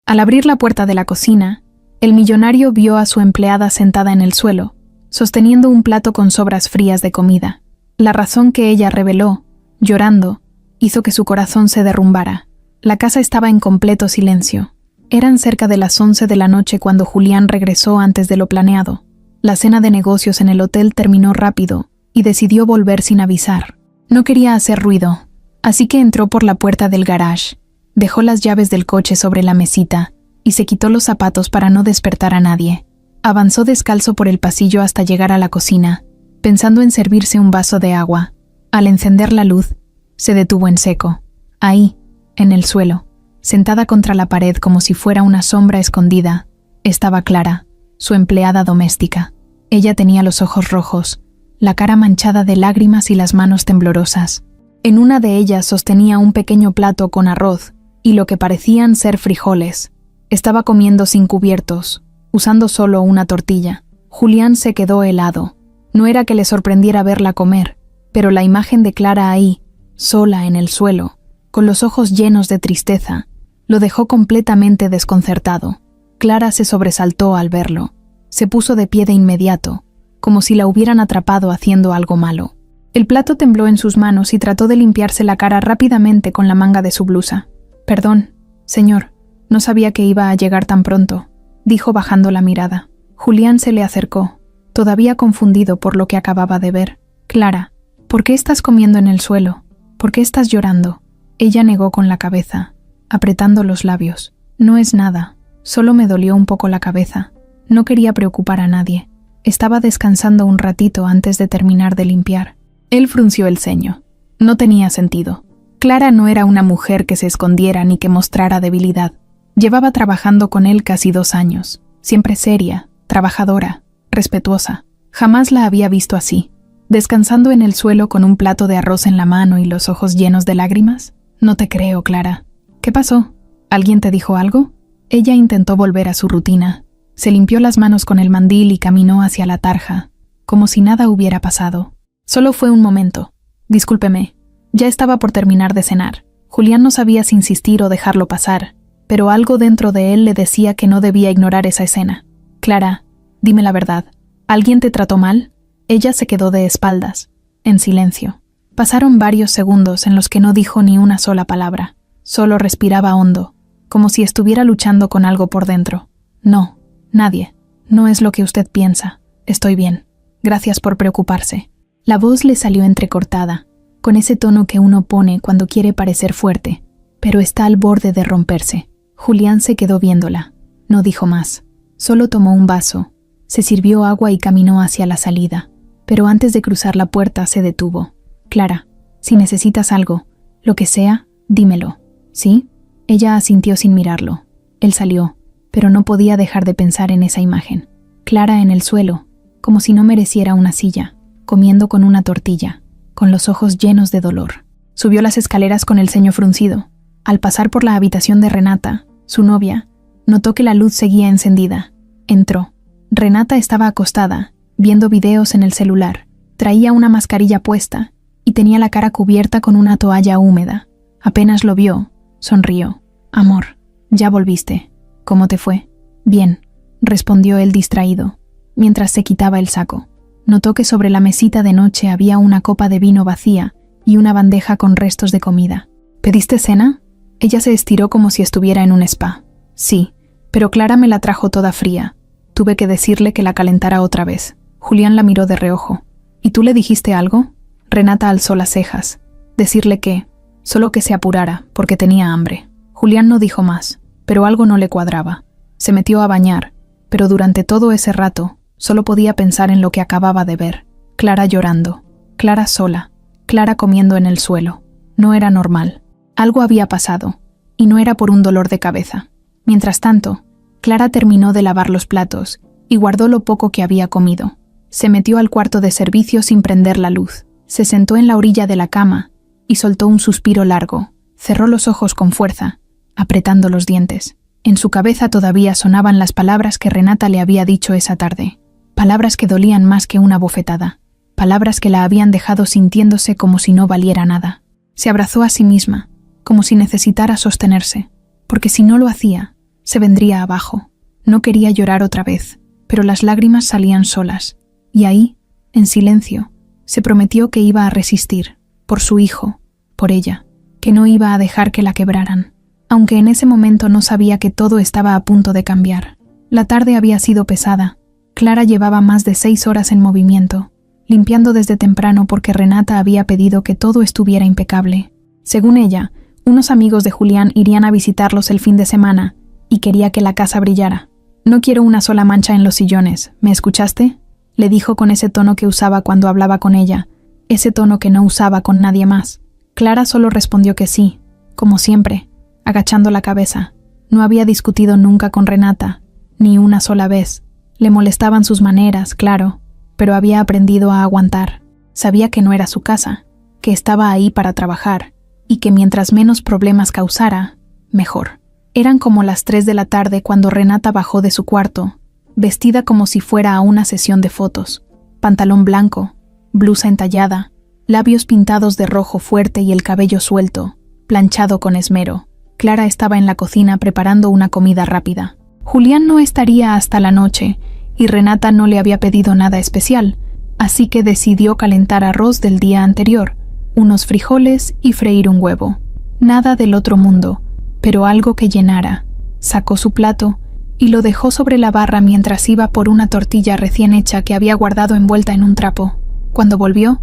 Al abrir la puerta de la cocina, el millonario vio a su empleada sentada en el suelo, sosteniendo un plato con sobras frías de comida. La razón que ella reveló, llorando, hizo que su corazón se derrumbara. La casa estaba en completo silencio. Eran cerca de las 11 de la noche cuando Julián regresó antes de lo planeado. La cena de negocios en el hotel terminó rápido y decidió volver sin avisar. No quería hacer ruido, así que entró por la puerta del garage, dejó las llaves del coche sobre la mesita y se quitó los zapatos para no despertar a nadie. Avanzó descalzo por el pasillo hasta llegar a la cocina, pensando en servirse un vaso de agua. Al encender la luz, se detuvo en seco. Ahí, en el suelo, sentada contra la pared como si fuera una sombra escondida, estaba Clara, su empleada doméstica. Ella tenía los ojos rojos, la cara manchada de lágrimas y las manos temblorosas. En una de ellas sostenía un pequeño plato con arroz y lo que parecían ser frijoles. Estaba comiendo sin cubiertos, usando solo una tortilla. Julián se quedó helado. No era que le sorprendiera verla comer, pero la imagen de Clara ahí, sola en el suelo, con los ojos llenos de tristeza, lo dejó completamente desconcertado. Clara se sobresaltó al verlo. Se puso de pie de inmediato, como si la hubieran atrapado haciendo algo malo. El plato tembló en sus manos y trató de limpiarse la cara rápidamente con la manga de su blusa. «Perdón, señor, no sabía que iba a llegar tan pronto», dijo bajando la mirada. Julián se le acercó, todavía confundido por lo que acababa de ver. «Clara, ¿por qué estás comiendo en el suelo? ¿Por qué estás llorando?». Ella negó con la cabeza, apretando los labios. «No es nada, solo me dolió un poco la cabeza. No quería preocupar a nadie. Estaba descansando un ratito antes de terminar de limpiar». Él frunció el ceño. No tenía sentido. Clara no era una mujer que se escondiera ni que mostrara debilidad. Llevaba trabajando con él casi 2 años, siempre seria, trabajadora, respetuosa. Jamás la había visto así, descansando en el suelo con un plato de arroz en la mano y los ojos llenos de lágrimas. «No te creo, Clara. ¿Qué pasó? ¿Alguien te dijo algo?». Ella intentó volver a su rutina. Se limpió las manos con el mandil y caminó hacia la tarja, como si nada hubiera pasado. «Solo fue un momento. Discúlpeme. Ya estaba por terminar de cenar». Julián no sabía si insistir o dejarlo pasar, pero algo dentro de él le decía que no debía ignorar esa escena. «Clara, dime la verdad. ¿Alguien te trató mal?». Ella se quedó de espaldas, en silencio. Pasaron varios segundos en los que no dijo ni una sola palabra. Solo respiraba hondo, como si estuviera luchando con algo por dentro. «No, nadie. No es lo que usted piensa. Estoy bien. Gracias por preocuparse». La voz le salió entrecortada, con ese tono que uno pone cuando quiere parecer fuerte, pero está al borde de romperse. Julián se quedó viéndola. No dijo más. Solo tomó un vaso, se sirvió agua y caminó hacia la salida. Pero antes de cruzar la puerta se detuvo. «Clara, si necesitas algo, lo que sea, dímelo». «¿Sí?». Ella asintió sin mirarlo. Él salió, pero no podía dejar de pensar en esa imagen. Clara en el suelo, como si no mereciera una silla, comiendo con una tortilla, con los ojos llenos de dolor. Subió las escaleras con el ceño fruncido. Al pasar por la habitación de Renata, su novia, notó que la luz seguía encendida. Entró. Renata estaba acostada, viendo videos en el celular. Traía una mascarilla puesta y tenía la cara cubierta con una toalla húmeda. Apenas lo vio, sonrió. «Amor, ya volviste. ¿Cómo te fue?». «Bien», respondió él distraído, mientras se quitaba el saco. Notó que sobre la mesita de noche había una copa de vino vacía y una bandeja con restos de comida. «¿Pediste cena?». Ella se estiró como si estuviera en un spa. «Sí, pero Clara me la trajo toda fría. Tuve que decirle que la calentara otra vez». Julián la miró de reojo. «¿Y tú le dijiste algo?». Renata alzó las cejas. «Decirle que, solo que se apurara, porque tenía hambre». Julián no dijo más, pero algo no le cuadraba. Se metió a bañar, pero durante todo ese rato, solo podía pensar en lo que acababa de ver. Clara llorando, Clara sola, Clara comiendo en el suelo. No era normal. Algo había pasado, y no era por un dolor de cabeza. Mientras tanto, Clara terminó de lavar los platos y guardó lo poco que había comido. Se metió al cuarto de servicio sin prender la luz. Se sentó en la orilla de la cama y soltó un suspiro largo. Cerró los ojos con fuerza, apretando los dientes. En su cabeza todavía sonaban las palabras que Renata le había dicho esa tarde. Palabras que dolían más que una bofetada. Palabras que la habían dejado sintiéndose como si no valiera nada. Se abrazó a sí misma, como si necesitara sostenerse, porque si no lo hacía, se vendría abajo. No quería llorar otra vez, pero las lágrimas salían solas. Y ahí, en silencio, se prometió que iba a resistir, por su hijo, por ella, que no iba a dejar que la quebraran, aunque en ese momento no sabía que todo estaba a punto de cambiar. La tarde había sido pesada. Clara llevaba más de 6 horas en movimiento, limpiando desde temprano porque Renata había pedido que todo estuviera impecable. Según ella, unos amigos de Julián irían a visitarlos el fin de semana y quería que la casa brillara. «No quiero una sola mancha en los sillones, ¿me escuchaste?», le dijo con ese tono que usaba cuando hablaba con ella, ese tono que no usaba con nadie más. Clara solo respondió que sí, como siempre, agachando la cabeza. No había discutido nunca con Renata, ni una sola vez. Le molestaban sus maneras, claro, pero había aprendido a aguantar. Sabía que no era su casa, que estaba ahí para trabajar, y que mientras menos problemas causara, mejor. Eran como las 3 de la tarde cuando Renata bajó de su cuarto, vestida como si fuera a una sesión de fotos. Pantalón blanco, blusa entallada, labios pintados de rojo fuerte y el cabello suelto, planchado con esmero. Clara estaba en la cocina preparando una comida rápida. Julián no estaría hasta la noche, y Renata no le había pedido nada especial, así que decidió calentar arroz del día anterior, unos frijoles y freír un huevo. Nada del otro mundo, pero algo que llenara. Sacó su plato y lo dejó sobre la barra mientras iba por una tortilla recién hecha que había guardado envuelta en un trapo. Cuando volvió,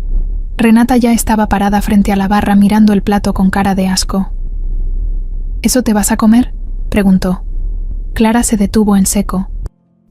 Renata ya estaba parada frente a la barra mirando el plato con cara de asco. «¿Eso te vas a comer?», preguntó. Clara se detuvo en seco.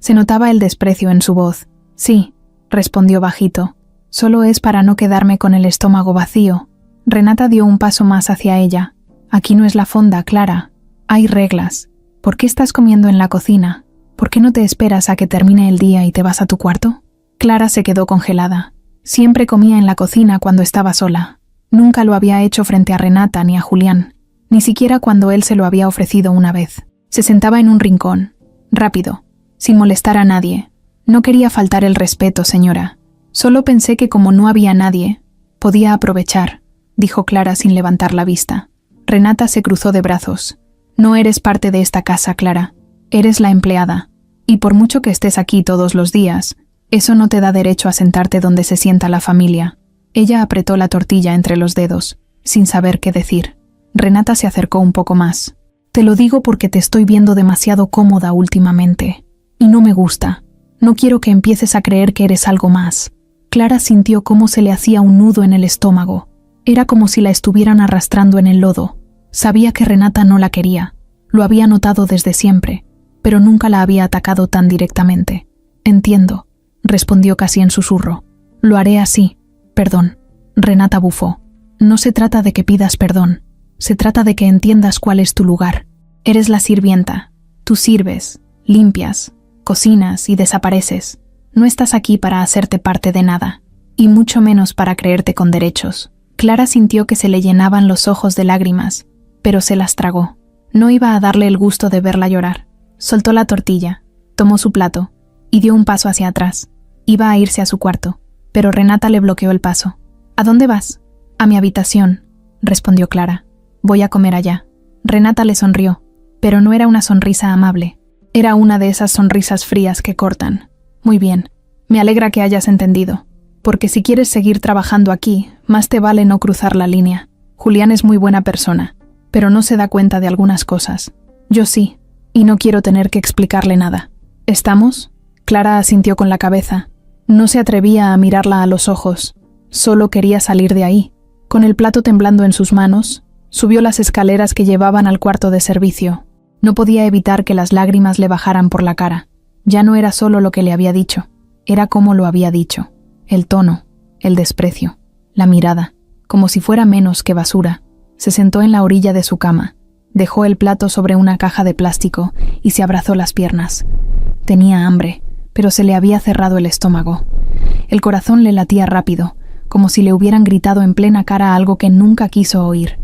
Se notaba el desprecio en su voz. «Sí», respondió bajito. «Solo es para no quedarme con el estómago vacío». Renata dio un paso más hacia ella. «Aquí no es la fonda, Clara. Hay reglas. ¿Por qué estás comiendo en la cocina? ¿Por qué no te esperas a que termine el día y te vas a tu cuarto?». Clara se quedó congelada. Siempre comía en la cocina cuando estaba sola. Nunca lo había hecho frente a Renata ni a Julián, ni siquiera cuando él se lo había ofrecido una vez. Se sentaba en un rincón, rápido, sin molestar a nadie. «No quería faltar el respeto, señora. Solo pensé que como no había nadie, podía aprovechar», dijo Clara sin levantar la vista. Renata se cruzó de brazos. «No eres parte de esta casa, Clara. Eres la empleada. Y por mucho que estés aquí todos los días, eso no te da derecho a sentarte donde se sienta la familia». Ella apretó la tortilla entre los dedos, sin saber qué decir. Renata se acercó un poco más. «Te lo digo porque te estoy viendo demasiado cómoda últimamente. Y no me gusta. No quiero que empieces a creer que eres algo más». Clara sintió cómo se le hacía un nudo en el estómago. Era como si la estuvieran arrastrando en el lodo. Sabía que Renata no la quería. Lo había notado desde siempre, pero nunca la había atacado tan directamente. «Entiendo», respondió casi en susurro. «Lo haré así. Perdón». Renata bufó. «No se trata de que pidas perdón. Se trata de que entiendas cuál es tu lugar. Eres la sirvienta. Tú sirves, limpias, cocinas y desapareces. No estás aquí para hacerte parte de nada, y mucho menos para creerte con derechos». Clara sintió que se le llenaban los ojos de lágrimas, pero se las tragó. No iba a darle el gusto de verla llorar. Soltó la tortilla, tomó su plato y dio un paso hacia atrás. Iba a irse a su cuarto, pero Renata le bloqueó el paso. «¿A dónde vas?». «A mi habitación», respondió Clara. «Voy a comer allá». Renata le sonrió, pero no era una sonrisa amable. Era una de esas sonrisas frías que cortan. «Muy bien, me alegra que hayas entendido, porque si quieres seguir trabajando aquí, más te vale no cruzar la línea. Julián es muy buena persona, pero no se da cuenta de algunas cosas. Yo sí, y no quiero tener que explicarle nada. ¿Estamos?». Clara asintió con la cabeza. No se atrevía a mirarla a los ojos. Solo quería salir de ahí. Con el plato temblando en sus manos, subió las escaleras que llevaban al cuarto de servicio. No podía evitar que las lágrimas le bajaran por la cara. Ya no era solo lo que le había dicho, era cómo lo había dicho. El tono, el desprecio, la mirada, como si fuera menos que basura. Se sentó en la orilla de su cama, dejó el plato sobre una caja de plástico y se abrazó las piernas. Tenía hambre, pero se le había cerrado el estómago. El corazón le latía rápido, como si le hubieran gritado en plena cara algo que nunca quiso oír,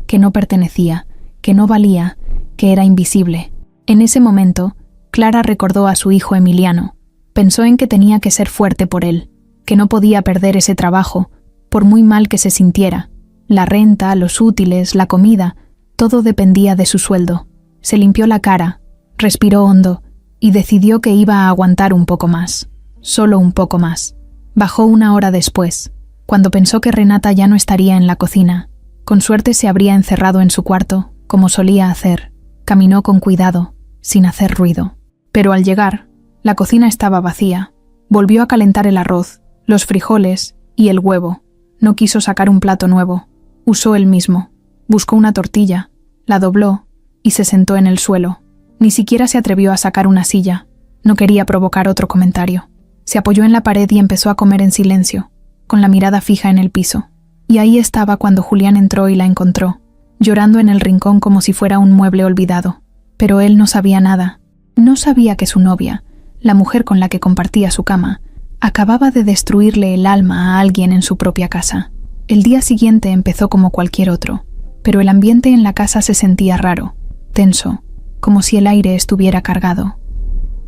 que no pertenecía, que no valía, que era invisible. En ese momento, Clara recordó a su hijo Emiliano. Pensó en que tenía que ser fuerte por él, que no podía perder ese trabajo, por muy mal que se sintiera. La renta, los útiles, la comida, todo dependía de su sueldo. Se limpió la cara, Respiró hondo y decidió que iba a aguantar un poco más. Solo un poco más. Bajó 1 hora después, cuando pensó que Renata ya no estaría en la cocina. Con suerte se habría encerrado en su cuarto, como solía hacer. Caminó con cuidado, sin hacer ruido. Pero al llegar, la cocina estaba vacía. Volvió a calentar el arroz, los frijoles y el huevo. No quiso sacar un plato nuevo. Usó el mismo. Buscó una tortilla, la dobló y se sentó en el suelo. Ni siquiera se atrevió a sacar una silla. No quería provocar otro comentario. Se apoyó en la pared y empezó a comer en silencio, con la mirada fija en el piso. Y ahí estaba cuando Julián entró y la encontró, llorando en el rincón como si fuera un mueble olvidado. Pero él no sabía nada. No sabía que su novia, la mujer con la que compartía su cama, acababa de destruirle el alma a alguien en su propia casa. El día siguiente empezó como cualquier otro, pero el ambiente en la casa se sentía raro, tenso, como si el aire estuviera cargado.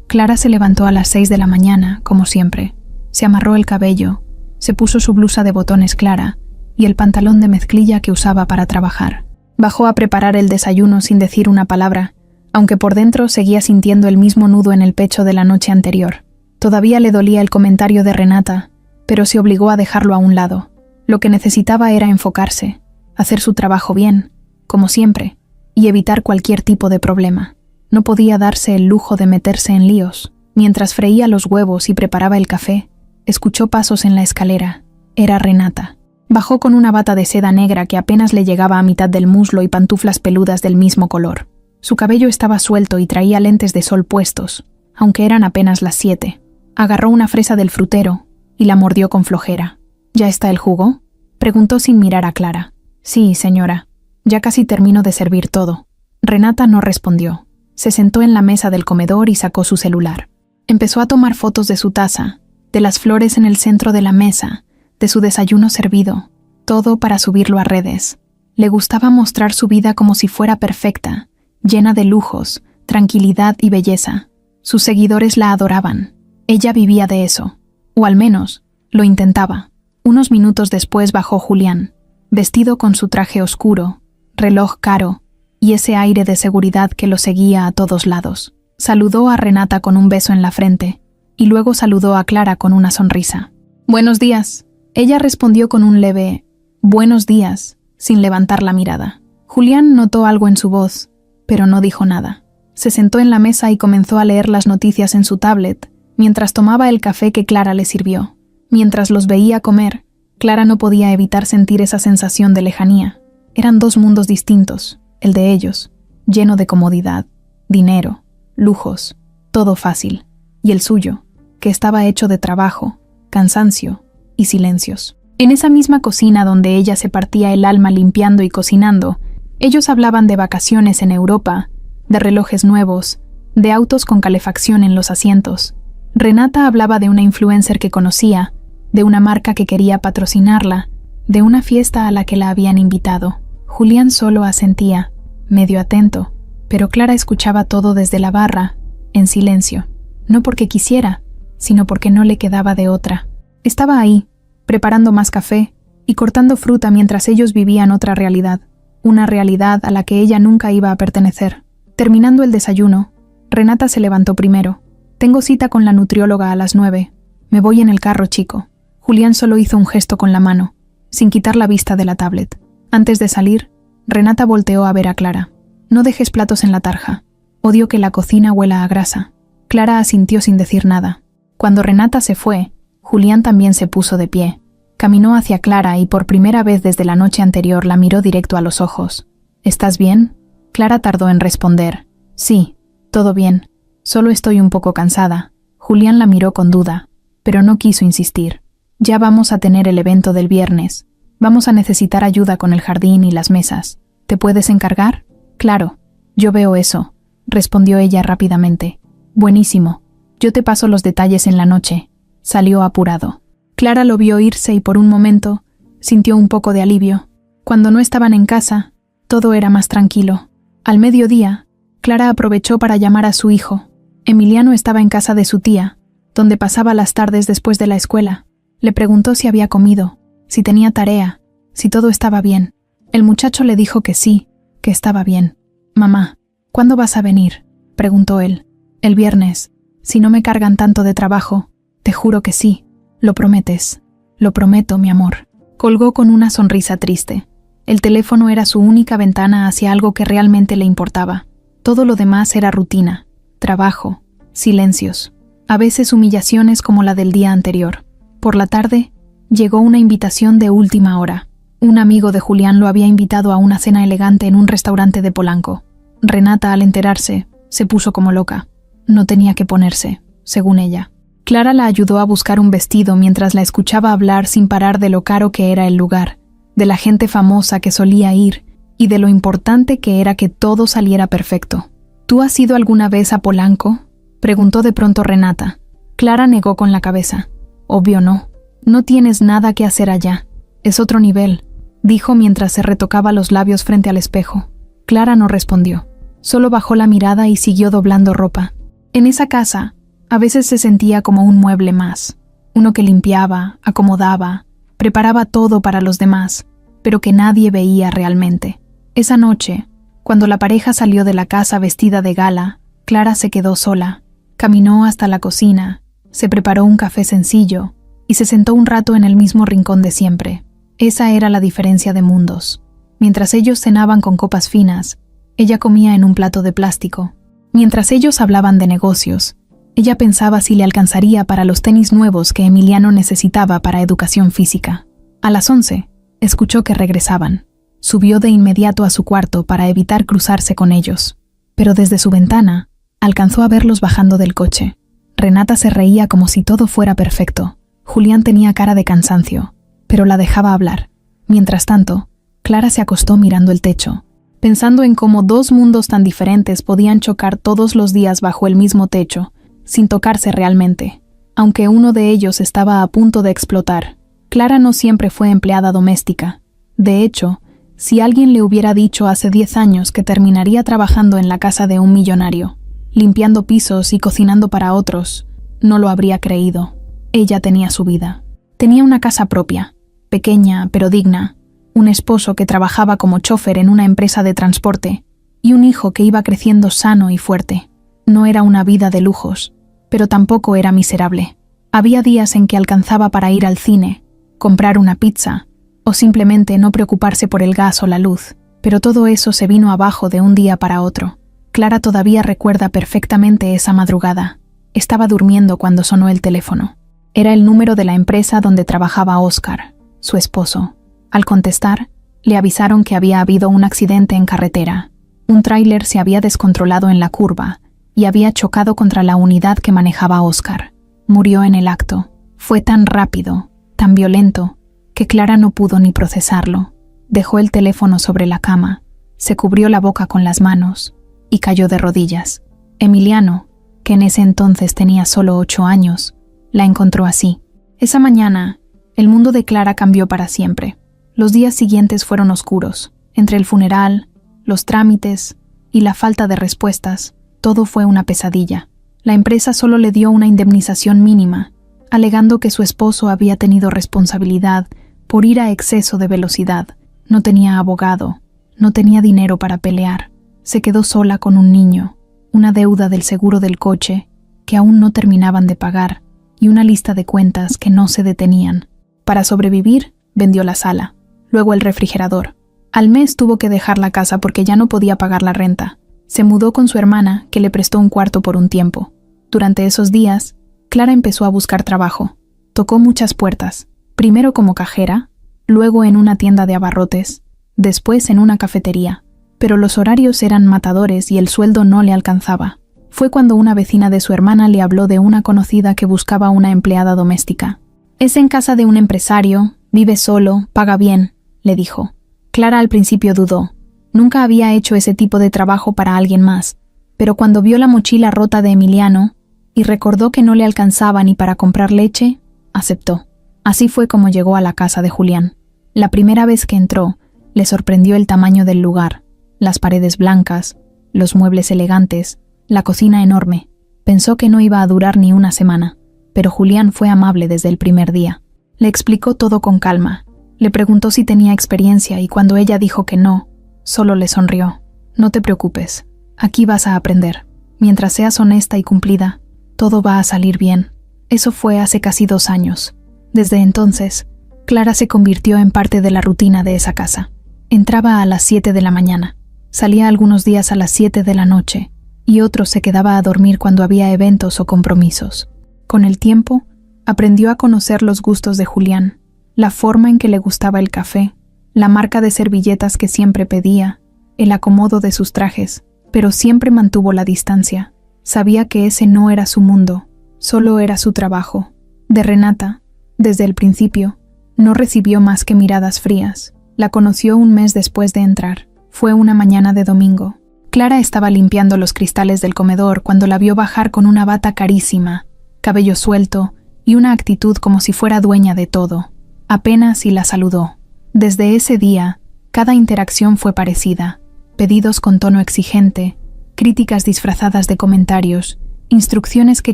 Clara se levantó a las 6 de la mañana, como siempre. Se amarró el cabello, se puso su blusa de botones clara y el pantalón de mezclilla que usaba para trabajar. Bajó a preparar el desayuno sin decir una palabra, aunque por dentro seguía sintiendo el mismo nudo en el pecho de la noche anterior. Todavía le dolía el comentario de Renata, pero se obligó a dejarlo a un lado. Lo que necesitaba era enfocarse, hacer su trabajo bien, como siempre, y evitar cualquier tipo de problema. No podía darse el lujo de meterse en líos. Mientras freía los huevos y preparaba el café, escuchó pasos en la escalera. Era Renata. Bajó con una bata de seda negra que apenas le llegaba a mitad del muslo y pantuflas peludas del mismo color. Su cabello estaba suelto y traía lentes de sol puestos, aunque eran apenas las 7. Agarró una fresa del frutero y la mordió con flojera. ¿Ya está el jugo?, preguntó sin mirar a Clara. Sí, señora. Ya casi termino de servir todo. Renata no respondió. Se sentó en la mesa del comedor y sacó su celular. Empezó a tomar fotos de su taza, de las flores en el centro de la mesa, de su desayuno servido, todo para subirlo a redes. Le gustaba mostrar su vida como si fuera perfecta, llena de lujos, tranquilidad y belleza. Sus seguidores la adoraban. Ella vivía de eso, o al menos, lo intentaba. Unos minutos después bajó Julián, vestido con su traje oscuro, reloj caro y ese aire de seguridad que lo seguía a todos lados. Saludó a Renata con un beso en la frente y luego saludó a Clara con una sonrisa. «Buenos días». Ella respondió con un leve «buenos días», sin levantar la mirada. Julián notó algo en su voz, pero no dijo nada. Se sentó en la mesa y comenzó a leer las noticias en su tablet, mientras tomaba el café que Clara le sirvió. Mientras los veía comer, Clara no podía evitar sentir esa sensación de lejanía. Eran dos mundos distintos, el de ellos, lleno de comodidad, dinero, lujos, todo fácil, y el suyo, que estaba hecho de trabajo, cansancio y silencios. En esa misma cocina donde ella se partía el alma limpiando y cocinando, ellos hablaban de vacaciones en Europa, de relojes nuevos, de autos con calefacción en los asientos. Renata hablaba de una influencer que conocía, de una marca que quería patrocinarla, de una fiesta a la que la habían invitado. Julián solo asentía, medio atento, pero Clara escuchaba todo desde la barra, en silencio, no porque quisiera, sino porque no le quedaba de otra. Estaba ahí, preparando más café y cortando fruta mientras ellos vivían otra realidad, una realidad a la que ella nunca iba a pertenecer. Terminando el desayuno, Renata se levantó primero. «Tengo cita con la nutrióloga a las 9. Me voy en el carro, chico». Julián solo hizo un gesto con la mano, sin quitar la vista de la tablet. Antes de salir, Renata volteó a ver a Clara. «No dejes platos en la tarja. Odio que la cocina huela a grasa». Clara asintió sin decir nada. Cuando Renata se fue, Julián también se puso de pie. Caminó hacia Clara y por primera vez desde la noche anterior la miró directo a los ojos. «¿Estás bien?». Clara tardó en responder. «Sí, todo bien. Solo estoy un poco cansada». Julián la miró con duda, pero no quiso insistir. «Ya vamos a tener el evento del viernes. Vamos a necesitar ayuda con el jardín y las mesas. ¿Te puedes encargar?». «Claro, yo veo eso», respondió ella rápidamente. «Buenísimo. Yo te paso los detalles en la noche». Salió apurado. Clara lo vio irse y por un momento sintió un poco de alivio. Cuando no estaban en casa, todo era más tranquilo. Al mediodía, Clara aprovechó para llamar a su hijo. Emiliano estaba en casa de su tía, donde pasaba las tardes después de la escuela. Le preguntó si había comido, si tenía tarea, si todo estaba bien. El muchacho le dijo que sí, que estaba bien. «Mamá, ¿cuándo vas a venir?», preguntó él. El viernes. Si no me cargan tanto de trabajo. Te juro que sí. ¿Lo prometes? Lo prometo, mi amor. Colgó con una sonrisa triste. El teléfono era su única ventana hacia algo que realmente le importaba. Todo lo demás era rutina, trabajo, silencios, a veces humillaciones como la del día anterior. Por la tarde, llegó una invitación de última hora. Un amigo de Julián lo había invitado a una cena elegante en un restaurante de Polanco. Renata, al enterarse, se puso como loca. No tenía que ponerse, según ella. Clara la ayudó a buscar un vestido mientras la escuchaba hablar sin parar de lo caro que era el lugar, de la gente famosa que solía ir y de lo importante que era que todo saliera perfecto. ¿Tú has ido alguna vez a Polanco?, preguntó de pronto Renata. Clara negó con la cabeza. Obvio no. No tienes nada que hacer allá. Es otro nivel, dijo mientras se retocaba los labios frente al espejo. Clara no respondió. Solo bajó la mirada y siguió doblando ropa. En esa casa, a veces se sentía como un mueble más. Uno que limpiaba, acomodaba, preparaba todo para los demás, pero que nadie veía realmente. Esa noche, cuando la pareja salió de la casa vestida de gala, Clara se quedó sola. Caminó hasta la cocina, se preparó un café sencillo y se sentó un rato en el mismo rincón de siempre. Esa era la diferencia de mundos. Mientras ellos cenaban con copas finas, ella comía en un plato de plástico. Mientras ellos hablaban de negocios, ella pensaba si le alcanzaría para los tenis nuevos que Emiliano necesitaba para educación física. A las 11, escuchó que regresaban. Subió de inmediato a su cuarto para evitar cruzarse con ellos. Pero desde su ventana, alcanzó a verlos bajando del coche. Renata se reía como si todo fuera perfecto. Julián tenía cara de cansancio, pero la dejaba hablar. Mientras tanto, Clara se acostó mirando el techo, pensando en cómo dos mundos tan diferentes podían chocar todos los días bajo el mismo techo, sin tocarse realmente. Aunque uno de ellos estaba a punto de explotar, Clara no siempre fue empleada doméstica. De hecho, si alguien le hubiera dicho hace 10 años que terminaría trabajando en la casa de un millonario, limpiando pisos y cocinando para otros, no lo habría creído. Ella tenía su vida. Tenía una casa propia, pequeña pero digna, un esposo que trabajaba como chofer en una empresa de transporte y un hijo que iba creciendo sano y fuerte. No era una vida de lujos, pero tampoco era miserable. Había días en que alcanzaba para ir al cine, comprar una pizza o simplemente no preocuparse por el gas o la luz, pero todo eso se vino abajo de un día para otro. Clara todavía recuerda perfectamente esa madrugada. Estaba durmiendo cuando sonó el teléfono. Era el número de la empresa donde trabajaba Óscar, su esposo. Al contestar, le avisaron que había habido un accidente en carretera. Un tráiler se había descontrolado en la curva y había chocado contra la unidad que manejaba Óscar. Murió en el acto. Fue tan rápido, tan violento, que Clara no pudo ni procesarlo. Dejó el teléfono sobre la cama, se cubrió la boca con las manos y cayó de rodillas. Emiliano, que en ese entonces tenía solo 8 años, la encontró así. Esa mañana, el mundo de Clara cambió para siempre. Los días siguientes fueron oscuros. Entre el funeral, los trámites y la falta de respuestas, todo fue una pesadilla. La empresa solo le dio una indemnización mínima, alegando que su esposo había tenido responsabilidad por ir a exceso de velocidad. No tenía abogado, no tenía dinero para pelear. Se quedó sola con un niño, una deuda del seguro del coche que aún no terminaban de pagar y una lista de cuentas que no se detenían. Para sobrevivir, vendió la sala, luego el refrigerador. Al mes tuvo que dejar la casa porque ya no podía pagar la renta. Se mudó con su hermana, que le prestó un cuarto por un tiempo. Durante esos días, Clara empezó a buscar trabajo. Tocó muchas puertas, primero como cajera, luego en una tienda de abarrotes, después en una cafetería. Pero los horarios eran matadores y el sueldo no le alcanzaba. Fue cuando una vecina de su hermana le habló de una conocida que buscaba una empleada doméstica. «Es en casa de un empresario, vive solo, paga bien», le dijo. Clara al principio dudó. Nunca había hecho ese tipo de trabajo para alguien más, pero cuando vio la mochila rota de Emiliano y recordó que no le alcanzaba ni para comprar leche, aceptó. Así fue como llegó a la casa de Julián. La primera vez que entró, le sorprendió el tamaño del lugar, las paredes blancas, los muebles elegantes, la cocina enorme. Pensó que no iba a durar ni una semana, pero Julián fue amable desde el primer día. Le explicó todo con calma. Le preguntó si tenía experiencia y cuando ella dijo que no, solo le sonrió. «No te preocupes, aquí vas a aprender. Mientras seas honesta y cumplida, todo va a salir bien. Eso fue hace casi 2 años. Desde entonces, Clara se convirtió en parte de la rutina de esa casa. Entraba a las 7 de la mañana, salía algunos días a las 7 de la noche, y otros se quedaba a dormir cuando había eventos o compromisos. Con el tiempo, aprendió a conocer los gustos de Julián, la forma en que le gustaba el café, la marca de servilletas que siempre pedía, el acomodo de sus trajes, pero siempre mantuvo la distancia. Sabía que ese no era su mundo, solo era su trabajo. De Renata, desde el principio, no recibió más que miradas frías. La conoció un mes después de entrar. Fue una mañana de domingo. Clara estaba limpiando los cristales del comedor cuando la vio bajar con una bata carísima, cabello suelto y una actitud como si fuera dueña de todo. Apenas si la saludó. Desde ese día, cada interacción fue parecida. Pedidos con tono exigente, críticas disfrazadas de comentarios, instrucciones que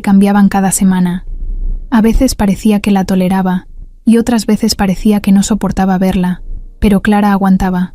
cambiaban cada semana. A veces parecía que la toleraba y otras veces parecía que no soportaba verla, pero Clara aguantaba,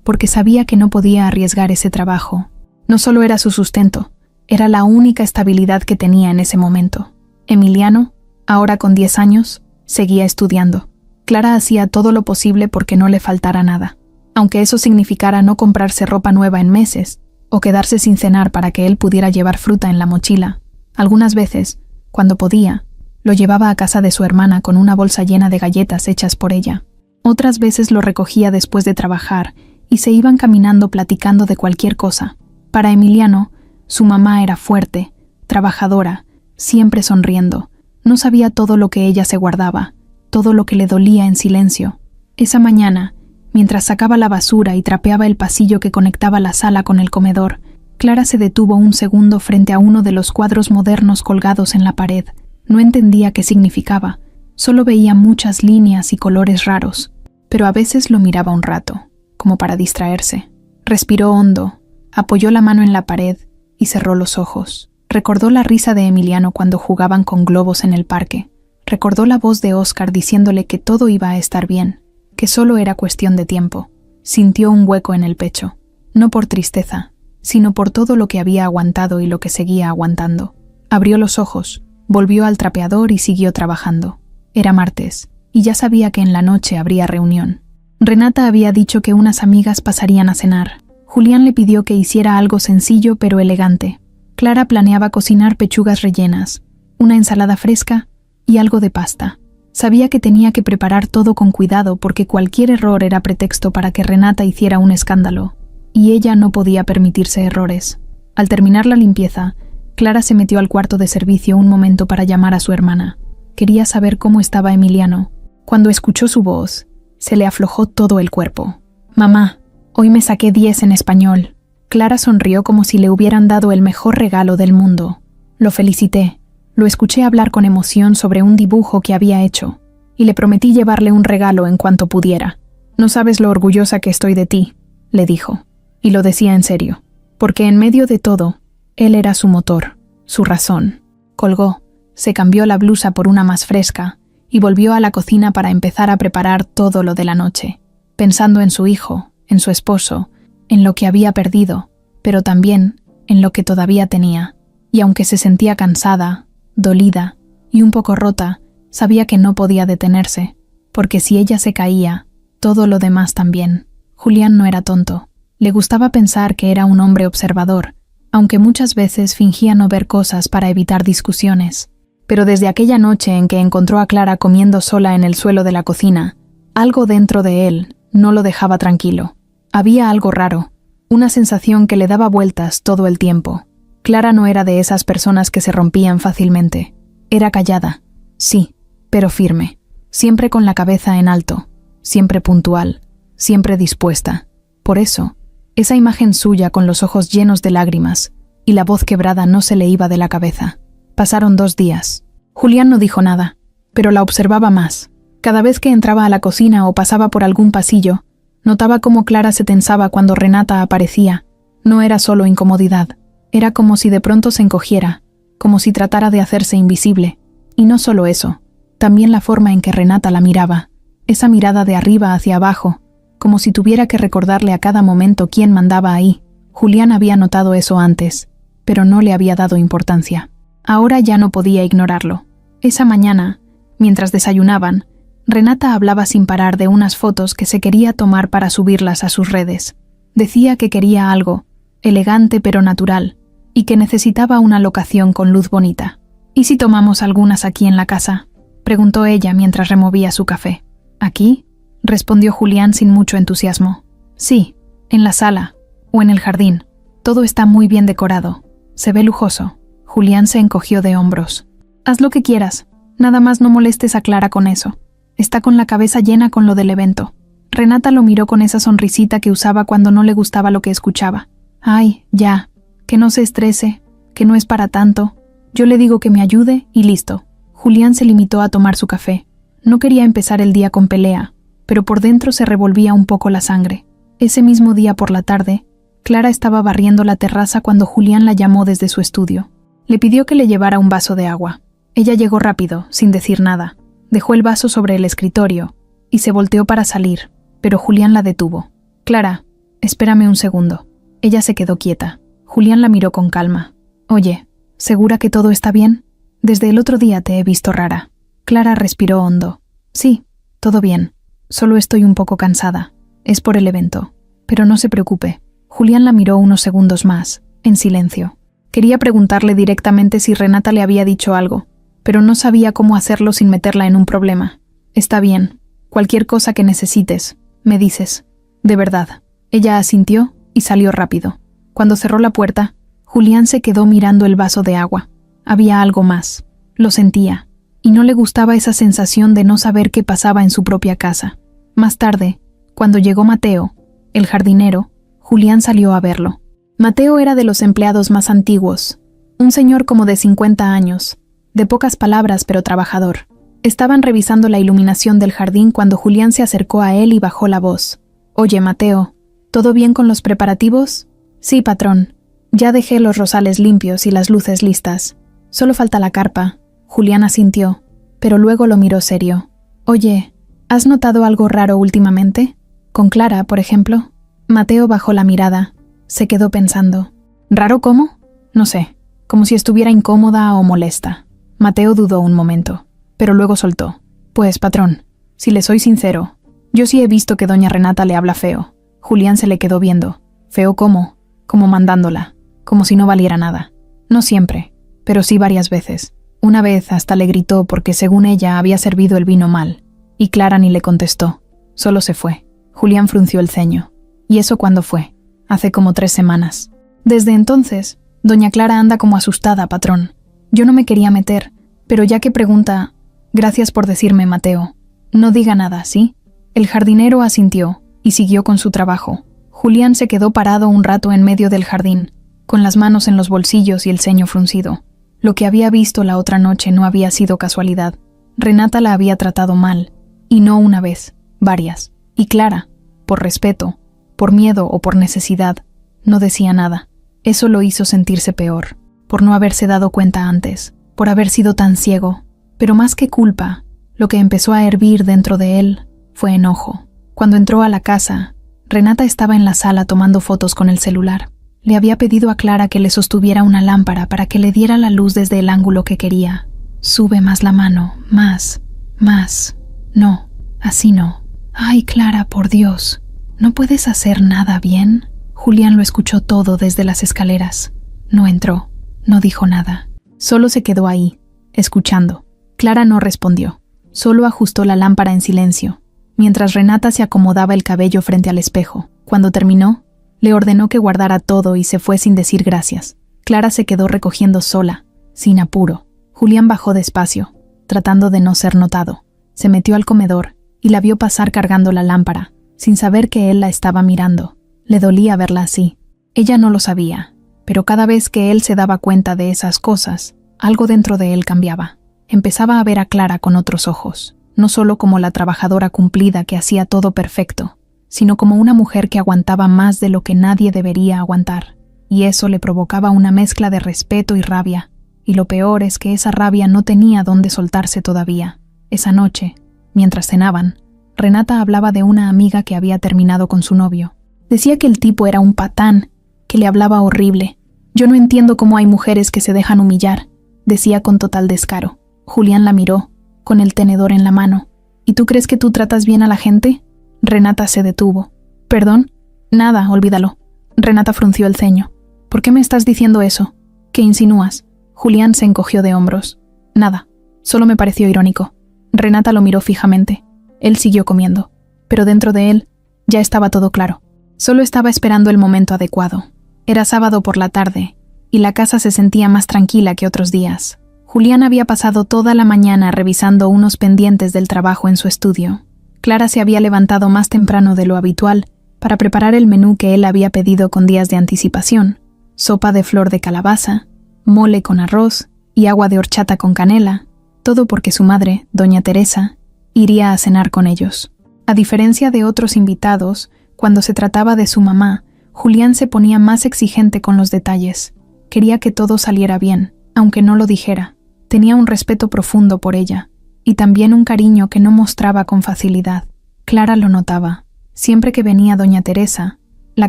porque sabía que no podía arriesgar ese trabajo. No solo era su sustento, era la única estabilidad que tenía en ese momento. Emiliano, ahora con 10 años, seguía estudiando. Clara hacía todo lo posible porque no le faltara nada, aunque eso significara no comprarse ropa nueva en meses o quedarse sin cenar para que él pudiera llevar fruta en la mochila. Algunas veces, cuando podía, lo llevaba a casa de su hermana con una bolsa llena de galletas hechas por ella. Otras veces lo recogía después de trabajar y se iban caminando platicando de cualquier cosa. Para Emiliano, su mamá era fuerte, trabajadora, siempre sonriendo. No sabía todo lo que ella se guardaba, todo lo que le dolía en silencio. Esa mañana, mientras sacaba la basura y trapeaba el pasillo que conectaba la sala con el comedor, Clara se detuvo un segundo frente a uno de los cuadros modernos colgados en la pared. No entendía qué significaba, solo veía muchas líneas y colores raros, pero a veces lo miraba un rato, como para distraerse. Respiró hondo, apoyó la mano en la pared y cerró los ojos. Recordó la risa de Emiliano cuando jugaban con globos en el parque. Recordó la voz de Óscar diciéndole que todo iba a estar bien, que solo era cuestión de tiempo. Sintió un hueco en el pecho, no por tristeza, sino por todo lo que había aguantado y lo que seguía aguantando. Abrió los ojos, volvió al trapeador y siguió trabajando. Era martes, y ya sabía que en la noche habría reunión. Renata había dicho que unas amigas pasarían a cenar. Julián le pidió que hiciera algo sencillo pero elegante. Clara planeaba cocinar pechugas rellenas, una ensalada fresca y algo de pasta. Sabía que tenía que preparar todo con cuidado porque cualquier error era pretexto para que Renata hiciera un escándalo, y ella no podía permitirse errores. Al terminar la limpieza, Clara se metió al cuarto de servicio un momento para llamar a su hermana. Quería saber cómo estaba Emiliano. Cuando escuchó su voz, se le aflojó todo el cuerpo. «Mamá, hoy me saqué 10 en español». Clara sonrió como si le hubieran dado el mejor regalo del mundo. Lo felicité. Lo escuché hablar con emoción sobre un dibujo que había hecho, y le prometí llevarle un regalo en cuanto pudiera. «No sabes lo orgullosa que estoy de ti», le dijo, y lo decía en serio, porque en medio de todo, él era su motor, su razón. Colgó, se cambió la blusa por una más fresca, y volvió a la cocina para empezar a preparar todo lo de la noche, pensando en su hijo, en su esposo, en lo que había perdido, pero también en lo que todavía tenía. Y aunque se sentía cansada, dolida y un poco rota, sabía que no podía detenerse, porque si ella se caía, todo lo demás también. Julián no era tonto. Le gustaba pensar que era un hombre observador, aunque muchas veces fingía no ver cosas para evitar discusiones. Pero desde aquella noche en que encontró a Clara comiendo sola en el suelo de la cocina, algo dentro de él no lo dejaba tranquilo. Había algo raro, una sensación que le daba vueltas todo el tiempo. Clara no era de esas personas que se rompían fácilmente. Era callada, sí, pero firme, siempre con la cabeza en alto, siempre puntual, siempre dispuesta. Por eso, esa imagen suya con los ojos llenos de lágrimas y la voz quebrada no se le iba de la cabeza. Pasaron 2 días. Julián no dijo nada, pero la observaba más. Cada vez que entraba a la cocina o pasaba por algún pasillo, notaba cómo Clara se tensaba cuando Renata aparecía. No era solo incomodidad, era como si de pronto se encogiera, como si tratara de hacerse invisible. Y no solo eso, también la forma en que Renata la miraba, esa mirada de arriba hacia abajo, como si tuviera que recordarle a cada momento quién mandaba ahí. Julián había notado eso antes, pero no le había dado importancia. Ahora ya no podía ignorarlo. Esa mañana, mientras desayunaban, Renata hablaba sin parar de unas fotos que se quería tomar para subirlas a sus redes. Decía que quería algo, elegante pero natural, y que necesitaba una locación con luz bonita. «¿Y si tomamos algunas aquí en la casa?», preguntó ella mientras removía su café. «¿Aquí?», respondió Julián sin mucho entusiasmo. «Sí, en la sala, o en el jardín. Todo está muy bien decorado. Se ve lujoso». Julián se encogió de hombros. «Haz lo que quieras. Nada más no molestes a Clara con eso. Está con la cabeza llena con lo del evento». Renata lo miró con esa sonrisita que usaba cuando no le gustaba lo que escuchaba. «Ay, ya. Que no se estrese. Que no es para tanto. Yo le digo que me ayude y listo». Julián se limitó a tomar su café. No quería empezar el día con pelea, pero por dentro se revolvía un poco la sangre. Ese mismo día por la tarde, Clara estaba barriendo la terraza cuando Julián la llamó desde su estudio. Le pidió que le llevara un vaso de agua. Ella llegó rápido, sin decir nada. Dejó el vaso sobre el escritorio y se volteó para salir, pero Julián la detuvo. «Clara, espérame un segundo». Ella se quedó quieta. Julián la miró con calma. «Oye, ¿segura que todo está bien? Desde el otro día te he visto rara». Clara respiró hondo. «Sí, todo bien. Solo estoy un poco cansada. Es por el evento. Pero no se preocupe». Julián la miró unos segundos más, en silencio. Quería preguntarle directamente si Renata le había dicho algo, pero no sabía cómo hacerlo sin meterla en un problema. «Está bien. Cualquier cosa que necesites, me dices. De verdad». Ella asintió y salió rápido. Cuando cerró la puerta, Julián se quedó mirando el vaso de agua. Había algo más. Lo sentía. Y no le gustaba esa sensación de no saber qué pasaba en su propia casa. Más tarde, cuando llegó Mateo, el jardinero, Julián salió a verlo. Mateo era de los empleados más antiguos, un señor como de 50 años, de pocas palabras pero trabajador. Estaban revisando la iluminación del jardín cuando Julián se acercó a él y bajó la voz. «Oye, Mateo, ¿todo bien con los preparativos?» «Sí, patrón. Ya dejé los rosales limpios y las luces listas. Solo falta la carpa». Julián asintió, pero luego lo miró serio. «Oye, ¿has notado algo raro últimamente? ¿Con Clara, por ejemplo?» Mateo bajó la mirada. Se quedó pensando. «¿Raro cómo?» «No sé, como si estuviera incómoda o molesta». Mateo dudó un momento, pero luego soltó. «Pues, patrón, si le soy sincero, yo sí he visto que doña Renata le habla feo». Julián se le quedó viendo. «¿Feo cómo?» «Como mandándola, como si no valiera nada». «No siempre, pero sí varias veces. Una vez hasta le gritó porque según ella había servido el vino mal, y Clara ni le contestó. Solo se fue». Julián frunció el ceño. «¿Y eso cuándo fue?» «Hace como 3 semanas». «Desde entonces, doña Clara anda como asustada, patrón. Yo no me quería meter, pero ya que pregunta...» «Gracias por decirme, Mateo. No diga nada, ¿sí?» El jardinero asintió y siguió con su trabajo. Julián se quedó parado un rato en medio del jardín, con las manos en los bolsillos y el ceño fruncido. Lo que había visto la otra noche no había sido casualidad. Renata la había tratado mal, y no una vez, varias. Y Clara, por respeto, por miedo o por necesidad, no decía nada. Eso lo hizo sentirse peor, por no haberse dado cuenta antes, por haber sido tan ciego. Pero más que culpa, lo que empezó a hervir dentro de él fue enojo. Cuando entró a la casa, Renata estaba en la sala tomando fotos con el celular. Le había pedido a Clara que le sostuviera una lámpara para que le diera la luz desde el ángulo que quería. «Sube más la mano, más, más. No, así no. Ay, Clara, por Dios. ¿No puedes hacer nada bien?» Julián lo escuchó todo desde las escaleras. No entró, no dijo nada. Solo se quedó ahí, escuchando. Clara no respondió. Solo ajustó la lámpara en silencio, mientras Renata se acomodaba el cabello frente al espejo. Cuando terminó, le ordenó que guardara todo y se fue sin decir gracias. Clara se quedó recogiendo sola, sin apuro. Julián bajó despacio, tratando de no ser notado. Se metió al comedor y la vio pasar cargando la lámpara, sin saber que él la estaba mirando. Le dolía verla así. Ella no lo sabía, pero cada vez que él se daba cuenta de esas cosas, algo dentro de él cambiaba. Empezaba a ver a Clara con otros ojos, no solo como la trabajadora cumplida que hacía todo perfecto, sino como una mujer que aguantaba más de lo que nadie debería aguantar, y eso le provocaba una mezcla de respeto y rabia, y lo peor es que esa rabia no tenía dónde soltarse todavía. Esa noche, mientras cenaban, Renata hablaba de una amiga que había terminado con su novio. Decía que el tipo era un patán, que le hablaba horrible, Yo no entiendo cómo hay mujeres que se dejan humillar, decía con total descaro. Julián la miró, con el tenedor en la mano. ¿Y tú crees que tú tratas bien a la gente? Renata se detuvo. ¿Perdón? Nada, olvídalo. Renata frunció el ceño. ¿Por qué me estás diciendo eso? ¿Qué insinúas? Julián se encogió de hombros. Nada, solo me pareció irónico. Renata lo miró fijamente. Él siguió comiendo, pero dentro de él ya estaba todo claro. Solo estaba esperando el momento adecuado. Era sábado por la tarde, y la casa se sentía más tranquila que otros días. Julián había pasado toda la mañana revisando unos pendientes del trabajo en su estudio. Clara se había levantado más temprano de lo habitual para preparar el menú que él había pedido con días de anticipación: sopa de flor de calabaza, mole con arroz y agua de horchata con canela, todo porque su madre, doña Teresa, iría a cenar con ellos. A diferencia de otros invitados, cuando se trataba de su mamá, Julián se ponía más exigente con los detalles. Quería que todo saliera bien, aunque no lo dijera. Tenía un respeto profundo por ella, y también un cariño que no mostraba con facilidad. Clara lo notaba. Siempre que venía doña Teresa, la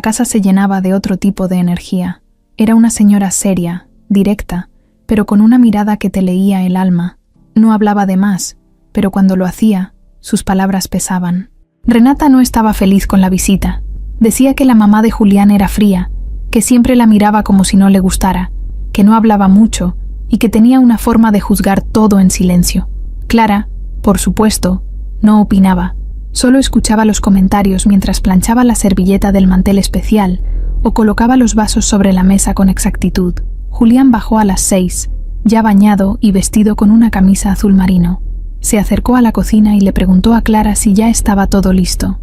casa se llenaba de otro tipo de energía. Era una señora seria, directa, pero con una mirada que te leía el alma. No hablaba de más, pero cuando lo hacía, sus palabras pesaban. Renata no estaba feliz con la visita. Decía que la mamá de Julián era fría, que siempre la miraba como si no le gustara, que no hablaba mucho y que tenía una forma de juzgar todo en silencio. Clara, por supuesto, no opinaba. Solo escuchaba los comentarios mientras planchaba la servilleta del mantel especial o colocaba los vasos sobre la mesa con exactitud. Julián bajó a las 6, ya bañado y vestido con una camisa azul marino. Se acercó a la cocina y le preguntó a Clara si ya estaba todo listo.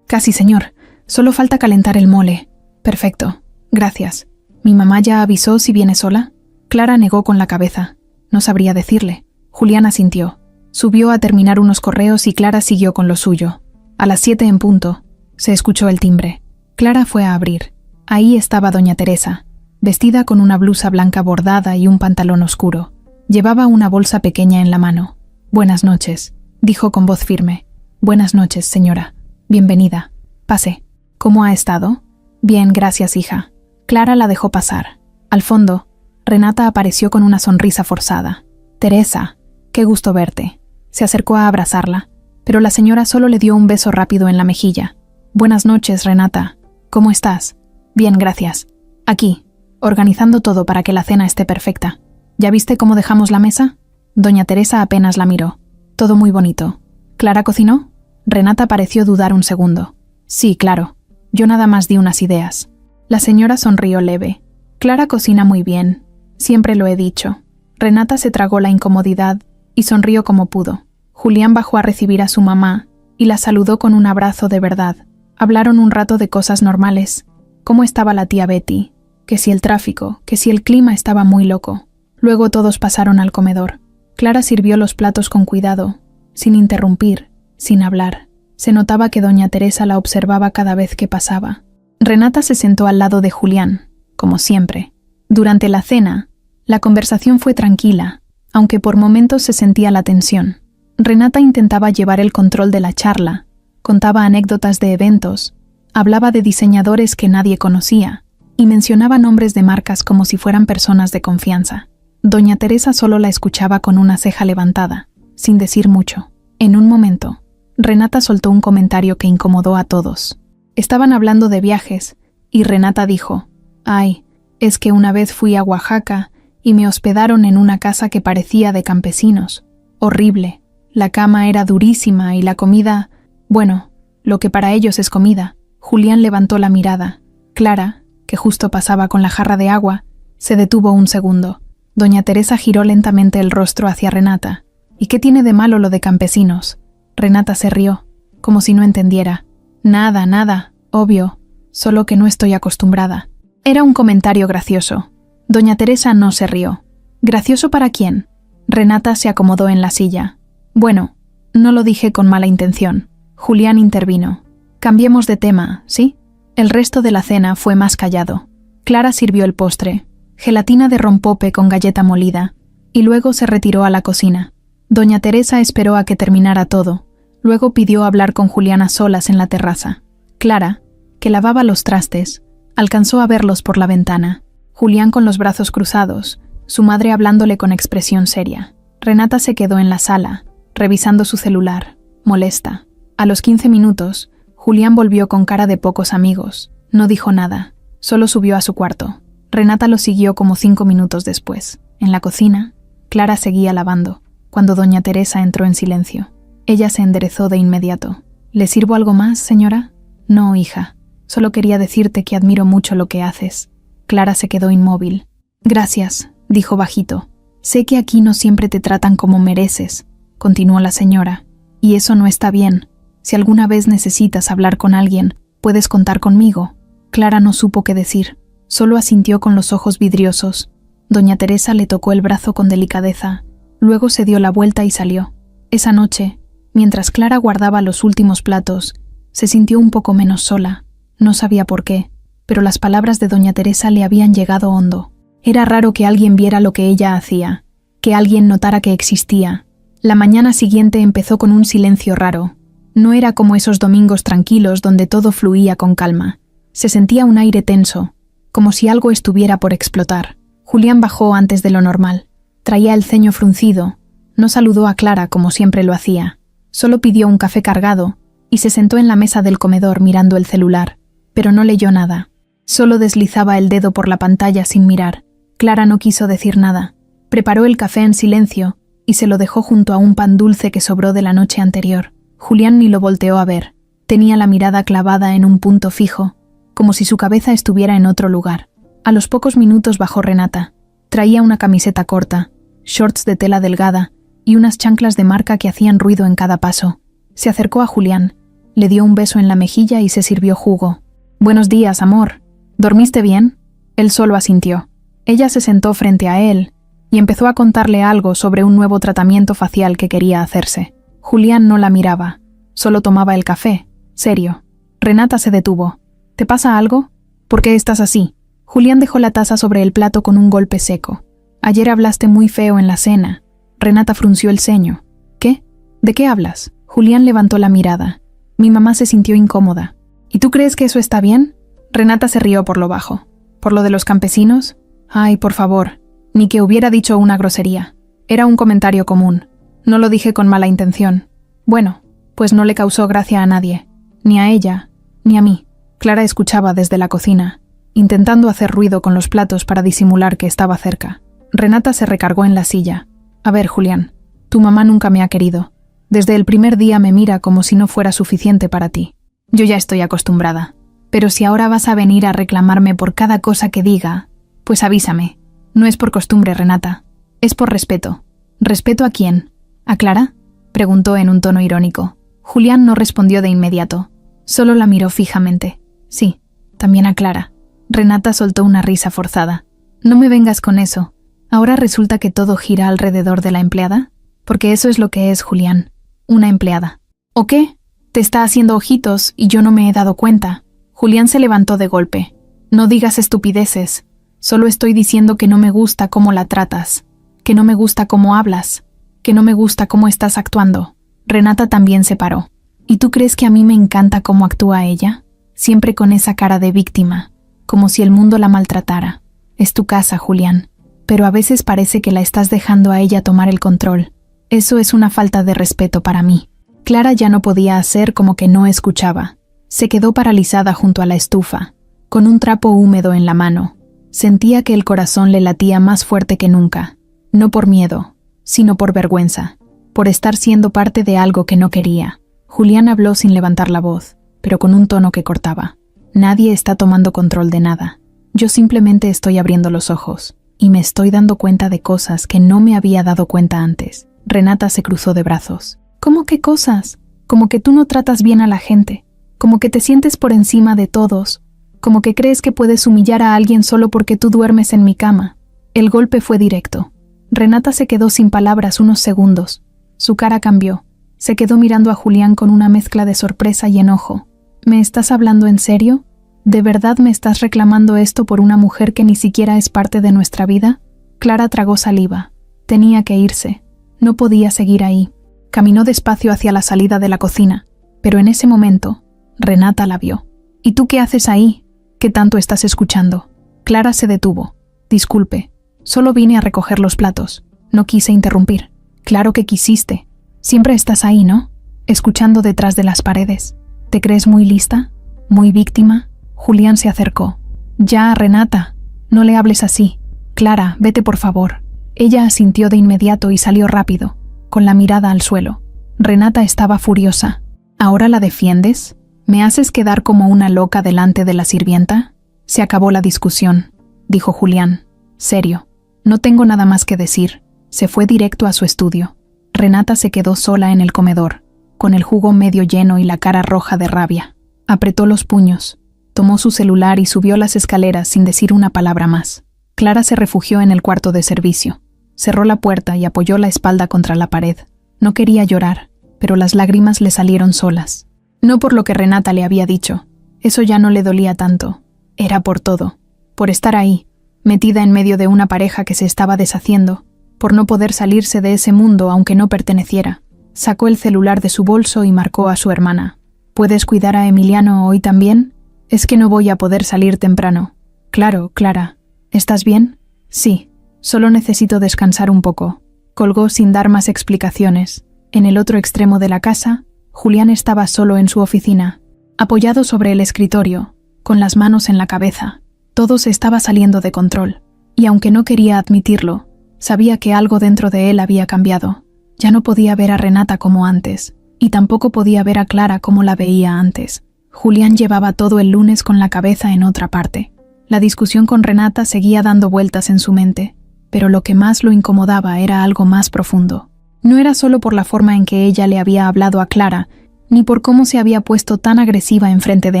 Casi, señor. Solo falta calentar el mole. Perfecto. Gracias. ¿Mi mamá ya avisó si viene sola? Clara negó con la cabeza. No sabría decirle. Julián asintió. Subió a terminar unos correos y Clara siguió con lo suyo. A las 7 en punto, se escuchó el timbre. Clara fue a abrir. Ahí estaba doña Teresa, vestida con una blusa blanca bordada y un pantalón oscuro. Llevaba una bolsa pequeña en la mano. «Buenas noches», dijo con voz firme. «Buenas noches, señora. Bienvenida. Pase». «¿Cómo ha estado?» «Bien, gracias, hija». Clara la dejó pasar. Al fondo, Renata apareció con una sonrisa forzada. «Teresa, qué gusto verte». Se acercó a abrazarla, pero la señora solo le dio un beso rápido en la mejilla. «Buenas noches, Renata. ¿Cómo estás?» «Bien, gracias. Aquí, organizando todo para que la cena esté perfecta. ¿Ya viste cómo dejamos la mesa?» Doña Teresa apenas la miró. «Todo muy bonito». «¿Clara cocinó?» Renata pareció dudar un segundo. «Sí, claro. Yo nada más di unas ideas». La señora sonrió leve. «Clara cocina muy bien. Siempre lo he dicho». Renata se tragó la incomodidad y sonrió como pudo. Julián bajó a recibir a su mamá y la saludó con un abrazo de verdad. Hablaron un rato de cosas normales. Cómo estaba la tía Betty, que si el tráfico, que si el clima estaba muy loco. Luego todos pasaron al comedor. Clara sirvió los platos con cuidado, sin interrumpir, sin hablar. Se notaba que doña Teresa la observaba cada vez que pasaba. Renata se sentó al lado de Julián, como siempre. Durante la cena, la conversación fue tranquila, aunque por momentos se sentía la tensión. Renata intentaba llevar el control de la charla, contaba anécdotas de eventos, hablaba de diseñadores que nadie conocía y mencionaba nombres de marcas como si fueran personas de confianza. Doña Teresa solo la escuchaba con una ceja levantada, sin decir mucho. En un momento, Renata soltó un comentario que incomodó a todos. Estaban hablando de viajes, y Renata dijo: «Ay, es que una vez fui a Oaxaca y me hospedaron en una casa que parecía de campesinos. Horrible. La cama era durísima y la comida, bueno, lo que para ellos es comida». Julián levantó la mirada. Clara, que justo pasaba con la jarra de agua, se detuvo un segundo. Doña Teresa giró lentamente el rostro hacia Renata. «¿Y qué tiene de malo lo de campesinos?» Renata se rió, como si no entendiera. «Nada, nada, obvio, solo que no estoy acostumbrada». Era un comentario gracioso. Doña Teresa no se rió. ¿Gracioso para quién? Renata se acomodó en la silla. «Bueno, no lo dije con mala intención». Julián intervino. «Cambiemos de tema, ¿sí?» El resto de la cena fue más callado. Clara sirvió el postre, gelatina de rompope con galleta molida, y luego se retiró a la cocina. Doña Teresa esperó a que terminara todo. Luego pidió hablar con Julián a solas en la terraza. Clara, que lavaba los trastes, alcanzó a verlos por la ventana. Julián con los brazos cruzados, su madre hablándole con expresión seria. Renata se quedó en la sala, revisando su celular, molesta. A los 15 minutos, Julián volvió con cara de pocos amigos. No dijo nada, solo subió a su cuarto. Renata lo siguió como 5 minutos después. En la cocina, Clara seguía lavando, cuando doña Teresa entró en silencio. Ella se enderezó de inmediato. ¿Le sirvo algo más, señora? No, hija. Solo quería decirte que admiro mucho lo que haces. Clara se quedó inmóvil. Gracias, dijo bajito. Sé que aquí no siempre te tratan como mereces, continuó la señora, y eso no está bien. Si alguna vez necesitas hablar con alguien, puedes contar conmigo. Clara no supo qué decir, solo asintió con los ojos vidriosos. Doña Teresa le tocó el brazo con delicadeza, luego se dio la vuelta y salió. Esa noche, mientras Clara guardaba los últimos platos, se sintió un poco menos sola. No sabía por qué, pero las palabras de doña Teresa le habían llegado hondo. Era raro que alguien viera lo que ella hacía, que alguien notara que existía. La mañana siguiente empezó con un silencio raro. No era como esos domingos tranquilos donde todo fluía con calma. Se sentía un aire tenso, como si algo estuviera por explotar. Julián bajó antes de lo normal. Traía el ceño fruncido. No saludó a Clara como siempre lo hacía. Solo pidió un café cargado y se sentó en la mesa del comedor mirando el celular, pero no leyó nada. Solo deslizaba el dedo por la pantalla sin mirar. Clara no quiso decir nada. Preparó el café en silencio y se lo dejó junto a un pan dulce que sobró de la noche anterior. Julián ni lo volteó a ver. Tenía la mirada clavada en un punto fijo, como si su cabeza estuviera en otro lugar. A los pocos minutos bajó Renata. Traía una camiseta corta, shorts de tela delgada y unas chanclas de marca que hacían ruido en cada paso. Se acercó a Julián, le dio un beso en la mejilla y se sirvió jugo. «Buenos días, amor. ¿Dormiste bien?» Él solo asintió. Ella se sentó frente a él y empezó a contarle algo sobre un nuevo tratamiento facial que quería hacerse. Julián no la miraba, solo tomaba el café, serio. Renata se detuvo. «¿Te pasa algo? ¿Por qué estás así?» Julián dejó la taza sobre el plato con un golpe seco. «Ayer hablaste muy feo en la cena». Renata frunció el ceño. «¿Qué? ¿De qué hablas?» Julián levantó la mirada. «Mi mamá se sintió incómoda». «¿Y tú crees que eso está bien?» Renata se rió por lo bajo. «¿Por lo de los campesinos?» «Ay, por favor, ni que hubiera dicho una grosería. Era un comentario común. No lo dije con mala intención. Bueno, pues no le causó gracia a nadie, ni a ella, ni a mí». Clara escuchaba desde la cocina, intentando hacer ruido con los platos para disimular que estaba cerca. Renata se recargó en la silla. «A ver, Julián, tu mamá nunca me ha querido. Desde el primer día me mira como si no fuera suficiente para ti. Yo ya estoy acostumbrada. Pero si ahora vas a venir a reclamarme por cada cosa que diga, pues avísame. No es por costumbre, Renata. Es por respeto». «¿Respeto a quién? ¿A Clara?», preguntó en un tono irónico. Julián no respondió de inmediato. Solo la miró fijamente. «Sí, también a Clara». Renata soltó una risa forzada. «No me vengas con eso. ¿Ahora resulta que todo gira alrededor de la empleada? Porque eso es lo que es, Julián. Una empleada». «¿O qué? Te está haciendo ojitos y yo no me he dado cuenta». Julián se levantó de golpe. «No digas estupideces. Solo estoy diciendo que no me gusta cómo la tratas, que no me gusta cómo hablas, que no me gusta cómo estás actuando». Renata también se paró. «¿Y tú crees que a mí me encanta cómo actúa ella? Siempre con esa cara de víctima, como si el mundo la maltratara. Es tu casa, Julián, pero a veces parece que la estás dejando a ella tomar el control. Eso es una falta de respeto para mí». Clara ya no podía hacer como que no escuchaba. Se quedó paralizada junto a la estufa, con un trapo húmedo en la mano. Sentía que el corazón le latía más fuerte que nunca, no por miedo, sino por vergüenza, por estar siendo parte de algo que no quería. Julián habló sin levantar la voz, pero con un tono que cortaba. «Nadie está tomando control de nada. Yo simplemente estoy abriendo los ojos, y me estoy dando cuenta de cosas que no me había dado cuenta antes». Renata se cruzó de brazos. «¿Cómo qué cosas? Como que tú no tratas bien a la gente, como que te sientes por encima de todos, como que crees que puedes humillar a alguien solo porque tú duermes en mi cama». El golpe fue directo. Renata se quedó sin palabras unos segundos. Su cara cambió. Se quedó mirando a Julián con una mezcla de sorpresa y enojo. «¿Me estás hablando en serio? ¿De verdad me estás reclamando esto por una mujer que ni siquiera es parte de nuestra vida?» Clara tragó saliva. Tenía que irse. No podía seguir ahí. Caminó despacio hacia la salida de la cocina, pero en ese momento, Renata la vio. «¿Y tú qué haces ahí? ¿Qué tanto estás escuchando?» Clara se detuvo. Disculpe, solo vine a recoger los platos. No quise interrumpir. Claro que quisiste. Siempre estás ahí, ¿no? Escuchando detrás de las paredes. ¿Te crees muy lista? ¿Muy víctima? Julián se acercó. Ya, Renata, no le hables así. Clara, vete por favor. Ella asintió de inmediato y salió rápido, con la mirada al suelo. Renata estaba furiosa. ¿Ahora la defiendes? ¿Me haces quedar como una loca delante de la sirvienta? Se acabó la discusión, dijo Julián. Serio. No tengo nada más que decir. Se fue directo a su estudio. Renata se quedó sola en el comedor, con el jugo medio lleno y la cara roja de rabia. Apretó los puños, tomó su celular y subió las escaleras sin decir una palabra más. Clara se refugió en el cuarto de servicio. Cerró la puerta y apoyó la espalda contra la pared. No quería llorar, pero las lágrimas le salieron solas. No por lo que Renata le había dicho. Eso ya no le dolía tanto. Era por todo. Por estar ahí, metida en medio de una pareja que se estaba deshaciendo, por no poder salirse de ese mundo aunque no perteneciera. Sacó el celular de su bolso y marcó a su hermana. ¿Puedes cuidar a Emiliano hoy también? Es que no voy a poder salir temprano. Claro, Clara. ¿Estás bien? Sí. Solo necesito descansar un poco. Colgó sin dar más explicaciones. En el otro extremo de la casa, Julián estaba solo en su oficina, apoyado sobre el escritorio, con las manos en la cabeza. Todo se estaba saliendo de control, y aunque no quería admitirlo, sabía que algo dentro de él había cambiado. Ya no podía ver a Renata como antes, y tampoco podía ver a Clara como la veía antes. Julián llevaba todo el lunes con la cabeza en otra parte. La discusión con Renata seguía dando vueltas en su mente, pero lo que más lo incomodaba era algo más profundo. No era solo por la forma en que ella le había hablado a Clara, ni por cómo se había puesto tan agresiva enfrente de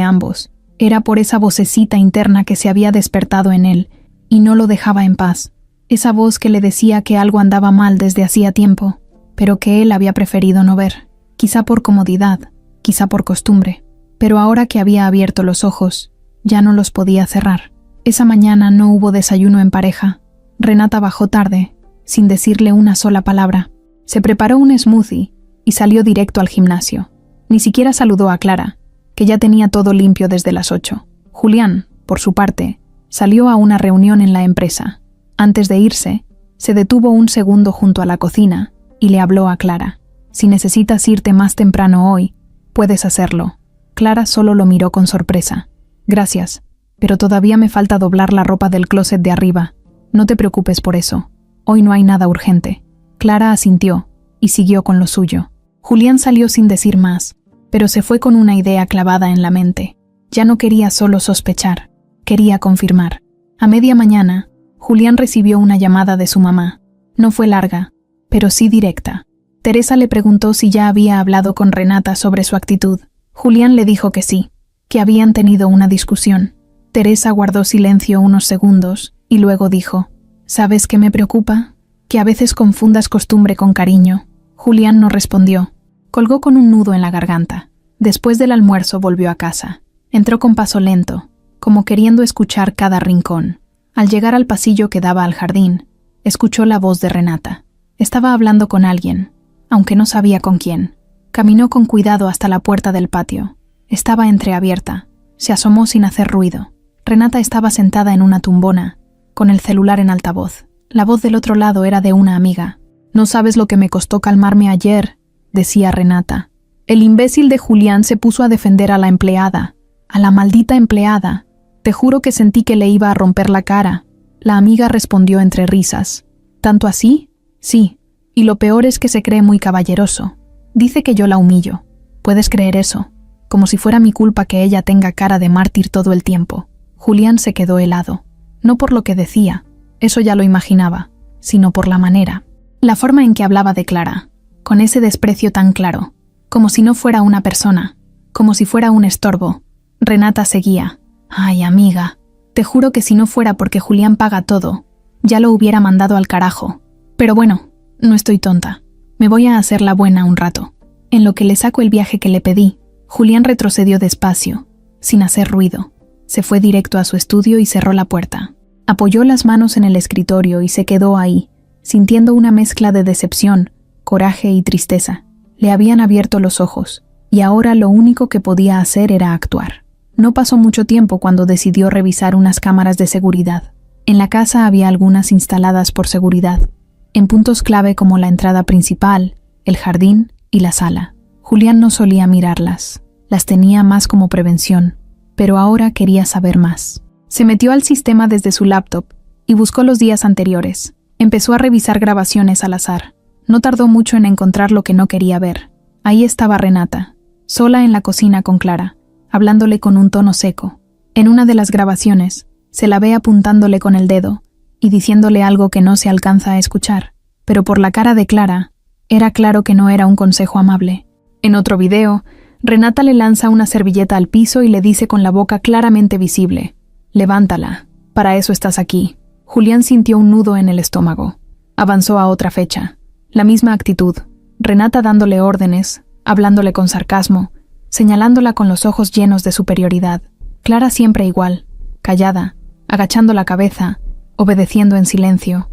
ambos. Era por esa vocecita interna que se había despertado en él, y no lo dejaba en paz. Esa voz que le decía que algo andaba mal desde hacía tiempo, pero que él había preferido no ver. Quizá por comodidad, quizá por costumbre. Pero ahora que había abierto los ojos, ya no los podía cerrar. Esa mañana no hubo desayuno en pareja. Renata bajó tarde, sin decirle una sola palabra. Se preparó un smoothie y salió directo al gimnasio. Ni siquiera saludó a Clara, que ya tenía todo limpio desde las 8. Julián, por su parte, salió a una reunión en la empresa. Antes de irse, se detuvo un segundo junto a la cocina y le habló a Clara. Si necesitas irte más temprano hoy, puedes hacerlo. Clara solo lo miró con sorpresa. Gracias, pero todavía me falta doblar la ropa del closet de arriba. No te preocupes por eso. Hoy no hay nada urgente. Clara asintió y siguió con lo suyo. Julián salió sin decir más, pero se fue con una idea clavada en la mente. Ya no quería solo sospechar, quería confirmar. A media mañana, Julián recibió una llamada de su mamá. No fue larga, pero sí directa. Teresa le preguntó si ya había hablado con Renata sobre su actitud. Julián le dijo que sí, que habían tenido una discusión. Teresa guardó silencio unos segundos y luego dijo: ¿Sabes qué me preocupa? Que a veces confundas costumbre con cariño. Julián no respondió. Colgó con un nudo en la garganta. Después del almuerzo volvió a casa. Entró con paso lento, como queriendo escuchar cada rincón. Al llegar al pasillo que daba al jardín, escuchó la voz de Renata. Estaba hablando con alguien, aunque no sabía con quién. Caminó con cuidado hasta la puerta del patio. Estaba entreabierta. Se asomó sin hacer ruido. Renata estaba sentada en una tumbona, con el celular en altavoz. La voz del otro lado era de una amiga. «No sabes lo que me costó calmarme ayer», decía Renata. El imbécil de Julián se puso a defender a la empleada, a la maldita empleada. «Te juro que sentí que le iba a romper la cara». La amiga respondió entre risas. «¿Tanto así?» «Sí, y lo peor es que se cree muy caballeroso. Dice que yo la humillo. ¿Puedes creer eso? Como si fuera mi culpa que ella tenga cara de mártir todo el tiempo». Julián se quedó helado. No por lo que decía, eso ya lo imaginaba, sino por la manera. La forma en que hablaba de Clara, con ese desprecio tan claro, como si no fuera una persona, como si fuera un estorbo. Renata seguía. «Ay, amiga, te juro que si no fuera porque Julián paga todo, ya lo hubiera mandado al carajo. Pero bueno, no estoy tonta. Me voy a hacer la buena un rato». En lo que le saco el viaje que le pedí, Julián retrocedió despacio, sin hacer ruido. Se fue directo a su estudio y cerró la puerta. Apoyó las manos en el escritorio y se quedó ahí, sintiendo una mezcla de decepción, coraje y tristeza. Le habían abierto los ojos, y ahora lo único que podía hacer era actuar. No pasó mucho tiempo cuando decidió revisar unas cámaras de seguridad. En la casa había algunas instaladas por seguridad, en puntos clave como la entrada principal, el jardín y la sala. Julián no solía mirarlas, las tenía más como prevención, pero ahora quería saber más. Se metió al sistema desde su laptop y buscó los días anteriores. Empezó a revisar grabaciones al azar. No tardó mucho en encontrar lo que no quería ver. Ahí estaba Renata, sola en la cocina con Clara, hablándole con un tono seco. En una de las grabaciones, se la ve apuntándole con el dedo y diciéndole algo que no se alcanza a escuchar, pero por la cara de Clara, era claro que no era un consejo amable. En otro video, Renata le lanza una servilleta al piso y le dice con la boca claramente visible: «Levántala, para eso estás aquí». Julián sintió un nudo en el estómago. Avanzó a otra fecha. La misma actitud, Renata dándole órdenes, hablándole con sarcasmo, señalándola con los ojos llenos de superioridad. Clara siempre igual, callada, agachando la cabeza, obedeciendo en silencio.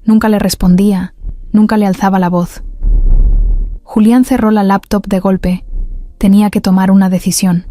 Nunca le respondía, nunca le alzaba la voz. Julián cerró la laptop de golpe. Tenía que tomar una decisión.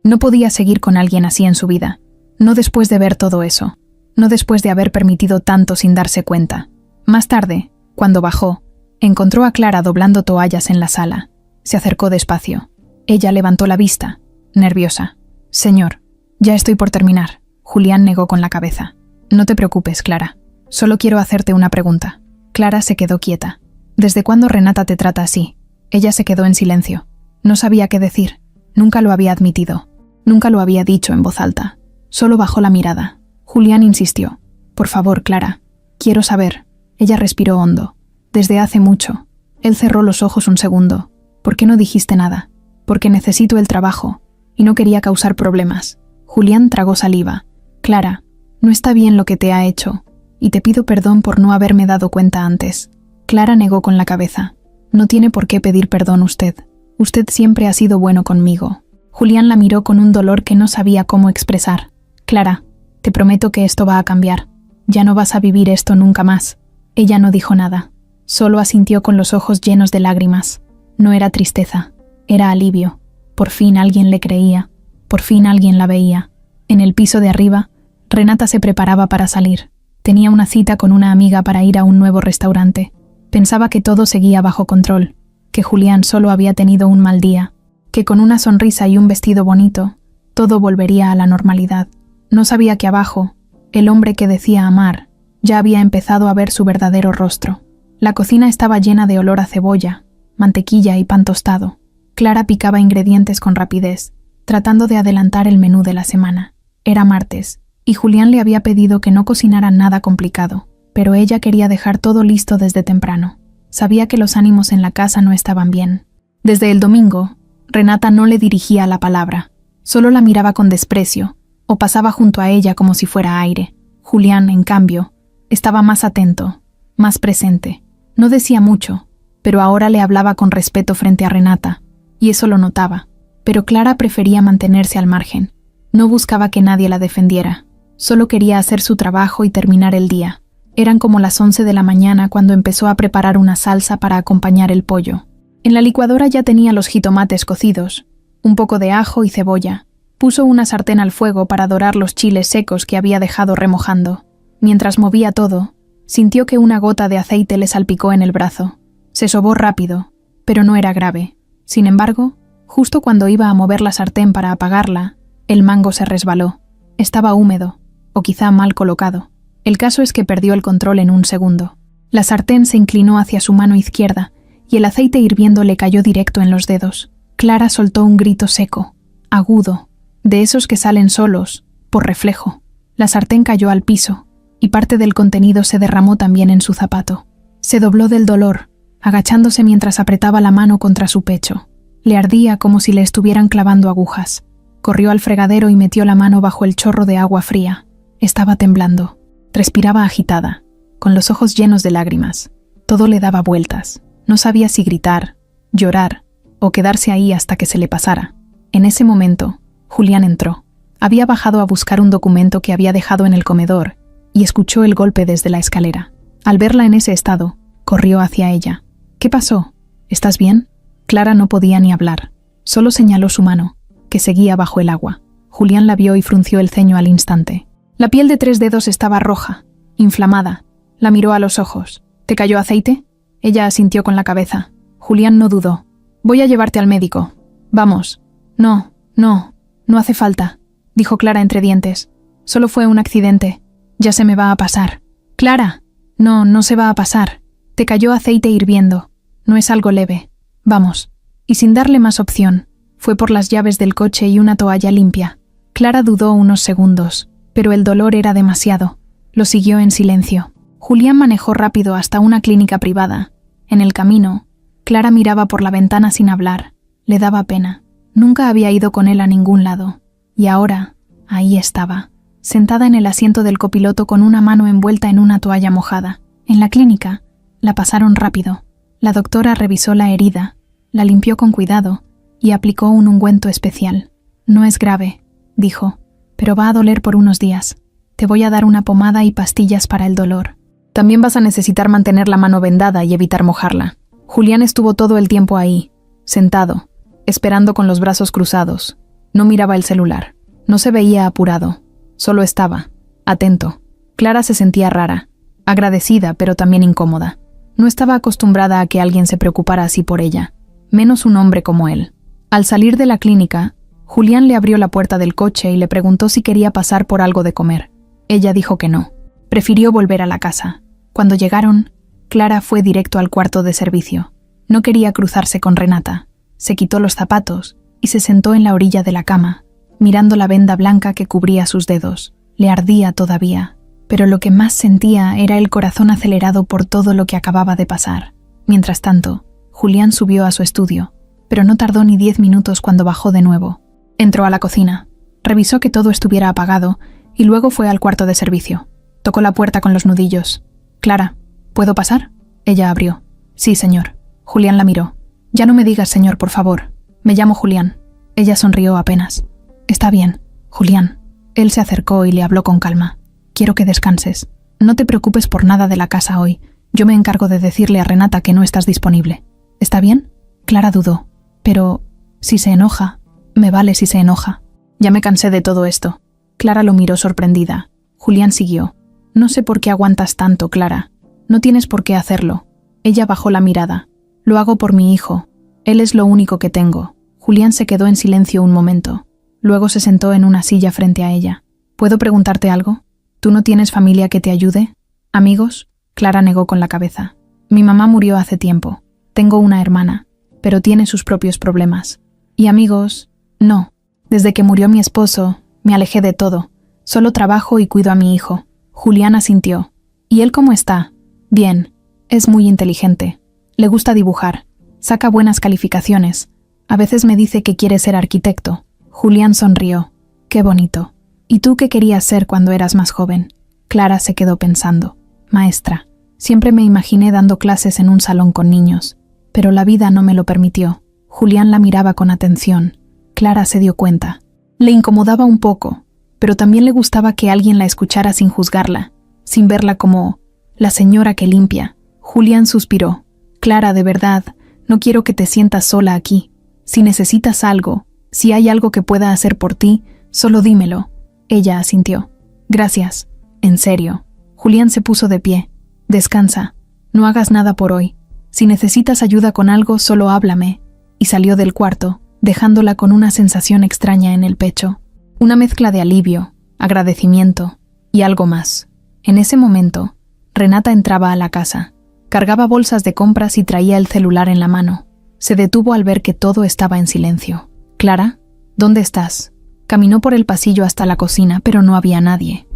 No podía seguir con alguien así en su vida. No después de ver todo eso. No después de haber permitido tanto sin darse cuenta. Más tarde, cuando bajó, encontró a Clara doblando toallas en la sala. Se acercó despacio. Ella levantó la vista, nerviosa. «Señor, ya estoy por terminar». Julián negó con la cabeza. «No te preocupes, Clara. Solo quiero hacerte una pregunta». Clara se quedó quieta. «¿Desde cuándo Renata te trata así?». Ella se quedó en silencio. No sabía qué decir. Nunca lo había admitido. Nunca lo había dicho en voz alta. Solo bajó la mirada. Julián insistió. «Por favor, Clara. Quiero saber». Ella respiró hondo. «Desde hace mucho». Él cerró los ojos un segundo. «¿Por qué no dijiste nada?». «Porque necesito el trabajo. Y no quería causar problemas». Julián tragó saliva. «Clara, no está bien lo que te ha hecho. Y te pido perdón por no haberme dado cuenta antes». Clara negó con la cabeza. «No tiene por qué pedir perdón usted. Usted siempre ha sido bueno conmigo». Julián la miró con un dolor que no sabía cómo expresar. «Clara, te prometo que esto va a cambiar. Ya no vas a vivir esto nunca más». Ella no dijo nada. Solo asintió con los ojos llenos de lágrimas. No era tristeza, era alivio. Por fin alguien le creía. Por fin alguien la veía. En el piso de arriba, Renata se preparaba para salir. Tenía una cita con una amiga para ir a un nuevo restaurante. Pensaba que todo seguía bajo control, que Julián solo había tenido un mal día, que con una sonrisa y un vestido bonito, todo volvería a la normalidad. No sabía que abajo, el hombre que decía amar, ya había empezado a ver su verdadero rostro. La cocina estaba llena de olor a cebolla, mantequilla y pan tostado. Clara picaba ingredientes con rapidez, tratando de adelantar el menú de la semana. Era martes, y Julián le había pedido que no cocinara nada complicado, pero ella quería dejar todo listo desde temprano. Sabía que los ánimos en la casa no estaban bien. Desde el domingo, Renata no le dirigía la palabra, solo la miraba con desprecio, o pasaba junto a ella como si fuera aire. Julián, en cambio, estaba más atento, más presente. No decía mucho, pero ahora le hablaba con respeto frente a Renata, y eso lo notaba. Pero Clara prefería mantenerse al margen. No buscaba que nadie la defendiera. Solo quería hacer su trabajo y terminar el día. Eran como las 11 de la mañana cuando empezó a preparar una salsa para acompañar el pollo. En la licuadora ya tenía los jitomates cocidos, un poco de ajo y cebolla. Puso una sartén al fuego para dorar los chiles secos que había dejado remojando. Mientras movía todo, sintió que una gota de aceite le salpicó en el brazo. Se sobó rápido, pero no era grave. Sin embargo, justo cuando iba a mover la sartén para apagarla, el mango se resbaló. Estaba húmedo, o quizá mal colocado. El caso es que perdió el control en un segundo. La sartén se inclinó hacia su mano izquierda y el aceite hirviendo le cayó directo en los dedos. Clara soltó un grito seco, agudo, de esos que salen solos, por reflejo. La sartén cayó al piso y parte del contenido se derramó también en su zapato. Se dobló del dolor, agachándose mientras apretaba la mano contra su pecho. Le ardía como si le estuvieran clavando agujas. Corrió al fregadero y metió la mano bajo el chorro de agua fría. Estaba temblando. Respiraba agitada, con los ojos llenos de lágrimas. Todo le daba vueltas. No sabía si gritar, llorar o quedarse ahí hasta que se le pasara. En ese momento, Julián entró. Había bajado a buscar un documento que había dejado en el comedor y escuchó el golpe desde la escalera. Al verla en ese estado, corrió hacia ella. «¿Qué pasó? ¿Estás bien?». Clara no podía ni hablar. Solo señaló su mano, que seguía bajo el agua. Julián la vio y frunció el ceño al instante. La piel de 3 dedos estaba roja, inflamada. La miró a los ojos. ¿Te cayó aceite? Ella asintió con la cabeza. Julián no dudó. Voy a llevarte al médico. Vamos. No hace falta, dijo Clara entre dientes. Solo fue un accidente. Ya se me va a pasar. Clara, no se va a pasar. Te cayó aceite hirviendo. No es algo leve. Vamos. Y sin darle más opción, fue por las llaves del coche y una toalla limpia. Clara dudó unos segundos, pero el dolor era demasiado. Lo siguió en silencio. Julián manejó rápido hasta una clínica privada. En el camino, Clara miraba por la ventana sin hablar. Le daba pena. Nunca había ido con él a ningún lado. Y ahora, ahí estaba, sentada en el asiento del copiloto con una mano envuelta en una toalla mojada. En la clínica, la pasaron rápido. La doctora revisó la herida, la limpió con cuidado y aplicó un ungüento especial. No es grave, dijo, pero va a doler por unos días. Te voy a dar una pomada y pastillas para el dolor. También vas a necesitar mantener la mano vendada y evitar mojarla. Julián estuvo todo el tiempo ahí, sentado, esperando con los brazos cruzados. No miraba el celular. No se veía apurado. Solo estaba, atento. Clara se sentía rara, agradecida pero también incómoda. No estaba acostumbrada a que alguien se preocupara así por ella, menos un hombre como él. Al salir de la clínica, Julián le abrió la puerta del coche y le preguntó si quería pasar por algo de comer. Ella dijo que no. Prefirió volver a la casa. Cuando llegaron, Clara fue directo al cuarto de servicio. No quería cruzarse con Renata. Se quitó los zapatos y se sentó en la orilla de la cama, mirando la venda blanca que cubría sus dedos. Le ardía todavía, pero lo que más sentía era el corazón acelerado por todo lo que acababa de pasar. Mientras tanto, Julián subió a su estudio, pero no tardó ni 10 minutos cuando bajó de nuevo. Entró a la cocina, revisó que todo estuviera apagado y luego fue al cuarto de servicio. Tocó la puerta con los nudillos. «Clara, ¿puedo pasar?» Ella abrió. «Sí, señor». Julián la miró. «Ya no me digas señor, por favor. Me llamo Julián». Ella sonrió apenas. «Está bien, Julián». Él se acercó y le habló con calma. «Quiero que descanses. No te preocupes por nada de la casa hoy. Yo me encargo de decirle a Renata que no estás disponible. ¿Está bien?» Clara dudó. «Pero, si se enoja, me vale si se enoja. Ya me cansé de todo esto». Clara lo miró sorprendida. Julián siguió. «No sé por qué aguantas tanto, Clara. No tienes por qué hacerlo». Ella bajó la mirada. «Lo hago por mi hijo. Él es lo único que tengo». Julián se quedó en silencio un momento. Luego se sentó en una silla frente a ella. «¿Puedo preguntarte algo? ¿Tú no tienes familia que te ayude? ¿Amigos?» Clara negó con la cabeza. «Mi mamá murió hace tiempo. Tengo una hermana, pero tiene sus propios problemas. ¿Y amigos? No. Desde que murió mi esposo, me alejé de todo. Solo trabajo y cuido a mi hijo». Julián asintió. «¿Y él cómo está?» «Bien. Es muy inteligente. Le gusta dibujar. Saca buenas calificaciones. A veces me dice que quiere ser arquitecto». Julián sonrió. «Qué bonito. ¿Y tú qué querías ser cuando eras más joven?» Clara se quedó pensando. «Maestra. Siempre me imaginé dando clases en un salón con niños, pero la vida no me lo permitió». Julián la miraba con atención. Clara se dio cuenta. Le incomodaba un poco, pero también le gustaba que alguien la escuchara sin juzgarla, sin verla como la señora que limpia. Julián suspiró. «Clara, de verdad, no quiero que te sientas sola aquí. Si necesitas algo, si hay algo que pueda hacer por ti, solo dímelo». Ella asintió. «Gracias. En serio». Julián se puso de pie. «Descansa. No hagas nada por hoy. Si necesitas ayuda con algo, solo háblame». Y salió del cuarto, dejándola con una sensación extraña en el pecho. Una mezcla de alivio, agradecimiento y algo más. En ese momento, Renata entraba a la casa. Cargaba bolsas de compras y traía el celular en la mano. Se detuvo al ver que todo estaba en silencio. «Clara, ¿dónde estás?» Caminó por el pasillo hasta la cocina, pero no había nadie.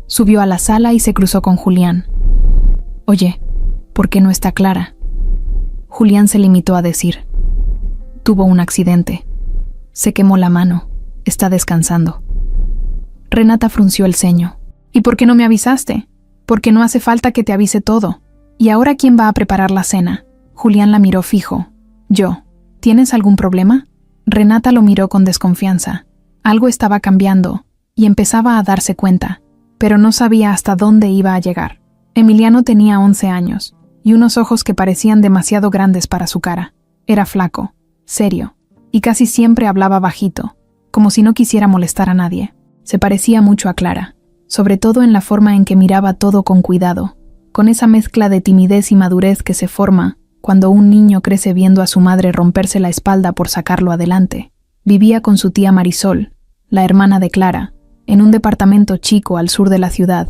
Subió a la sala y se cruzó con Julián. «Oye, ¿por qué no está Clara?» Julián se limitó a decir: «Tuvo un accidente. Se quemó la mano. Está descansando». Renata frunció el ceño. «¿Y por qué no me avisaste? Porque no hace falta que te avise todo. ¿Y ahora quién va a preparar la cena?» Julián la miró fijo. «Yo. ¿Tienes algún problema?» Renata lo miró con desconfianza. Algo estaba cambiando, y empezaba a darse cuenta, pero no sabía hasta dónde iba a llegar. Emiliano tenía 11 años, y unos ojos que parecían demasiado grandes para su cara. Era flaco, serio, y casi siempre hablaba bajito, como si no quisiera molestar a nadie. Se parecía mucho a Clara. sobre todo en la forma en que miraba todo con cuidado, con esa mezcla de timidez y madurez que se forma cuando un niño crece viendo a su madre romperse la espalda por sacarlo adelante. Vivía con su tía Marisol, la hermana de Clara, en un departamento chico al sur de la ciudad.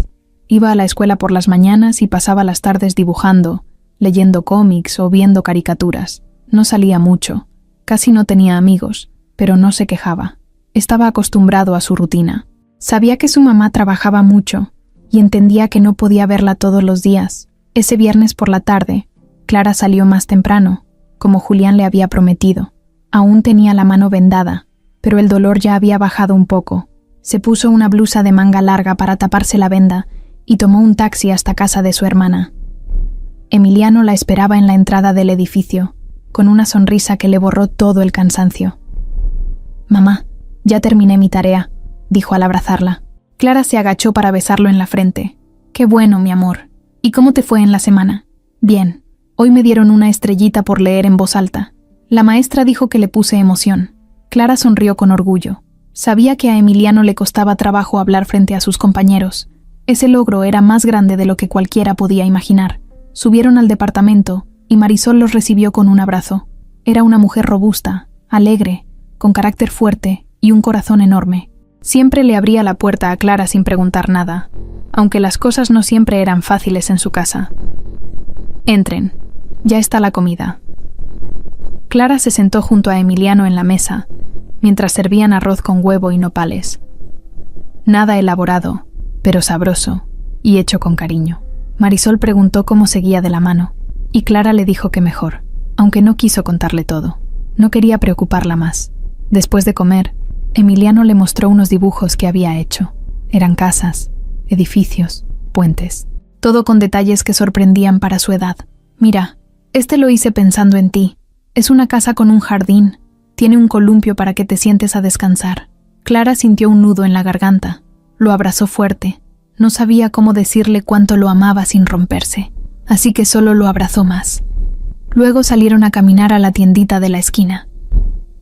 Iba a la escuela por las mañanas y pasaba las tardes dibujando, leyendo cómics o viendo caricaturas. No salía mucho, casi no tenía amigos, pero no se quejaba. Estaba acostumbrado a su rutina. Sabía que su mamá trabajaba mucho y entendía que no podía verla todos los días. Ese viernes por la tarde, Clara salió más temprano, como Julián le había prometido. Aún tenía la mano vendada, pero el dolor ya había bajado un poco. Se puso una blusa de manga larga para taparse la venda y tomó un taxi hasta casa de su hermana. Emiliano la esperaba en la entrada del edificio, con una sonrisa que le borró todo el cansancio. «Mamá, ya terminé mi tarea», dijo al abrazarla. Clara se agachó para besarlo en la frente. «Qué bueno, mi amor. ¿Y cómo te fue en la semana?» «Bien. Hoy me dieron una estrellita por leer en voz alta. La maestra dijo que le puse emoción». Clara sonrió con orgullo. Sabía que a Emiliano le costaba trabajo hablar frente a sus compañeros. Ese logro era más grande de lo que cualquiera podía imaginar. Subieron al departamento y Marisol los recibió con un abrazo. Era una mujer robusta, alegre, con carácter fuerte y un corazón enorme. Siempre le abría la puerta a Clara sin preguntar nada, aunque las cosas no siempre eran fáciles en su casa. «Entren. Ya está la comida». Clara se sentó junto a Emiliano en la mesa, mientras servían arroz con huevo y nopales. Nada elaborado, pero sabroso y hecho con cariño. Marisol preguntó cómo seguía de la mano, y Clara le dijo que mejor, aunque no quiso contarle todo. No quería preocuparla más. Después de comer, Emiliano le mostró unos dibujos que había hecho. Eran casas, edificios, puentes, todo con detalles que sorprendían para su edad. «Mira, este lo hice pensando en ti. Es una casa con un jardín. Tiene un columpio para que te sientes a descansar». Clara sintió un nudo en la garganta. Lo abrazó fuerte. No sabía cómo decirle cuánto lo amaba sin romperse, así que solo lo abrazó más. Luego salieron a caminar a la tiendita de la esquina.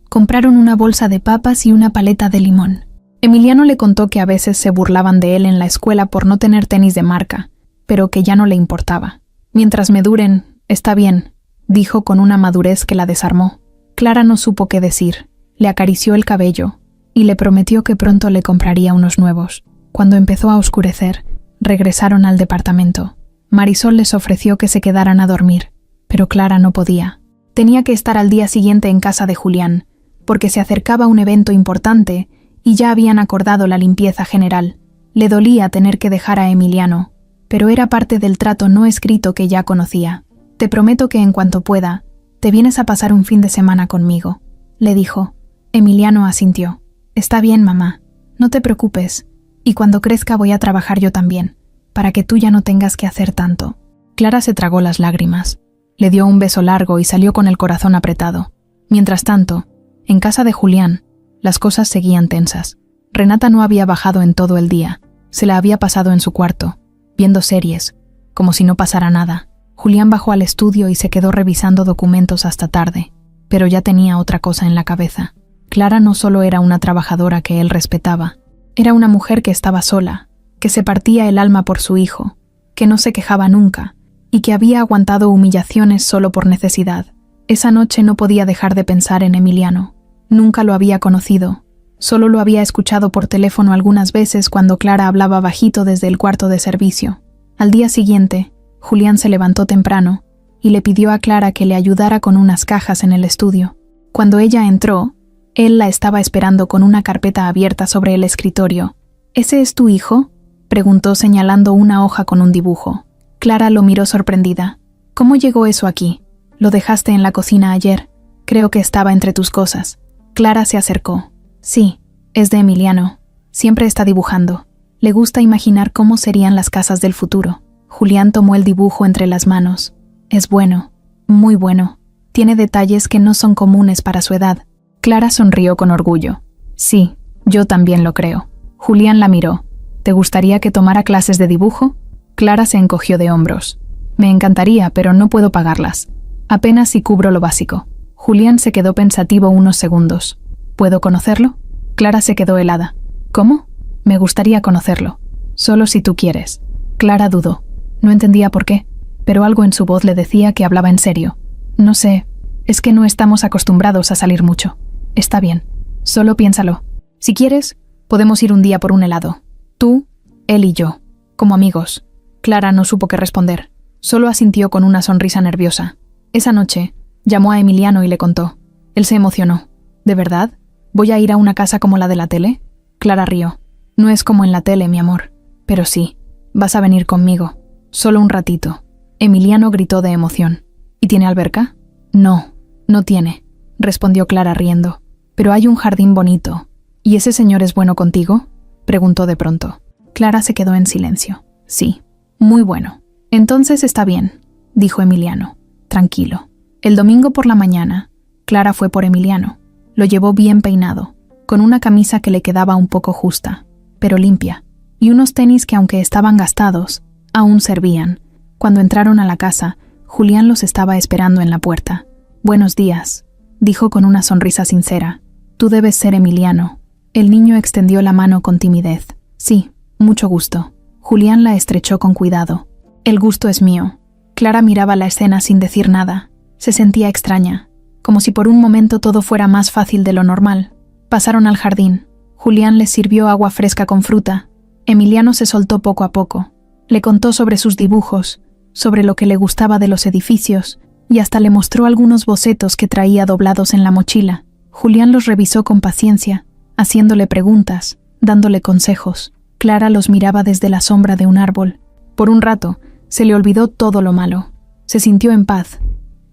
Compraron una bolsa de papas y una paleta de limón. Emiliano le contó que a veces se burlaban de él en la escuela por no tener tenis de marca, pero que ya no le importaba. «Mientras me duren, está bien», dijo con una madurez que la desarmó. Clara no supo qué decir. Le acarició el cabello y le prometió que pronto le compraría unos nuevos. Cuando empezó a oscurecer, regresaron al departamento. Marisol les ofreció que se quedaran a dormir, pero Clara no podía. Tenía que estar al día siguiente en casa de Julián, porque se acercaba un evento importante y ya habían acordado la limpieza general. Le dolía tener que dejar a Emiliano, pero era parte del trato no escrito que ya conocía. «Te prometo que en cuanto pueda, te vienes a pasar un fin de semana conmigo», le dijo. Emiliano asintió. «Está bien, mamá. No te preocupes. Y cuando crezca voy a trabajar yo también, para que tú ya no tengas que hacer tanto». Clara se tragó las lágrimas. Le dio un beso largo y salió con el corazón apretado. Mientras tanto, en casa de Julián, las cosas seguían tensas. Renata no había bajado en todo el día. Se la había pasado en su cuarto, viendo series, como si no pasara nada. Julián bajó al estudio y se quedó revisando documentos hasta tarde, pero ya tenía otra cosa en la cabeza. Clara no solo era una trabajadora que él respetaba, era una mujer que estaba sola, que se partía el alma por su hijo, que no se quejaba nunca, y que había aguantado humillaciones solo por necesidad. Esa noche no podía dejar de pensar en Emiliano. Nunca lo había conocido, solo lo había escuchado por teléfono algunas veces cuando Clara hablaba bajito desde el cuarto de servicio. Al día siguiente, Julián se levantó temprano y le pidió a Clara que le ayudara con unas cajas en el estudio. Cuando ella entró, él la estaba esperando con una carpeta abierta sobre el escritorio. «¿Ese es tu hijo?», preguntó señalando una hoja con un dibujo. Clara lo miró sorprendida. «¿Cómo llegó eso aquí? Lo dejaste en la cocina ayer. Creo que estaba entre tus cosas». Clara se acercó. «Sí, es de Emiliano. Siempre está dibujando. Le gusta imaginar cómo serían las casas del futuro». Julián tomó el dibujo entre las manos. «Es bueno, muy bueno. Tiene detalles que no son comunes para su edad». Clara sonrió con orgullo. «Sí, yo también lo creo». Julián la miró. «¿Te gustaría que tomara clases de dibujo?». Clara se encogió de hombros. «Me encantaría, pero no puedo pagarlas. Apenas si cubro lo básico». Julián se quedó pensativo unos segundos. «¿Puedo conocerlo?». Clara se quedó helada. «¿Cómo? Me gustaría conocerlo». Solo si tú quieres. Clara dudó. No entendía por qué, pero algo en su voz le decía que hablaba en serio. No sé, es que no estamos acostumbrados a salir mucho. Está bien. Solo piénsalo. Si quieres, podemos ir un día por un helado. Tú, él y yo, como amigos. Clara no supo qué responder. Solo asintió con una sonrisa nerviosa. Esa noche, llamó a Emiliano y le contó. Él se emocionó. ¿De verdad? ¿Voy a ir a una casa como la de la tele? Clara rió. No es como en la tele, mi amor. Pero sí, vas a venir conmigo. Solo un ratito. Emiliano gritó de emoción. ¿Y tiene alberca? No, no tiene, respondió Clara riendo. Pero hay un jardín bonito. ¿Y ese señor es bueno contigo? Preguntó de pronto. Clara se quedó en silencio. Sí, muy bueno. Entonces está bien, dijo Emiliano. Tranquilo. El domingo por la mañana, Clara fue por Emiliano. Lo llevó bien peinado, con una camisa que le quedaba un poco justa, pero limpia, y unos tenis que, aunque estaban gastados, aún servían. Cuando entraron a la casa, Julián los estaba esperando en la puerta. «Buenos días», dijo con una sonrisa sincera. «Tú debes ser Emiliano». El niño extendió la mano con timidez. «Sí, mucho gusto». Julián la estrechó con cuidado. «El gusto es mío». Clara miraba la escena sin decir nada. Se sentía extraña, como si por un momento todo fuera más fácil de lo normal. Pasaron al jardín. Julián les sirvió agua fresca con fruta. Emiliano se soltó poco a poco. Le contó sobre sus dibujos, sobre lo que le gustaba de los edificios, y hasta le mostró algunos bocetos que traía doblados en la mochila. Julián los revisó con paciencia, haciéndole preguntas, dándole consejos. Clara los miraba desde la sombra de un árbol. Por un rato, se le olvidó todo lo malo. Se sintió en paz,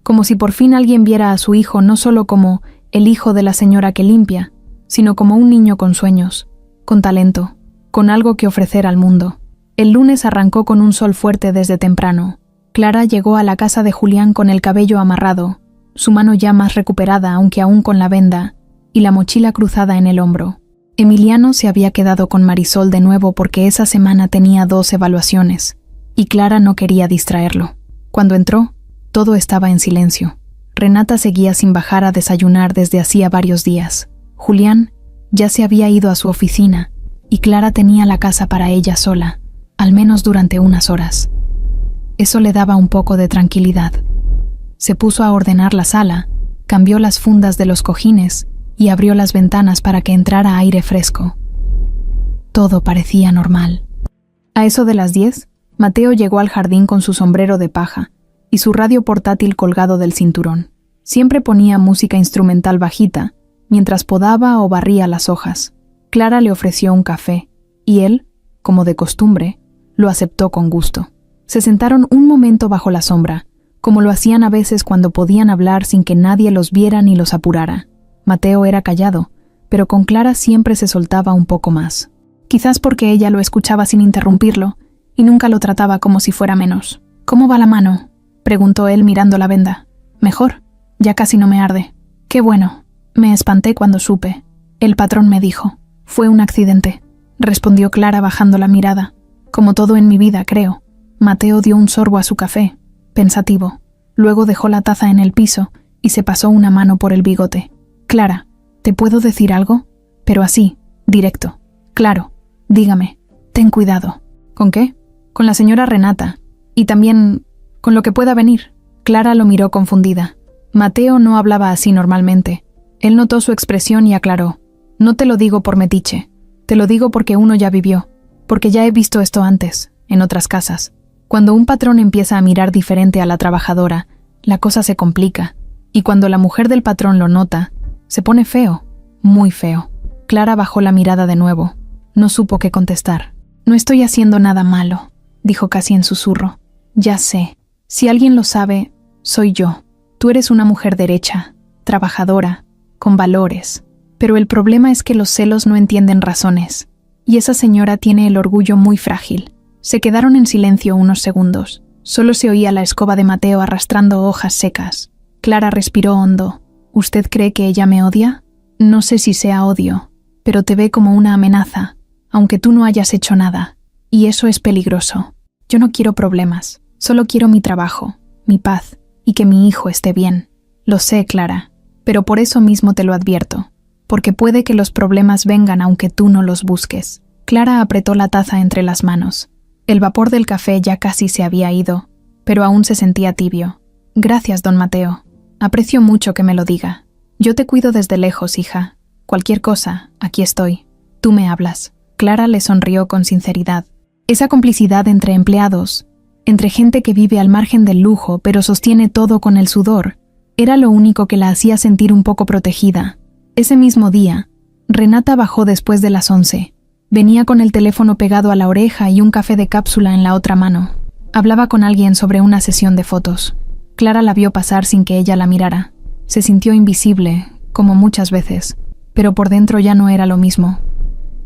como si por fin alguien viera a su hijo no solo como el hijo de la señora que limpia, sino como un niño con sueños, con talento, con algo que ofrecer al mundo. El lunes arrancó con un sol fuerte desde temprano. Clara llegó a la casa de Julián con el cabello amarrado, su mano ya más recuperada aunque aún con la venda, y la mochila cruzada en el hombro. Emiliano se había quedado con Marisol de nuevo porque esa semana tenía 2 evaluaciones, y Clara no quería distraerlo. Cuando entró, todo estaba en silencio. Renata seguía sin bajar a desayunar desde hacía varios días. Julián ya se había ido a su oficina, y Clara tenía la casa para ella sola, al menos durante unas horas. Eso le daba un poco de tranquilidad. Se puso a ordenar la sala, cambió las fundas de los cojines y abrió las ventanas para que entrara aire fresco. Todo parecía normal. A eso de las 10, Mateo llegó al jardín con su sombrero de paja y su radio portátil colgado del cinturón. Siempre ponía música instrumental bajita, mientras podaba o barría las hojas. Clara le ofreció un café, y él, como de costumbre, lo aceptó con gusto. Se sentaron un momento bajo la sombra, como lo hacían a veces cuando podían hablar sin que nadie los viera ni los apurara. Mateo era callado, pero con Clara siempre se soltaba un poco más. Quizás porque ella lo escuchaba sin interrumpirlo, y nunca lo trataba como si fuera menos. «¿Cómo va la mano?», preguntó él mirando la venda. «Mejor, ya casi no me arde». «Qué bueno». Me espanté cuando supe. El patrón me dijo. «Fue un accidente», respondió Clara bajando la mirada. «Como todo en mi vida, creo». Mateo dio un sorbo a su café, pensativo. Luego dejó la taza en el piso y se pasó una mano por el bigote. «Clara, ¿te puedo decir algo? Pero así, directo». «Claro, dígame. Ten cuidado». «¿Con qué?» «Con la señora Renata. Y también con lo que pueda venir». Clara lo miró confundida. Mateo no hablaba así normalmente. Él notó su expresión y aclaró. «No te lo digo por metiche. Te lo digo porque uno ya vivió. Porque ya he visto esto antes, en otras casas. Cuando un patrón empieza a mirar diferente a la trabajadora, la cosa se complica. Y cuando la mujer del patrón lo nota, se pone feo, muy feo». Clara bajó la mirada de nuevo. No supo qué contestar. «No estoy haciendo nada malo», dijo casi en susurro. «Ya sé. Si alguien lo sabe, soy yo. Tú eres una mujer derecha, trabajadora, con valores. Pero el problema es que los celos no entienden razones. Y esa señora tiene el orgullo muy frágil». Se quedaron en silencio unos segundos. Solo se oía la escoba de Mateo arrastrando hojas secas. Clara respiró hondo. «¿Usted cree que ella me odia?» «No sé si sea odio, pero te ve como una amenaza, aunque tú no hayas hecho nada. Y eso es peligroso. Yo no quiero problemas. Solo quiero mi trabajo, mi paz, y que mi hijo esté bien. Lo sé, Clara, pero por eso mismo te lo advierto, porque puede que los problemas vengan aunque tú no los busques. Clara apretó la taza entre las manos. El vapor del café ya casi se había ido, pero aún se sentía tibio. Gracias, don Mateo. Aprecio mucho que me lo diga. Yo te cuido desde lejos, hija. Cualquier cosa, aquí estoy. Tú me hablas. Clara le sonrió con sinceridad. Esa complicidad entre empleados, entre gente que vive al margen del lujo pero sostiene todo con el sudor, era lo único que la hacía sentir un poco protegida. Ese mismo día, Renata bajó después de las 11. Venía con el teléfono pegado a la oreja y un café de cápsula en la otra mano. Hablaba con alguien sobre una sesión de fotos. Clara la vio pasar sin que ella la mirara. Se sintió invisible, como muchas veces, pero por dentro ya no era lo mismo.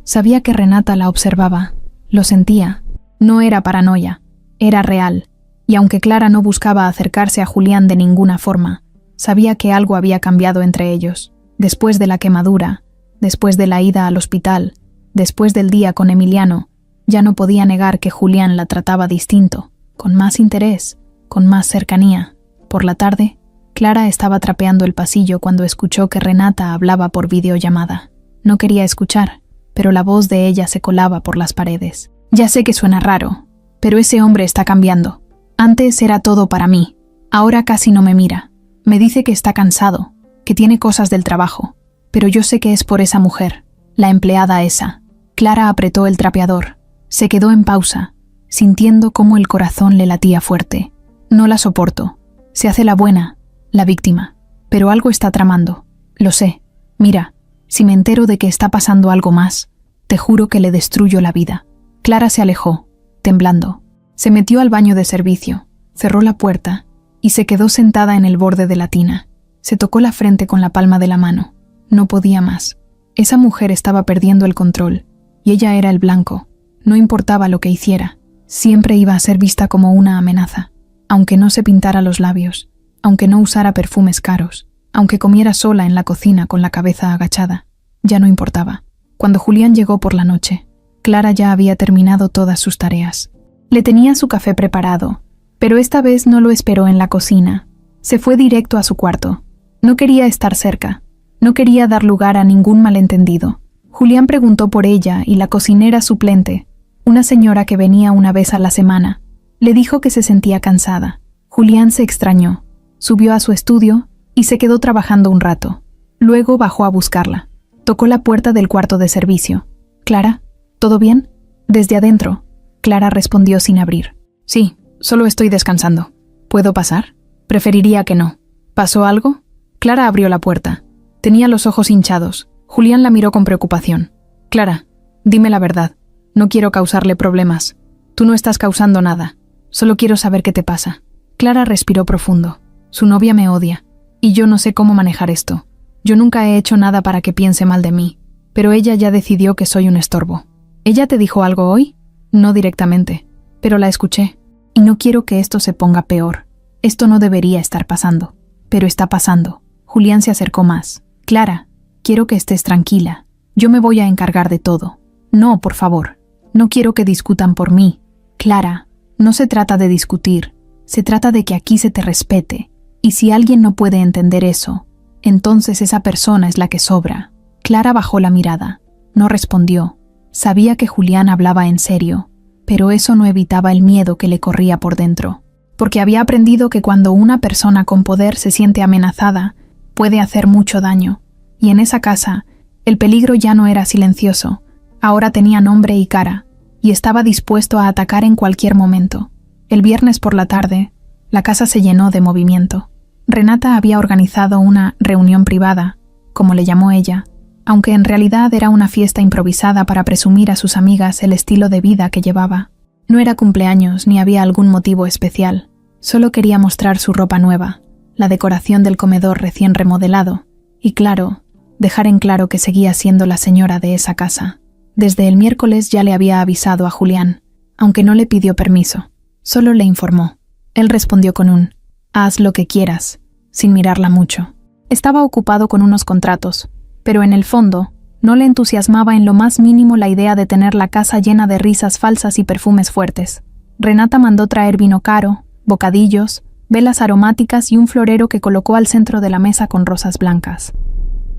Sabía que Renata la observaba, lo sentía. No era paranoia, era real, y aunque Clara no buscaba acercarse a Julián de ninguna forma, sabía que algo había cambiado entre ellos. Después de la quemadura, después de la ida al hospital, después del día con Emiliano, ya no podía negar que Julián la trataba distinto, con más interés, con más cercanía. Por la tarde, Clara estaba trapeando el pasillo cuando escuchó que Renata hablaba por videollamada. No quería escuchar, pero la voz de ella se colaba por las paredes. Ya sé que suena raro, pero ese hombre está cambiando. Antes era todo para mí, ahora casi no me mira. Me dice que está cansado, que tiene cosas del trabajo, pero yo sé que es por esa mujer, la empleada esa. Clara apretó el trapeador. Se quedó en pausa, sintiendo cómo el corazón le latía fuerte. No la soporto. Se hace la buena, la víctima. Pero algo está tramando. Lo sé. Mira, si me entero de que está pasando algo más, te juro que le destruyo la vida. Clara se alejó, temblando. Se metió al baño de servicio, cerró la puerta y se quedó sentada en el borde de la tina. Se tocó la frente con la palma de la mano. No podía más. Esa mujer estaba perdiendo el control, y ella era el blanco. No importaba lo que hiciera, siempre iba a ser vista como una amenaza. Aunque no se pintara los labios, aunque no usara perfumes caros, aunque comiera sola en la cocina con la cabeza agachada, ya no importaba. Cuando Julián llegó por la noche, Clara ya había terminado todas sus tareas. Le tenía su café preparado, pero esta vez no lo esperó en la cocina. Se fue directo a su cuarto. No quería estar cerca, no quería dar lugar a ningún malentendido. Julián preguntó por ella y la cocinera suplente, una señora que venía una vez a la semana, le dijo que se sentía cansada. Julián se extrañó, subió a su estudio y se quedó trabajando un rato. Luego bajó a buscarla. Tocó la puerta del cuarto de servicio. «¿Clara? ¿Todo bien?» «Desde adentro». Clara respondió sin abrir. «Sí, solo estoy descansando. ¿Puedo pasar?» «Preferiría que no». «¿Pasó algo?» Clara abrió la puerta. Tenía los ojos hinchados. Julián la miró con preocupación. «Clara, dime la verdad. No quiero causarle problemas. Tú no estás causando nada. Solo quiero saber qué te pasa». Clara respiró profundo. Su novia me odia, y yo no sé cómo manejar esto. Yo nunca he hecho nada para que piense mal de mí, pero ella ya decidió que soy un estorbo. ¿Ella te dijo algo hoy? No directamente, pero la escuché. Y no quiero que esto se ponga peor. Esto no debería estar pasando, pero está pasando. Julián se acercó más. «Clara, quiero que estés tranquila. Yo me voy a encargar de todo. No, por favor. No quiero que discutan por mí. Clara, no se trata de discutir. Se trata de que aquí se te respete. Y si alguien no puede entender eso, entonces esa persona es la que sobra». Clara bajó la mirada. No respondió. Sabía que Julián hablaba en serio, pero eso no evitaba el miedo que le corría por dentro. Porque había aprendido que cuando una persona con poder se siente amenazada, puede hacer mucho daño. Y en esa casa, el peligro ya no era silencioso. Ahora tenía nombre y cara, y estaba dispuesto a atacar en cualquier momento. El viernes por la tarde, la casa se llenó de movimiento. Renata había organizado una reunión privada, como le llamó ella, aunque en realidad era una fiesta improvisada para presumir a sus amigas el estilo de vida que llevaba. No era cumpleaños ni había algún motivo especial. Solo quería mostrar su ropa nueva, la decoración del comedor recién remodelado, y claro, dejar en claro que seguía siendo la señora de esa casa. Desde el miércoles ya le había avisado a Julián, aunque no le pidió permiso. Solo le informó. Él respondió con un «haz lo que quieras», sin mirarla mucho. Estaba ocupado con unos contratos, pero en el fondo no le entusiasmaba en lo más mínimo la idea de tener la casa llena de risas falsas y perfumes fuertes. Renata mandó traer vino caro, bocadillos, velas aromáticas y un florero que colocó al centro de la mesa con rosas blancas.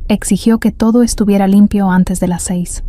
Exigió que todo estuviera limpio antes de las 6.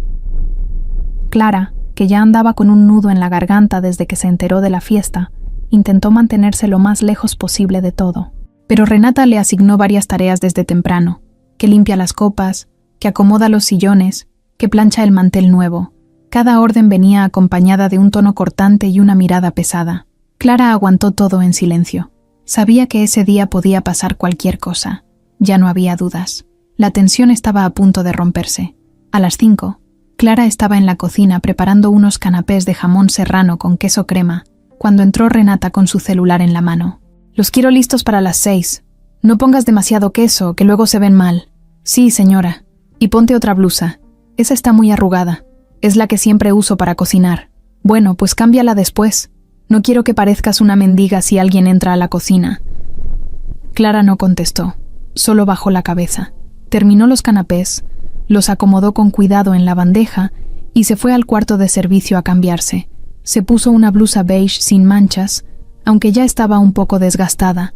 Clara, que ya andaba con un nudo en la garganta desde que se enteró de la fiesta, intentó mantenerse lo más lejos posible de todo. Pero Renata le asignó varias tareas desde temprano, que limpia las copas, que acomoda los sillones, que plancha el mantel nuevo. Cada orden venía acompañada de un tono cortante y una mirada pesada. Clara aguantó todo en silencio. Sabía que ese día podía pasar cualquier cosa. Ya no había dudas. La tensión estaba a punto de romperse. A las 5, Clara estaba en la cocina preparando unos canapés de jamón serrano con queso crema, cuando entró Renata con su celular en la mano. «Los quiero listos para las 6. No pongas demasiado queso, que luego se ven mal». «Sí, señora. Y ponte otra blusa. Esa está muy arrugada. Es la que siempre uso para cocinar». «Bueno, pues cámbiala después. No quiero que parezcas una mendiga si alguien entra a la cocina». Clara no contestó, solo bajó la cabeza. Terminó los canapés, los acomodó con cuidado en la bandeja y se fue al cuarto de servicio a cambiarse. Se puso una blusa beige sin manchas, aunque ya estaba un poco desgastada.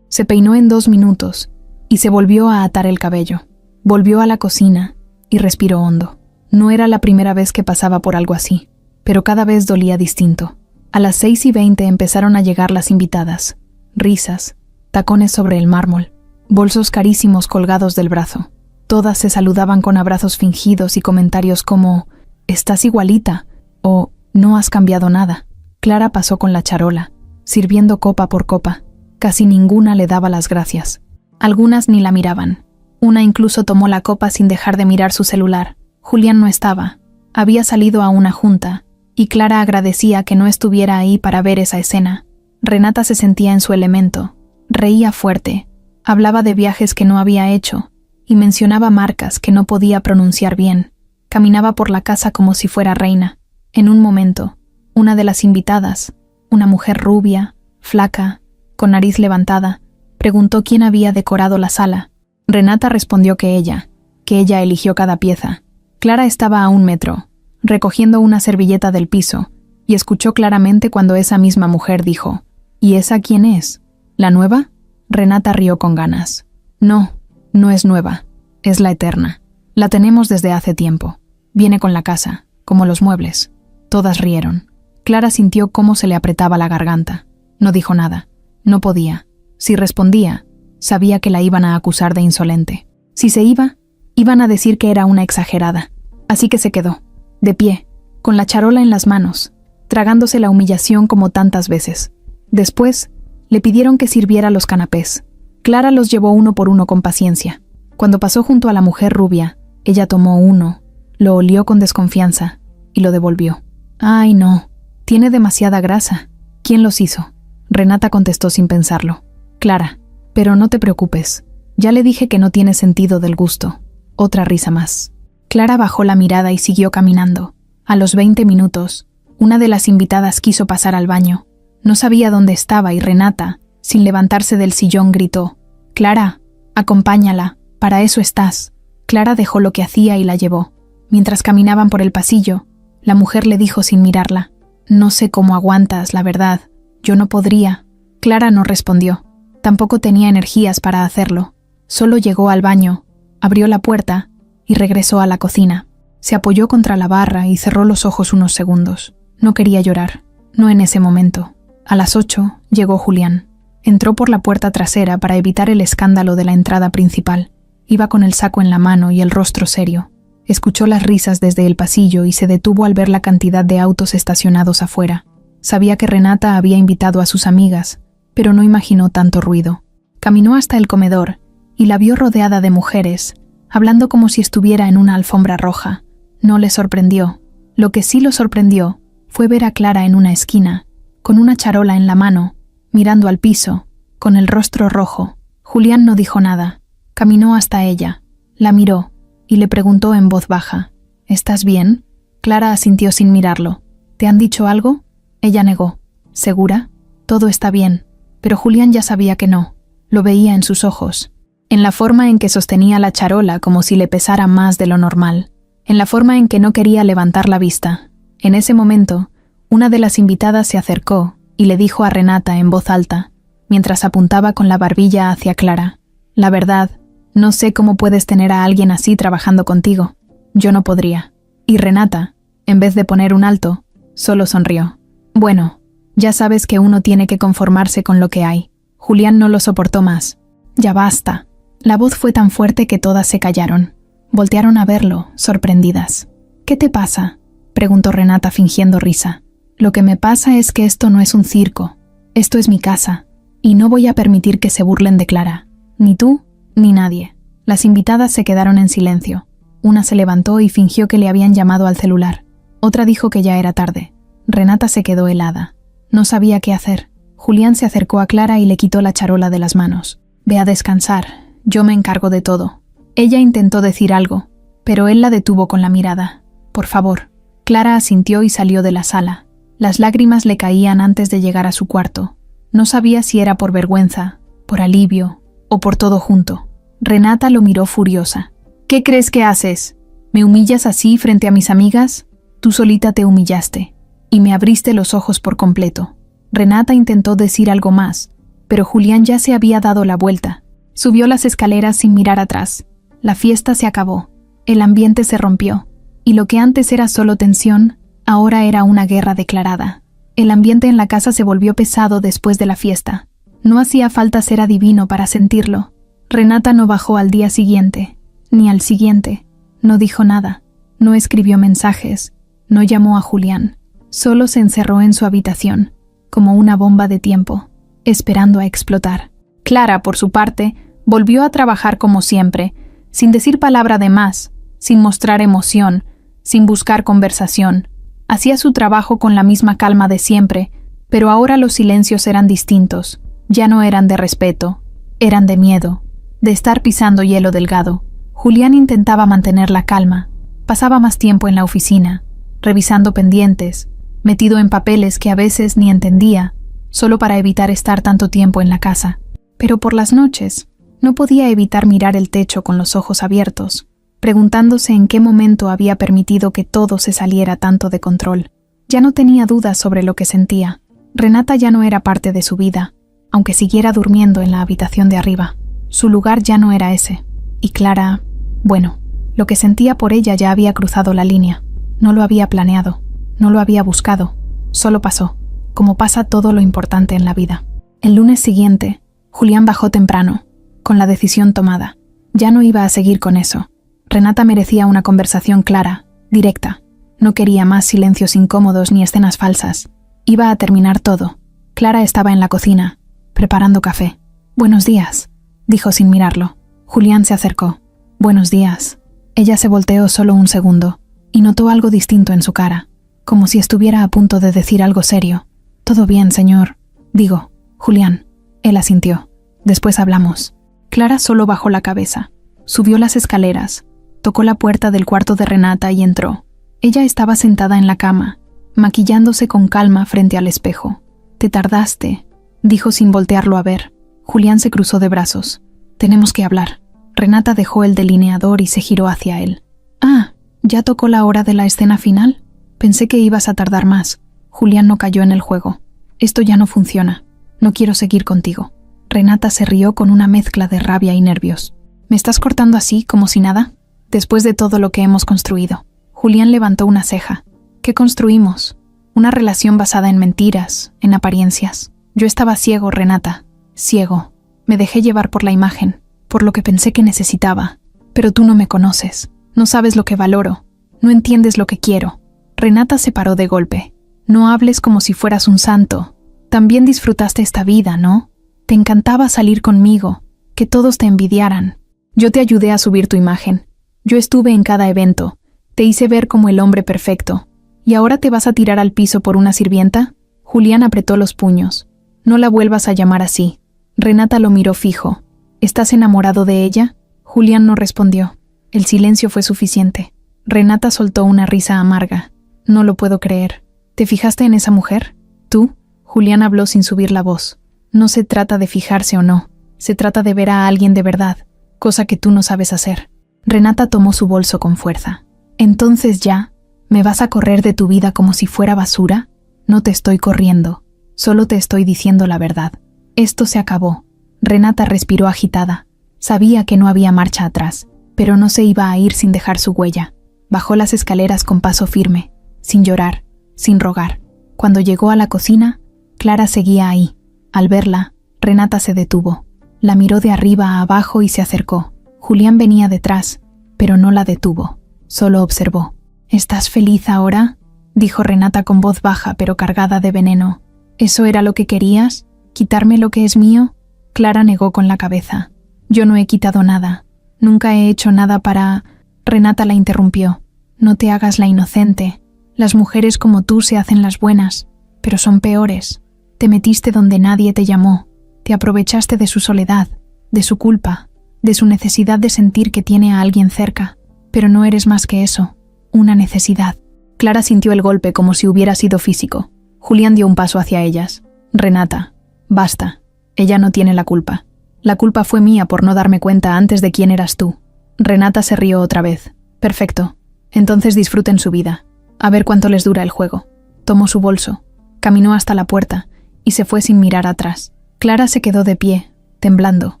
Se peinó en 2 minutos y se volvió a atar el cabello. Volvió a la cocina y respiró hondo. No era la primera vez que pasaba por algo así, pero cada vez dolía distinto. A las 6:20 empezaron a llegar las invitadas. Risas, tacones sobre el mármol, bolsos carísimos colgados del brazo. Todas se saludaban con abrazos fingidos y comentarios como «estás igualita» o «no has cambiado nada». Clara pasó con la charola, sirviendo copa por copa. Casi ninguna le daba las gracias. Algunas ni la miraban. Una incluso tomó la copa sin dejar de mirar su celular. Julián no estaba. Había salido a una junta, y Clara agradecía que no estuviera ahí para ver esa escena. Renata se sentía en su elemento. Reía fuerte. Hablaba de viajes que no había hecho, y mencionaba marcas que no podía pronunciar bien. Caminaba por la casa como si fuera reina. En un momento, una de las invitadas, una mujer rubia, flaca, con nariz levantada, preguntó quién había decorado la sala. Renata respondió que ella eligió cada pieza. Clara estaba a 1 metro, recogiendo una servilleta del piso, y escuchó claramente cuando esa misma mujer dijo: «¿Y esa quién es? ¿La nueva?» Renata rió con ganas. «No, no es nueva, es la eterna. La tenemos desde hace tiempo. Viene con la casa, como los muebles». Todas rieron. Clara sintió cómo se le apretaba la garganta. No dijo nada. No podía. Si respondía, sabía que la iban a acusar de insolente. Si se iba, iban a decir que era una exagerada. Así que se quedó, de pie, con la charola en las manos, tragándose la humillación como tantas veces. Después, le pidieron que sirviera los canapés. Clara los llevó uno por uno con paciencia. Cuando pasó junto a la mujer rubia, ella tomó uno, lo olió con desconfianza y lo devolvió. «Ay, no, tiene demasiada grasa. ¿Quién los hizo?» Renata contestó sin pensarlo. «Clara, pero no te preocupes. Ya le dije que no tiene sentido del gusto». Otra risa más. Clara bajó la mirada y siguió caminando. A los 20 minutos, una de las invitadas quiso pasar al baño. No sabía dónde estaba y Renata, sin levantarse del sillón, gritó: «Clara, acompáñala, para eso estás». Clara dejó lo que hacía y la llevó. Mientras caminaban por el pasillo, la mujer le dijo sin mirarla: «No sé cómo aguantas, la verdad. Yo no podría». Clara no respondió. Tampoco tenía energías para hacerlo. Solo llegó al baño, abrió la puerta y regresó a la cocina. Se apoyó contra la barra y cerró los ojos unos segundos. No quería llorar. No en ese momento. A las 8 llegó Julián. Entró por la puerta trasera para evitar el escándalo de la entrada principal. Iba con el saco en la mano y el rostro serio. Escuchó las risas desde el pasillo y se detuvo al ver la cantidad de autos estacionados afuera. Sabía que Renata había invitado a sus amigas, pero no imaginó tanto ruido. Caminó hasta el comedor y la vio rodeada de mujeres, hablando como si estuviera en una alfombra roja. No le sorprendió. Lo que sí lo sorprendió fue ver a Clara en una esquina, con una charola en la mano, mirando al piso, con el rostro rojo. Julián no dijo nada. Caminó hasta ella, la miró y le preguntó en voz baja: «¿Estás bien?» Clara asintió sin mirarlo. «¿Te han dicho algo?» Ella negó. «¿Segura? Todo está bien». Pero Julián ya sabía que no. Lo veía en sus ojos, en la forma en que sostenía la charola como si le pesara más de lo normal, en la forma en que no quería levantar la vista. En ese momento, una de las invitadas se acercó y le dijo a Renata en voz alta, mientras apuntaba con la barbilla hacia Clara: «La verdad, no sé cómo puedes tener a alguien así trabajando contigo. Yo no podría». Y Renata, En vez de poner un alto, solo sonrió. Bueno, ya sabes que uno tiene que conformarse con lo que hay. Julián no lo soportó más. Ya basta. La voz fue tan fuerte que todas se callaron. Voltearon a verlo, sorprendidas. ¿Qué te pasa?, preguntó Renata fingiendo risa. Lo que me pasa es que esto no es un circo. Esto es mi casa. Y no voy a permitir que se burlen de Clara. Ni tú, ni nadie. Las invitadas se quedaron en silencio. Una se levantó y fingió que le habían llamado al celular. Otra dijo que ya era tarde. Renata se quedó helada. No sabía qué hacer. Julián se acercó a Clara y le quitó la charola de las manos. Ve a descansar. Yo me encargo de todo. Ella intentó decir algo, pero él la detuvo con la mirada. Por favor. Clara asintió y salió de la sala. Las lágrimas le caían antes de llegar a su cuarto. No sabía si era por vergüenza, por alivio o por todo junto. Renata lo miró furiosa. ¿Qué crees que haces? ¿Me humillas así frente a mis amigas? Tú solita te humillaste y me abriste los ojos por completo. Renata intentó decir algo más, pero Julián ya se había dado la vuelta. Subió las escaleras sin mirar atrás. La fiesta se acabó. El ambiente se rompió. Y lo que antes era solo tensión, ahora era una guerra declarada. El ambiente en la casa se volvió pesado después de la fiesta. No hacía falta ser adivino para sentirlo. Renata no bajó al día siguiente, ni al siguiente. No dijo nada. No escribió mensajes. No llamó a Julián. Solo se encerró en su habitación, como una bomba de tiempo, esperando a explotar. Clara, por su parte, volvió a trabajar como siempre, sin decir palabra de más, sin mostrar emoción, sin buscar conversación. Hacía su trabajo con la misma calma de siempre, pero ahora los silencios eran distintos. Ya no eran de respeto, eran de miedo, de estar pisando hielo delgado. Julián intentaba mantener la calma. Pasaba más tiempo en la oficina, revisando pendientes, metido en papeles que a veces ni entendía, solo para evitar estar tanto tiempo en la casa. Pero por las noches, no podía evitar mirar el techo con los ojos abiertos, preguntándose en qué momento había permitido que todo se saliera tanto de control. Ya no tenía dudas sobre lo que sentía. Renata ya no era parte de su vida, aunque siguiera durmiendo en la habitación de arriba. Su lugar ya no era ese. Y Clara, bueno, lo que sentía por ella ya había cruzado la línea. No lo había planeado, no lo había buscado, solo pasó, como pasa todo lo importante en la vida. El lunes siguiente, Julián bajó temprano, con la decisión tomada. Ya no iba a seguir con eso. Renata merecía una conversación clara, directa. No quería más silencios incómodos ni escenas falsas. Iba a terminar todo. Clara estaba en la cocina, preparando café. «Buenos días», dijo sin mirarlo. Julián se acercó. «Buenos días». Ella se volteó solo un segundo y notó algo distinto en su cara, como si estuviera a punto de decir algo serio. «Todo bien, señor. Digo, Julián». Él asintió. «Después hablamos». Clara solo bajó la cabeza. Subió las escaleras, tocó la puerta del cuarto de Renata y entró. Ella estaba sentada en la cama, maquillándose con calma frente al espejo. «Te tardaste», dijo sin voltearlo a ver. Julián se cruzó de brazos. «Tenemos que hablar». Renata dejó el delineador y se giró hacia él. «Ah, ¿ya tocó la hora de la escena final? Pensé que ibas a tardar más». Julián no cayó en el juego. «Esto ya no funciona. No quiero seguir contigo». Renata se rió con una mezcla de rabia y nervios. «¿Me estás cortando así, como si nada? Después de todo lo que hemos construido». Julián levantó una ceja. «¿Qué construimos? Una relación basada en mentiras, en apariencias. Yo estaba ciego, Renata. Ciego. Me dejé llevar por la imagen, por lo que pensé que necesitaba. Pero tú no me conoces. No sabes lo que valoro. No entiendes lo que quiero». Renata se paró de golpe. «No hables como si fueras un santo. También disfrutaste esta vida, ¿no? Te encantaba salir conmigo, que todos te envidiaran. Yo te ayudé a subir tu imagen. Yo estuve en cada evento. Te hice ver como el hombre perfecto. ¿Y ahora te vas a tirar al piso por una sirvienta?» Julián apretó los puños. «No la vuelvas a llamar así». Renata lo miró fijo. «¿Estás enamorado de ella?» Julián no respondió. El silencio fue suficiente. Renata soltó una risa amarga. «No lo puedo creer. ¿Te fijaste en esa mujer? ¿Tú?» Julián habló sin subir la voz. «No se trata de fijarse o no. Se trata de ver a alguien de verdad, cosa que tú no sabes hacer». Renata tomó su bolso con fuerza. «¿Entonces ya? ¿Me vas a correr de tu vida como si fuera basura? No te estoy corriendo. Solo te estoy diciendo la verdad. Esto se acabó». Renata respiró agitada. Sabía que no había marcha atrás, pero no se iba a ir sin dejar su huella. Bajó las escaleras con paso firme. sin llorar, sin rogar. Cuando llegó a la cocina, Clara seguía ahí. Al verla, Renata se detuvo. La miró de arriba a abajo y se acercó. Julián venía detrás, pero no la detuvo. Solo observó. «¿Estás feliz ahora?», dijo Renata con voz baja pero cargada de veneno. «¿Eso era lo que querías? ¿Quitarme lo que es mío?». Clara negó con la cabeza. «Yo no he quitado nada. Nunca he hecho nada para…». Renata la interrumpió. «No te hagas la inocente. Las mujeres como tú se hacen las buenas, pero son peores. Te metiste donde nadie te llamó. Te aprovechaste de su soledad, de su culpa, de su necesidad de sentir que tiene a alguien cerca. Pero no eres más que eso, una necesidad». Clara sintió el golpe como si hubiera sido físico. Julián dio un paso hacia ellas. «Renata, basta. Ella no tiene la culpa. La culpa fue mía por no darme cuenta antes de quién eras tú». Renata se rió otra vez. «Perfecto. Entonces disfruten su vida. A ver cuánto les dura el juego». Tomó su bolso, caminó hasta la puerta y se fue sin mirar atrás. Clara se quedó de pie, temblando.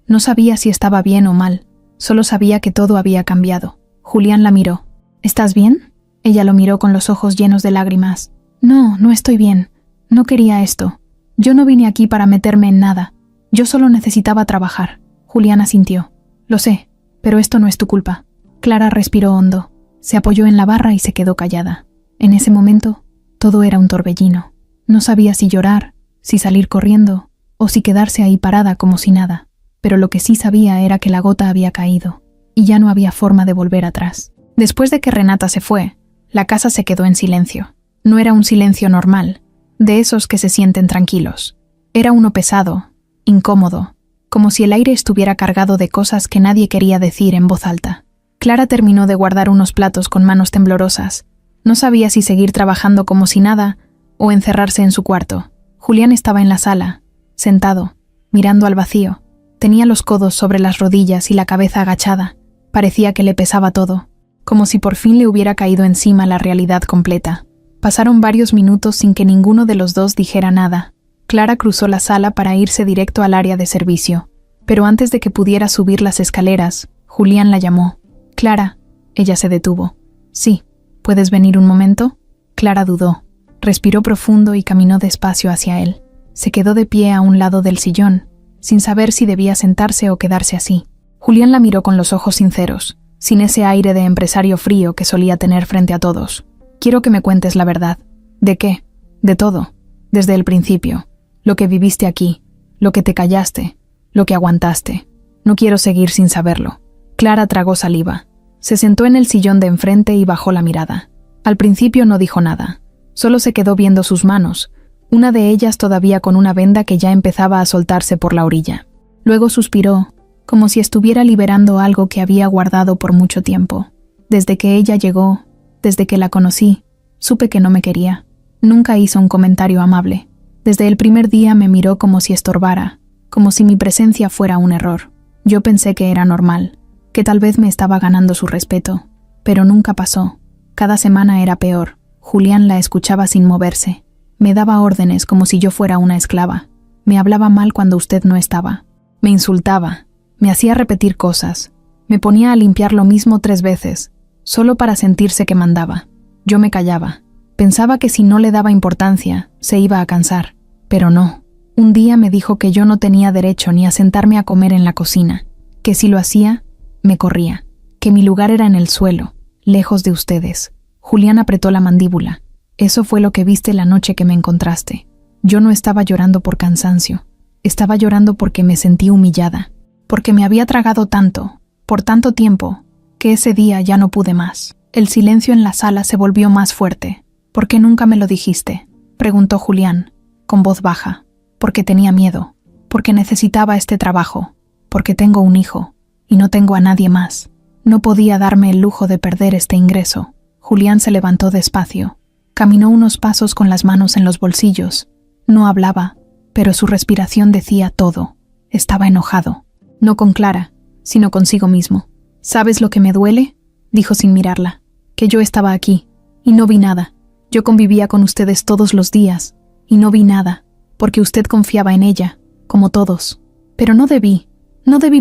No sabía si estaba bien o mal. Solo sabía que todo había cambiado. Julián la miró. «¿Estás bien?». Ella lo miró con los ojos llenos de lágrimas. «No, no estoy bien. No quería esto. Yo no vine aquí para meterme en nada. Yo solo necesitaba trabajar». Julián asintió. «Lo sé, pero esto no es tu culpa». Clara respiró hondo. Se apoyó en la barra y se quedó callada. En ese momento, todo era un torbellino. No sabía si llorar, si salir corriendo, o si quedarse ahí parada como si nada. Pero lo que sí sabía era que la gota había caído, y ya no había forma de volver atrás. Después de que Renata se fue, la casa se quedó en silencio. No era un silencio normal, de esos que se sienten tranquilos. Era uno pesado, incómodo, como si el aire estuviera cargado de cosas que nadie quería decir en voz alta. Clara terminó de guardar unos platos con manos temblorosas. No sabía si seguir trabajando como si nada o encerrarse en su cuarto. Julián estaba en la sala, sentado, mirando al vacío. Tenía los codos sobre las rodillas y la cabeza agachada. Parecía que le pesaba todo, como si por fin le hubiera caído encima la realidad completa. Pasaron varios minutos sin que ninguno de los dos dijera nada. Clara cruzó la sala para irse directo al área de servicio, pero antes de que pudiera subir las escaleras, Julián la llamó. «Clara». Ella se detuvo. «Sí, ¿puedes venir un momento?». Clara dudó. Respiró profundo y caminó despacio hacia él. Se quedó de pie a un lado del sillón, sin saber si debía sentarse o quedarse así. Julián la miró con los ojos sinceros, sin ese aire de empresario frío que solía tener frente a todos. «Quiero que me cuentes la verdad». «¿De qué?». «De todo. Desde el principio. Lo que viviste aquí, lo que te callaste, lo que aguantaste. No quiero seguir sin saberlo». Clara tragó saliva. Se sentó en el sillón de enfrente y bajó la mirada. Al principio no dijo nada. Solo se quedó viendo sus manos, una de ellas todavía con una venda que ya empezaba a soltarse por la orilla. Luego suspiró, como si estuviera liberando algo que había guardado por mucho tiempo. Desde que ella llegó, desde que la conocí, supe que no me quería. Nunca hizo un comentario amable. Desde el primer día me miró como si estorbara, como si mi presencia fuera un error. Yo pensé que era normal, que tal vez me estaba ganando su respeto, pero nunca pasó. Cada semana era peor. Julián la escuchaba sin moverse. Me daba órdenes como si yo fuera una esclava. Me hablaba mal cuando usted no estaba. Me insultaba. Me hacía repetir cosas. Me ponía a limpiar lo mismo 3 veces, solo para sentirse que mandaba. Yo me callaba. Pensaba que si no le daba importancia, se iba a cansar. Pero no. Un día me dijo que yo no tenía derecho ni a sentarme a comer en la cocina, que si lo hacía, me corría, que mi lugar era en el suelo, lejos de ustedes. Julián apretó la mandíbula. Eso fue lo que viste la noche que me encontraste. Yo no estaba llorando por cansancio. Estaba llorando porque me sentí humillada, porque me había tragado tanto, por tanto tiempo, que ese día ya no pude más. El silencio en la sala se volvió más fuerte. «¿Por qué nunca me lo dijiste?», preguntó Julián, con voz baja. «Porque tenía miedo, porque necesitaba este trabajo, porque tengo un hijo, y no tengo a nadie más. No podía darme el lujo de perder este ingreso». Julián se levantó despacio. Caminó unos pasos con las manos en los bolsillos. No hablaba, pero su respiración decía todo. Estaba enojado. No con Clara, sino consigo mismo. «¿Sabes lo que me duele?», dijo sin mirarla. «Que yo estaba aquí, y no vi nada. Yo convivía con ustedes todos los días, y no vi nada, porque usted confiaba en ella, como todos. Pero no debí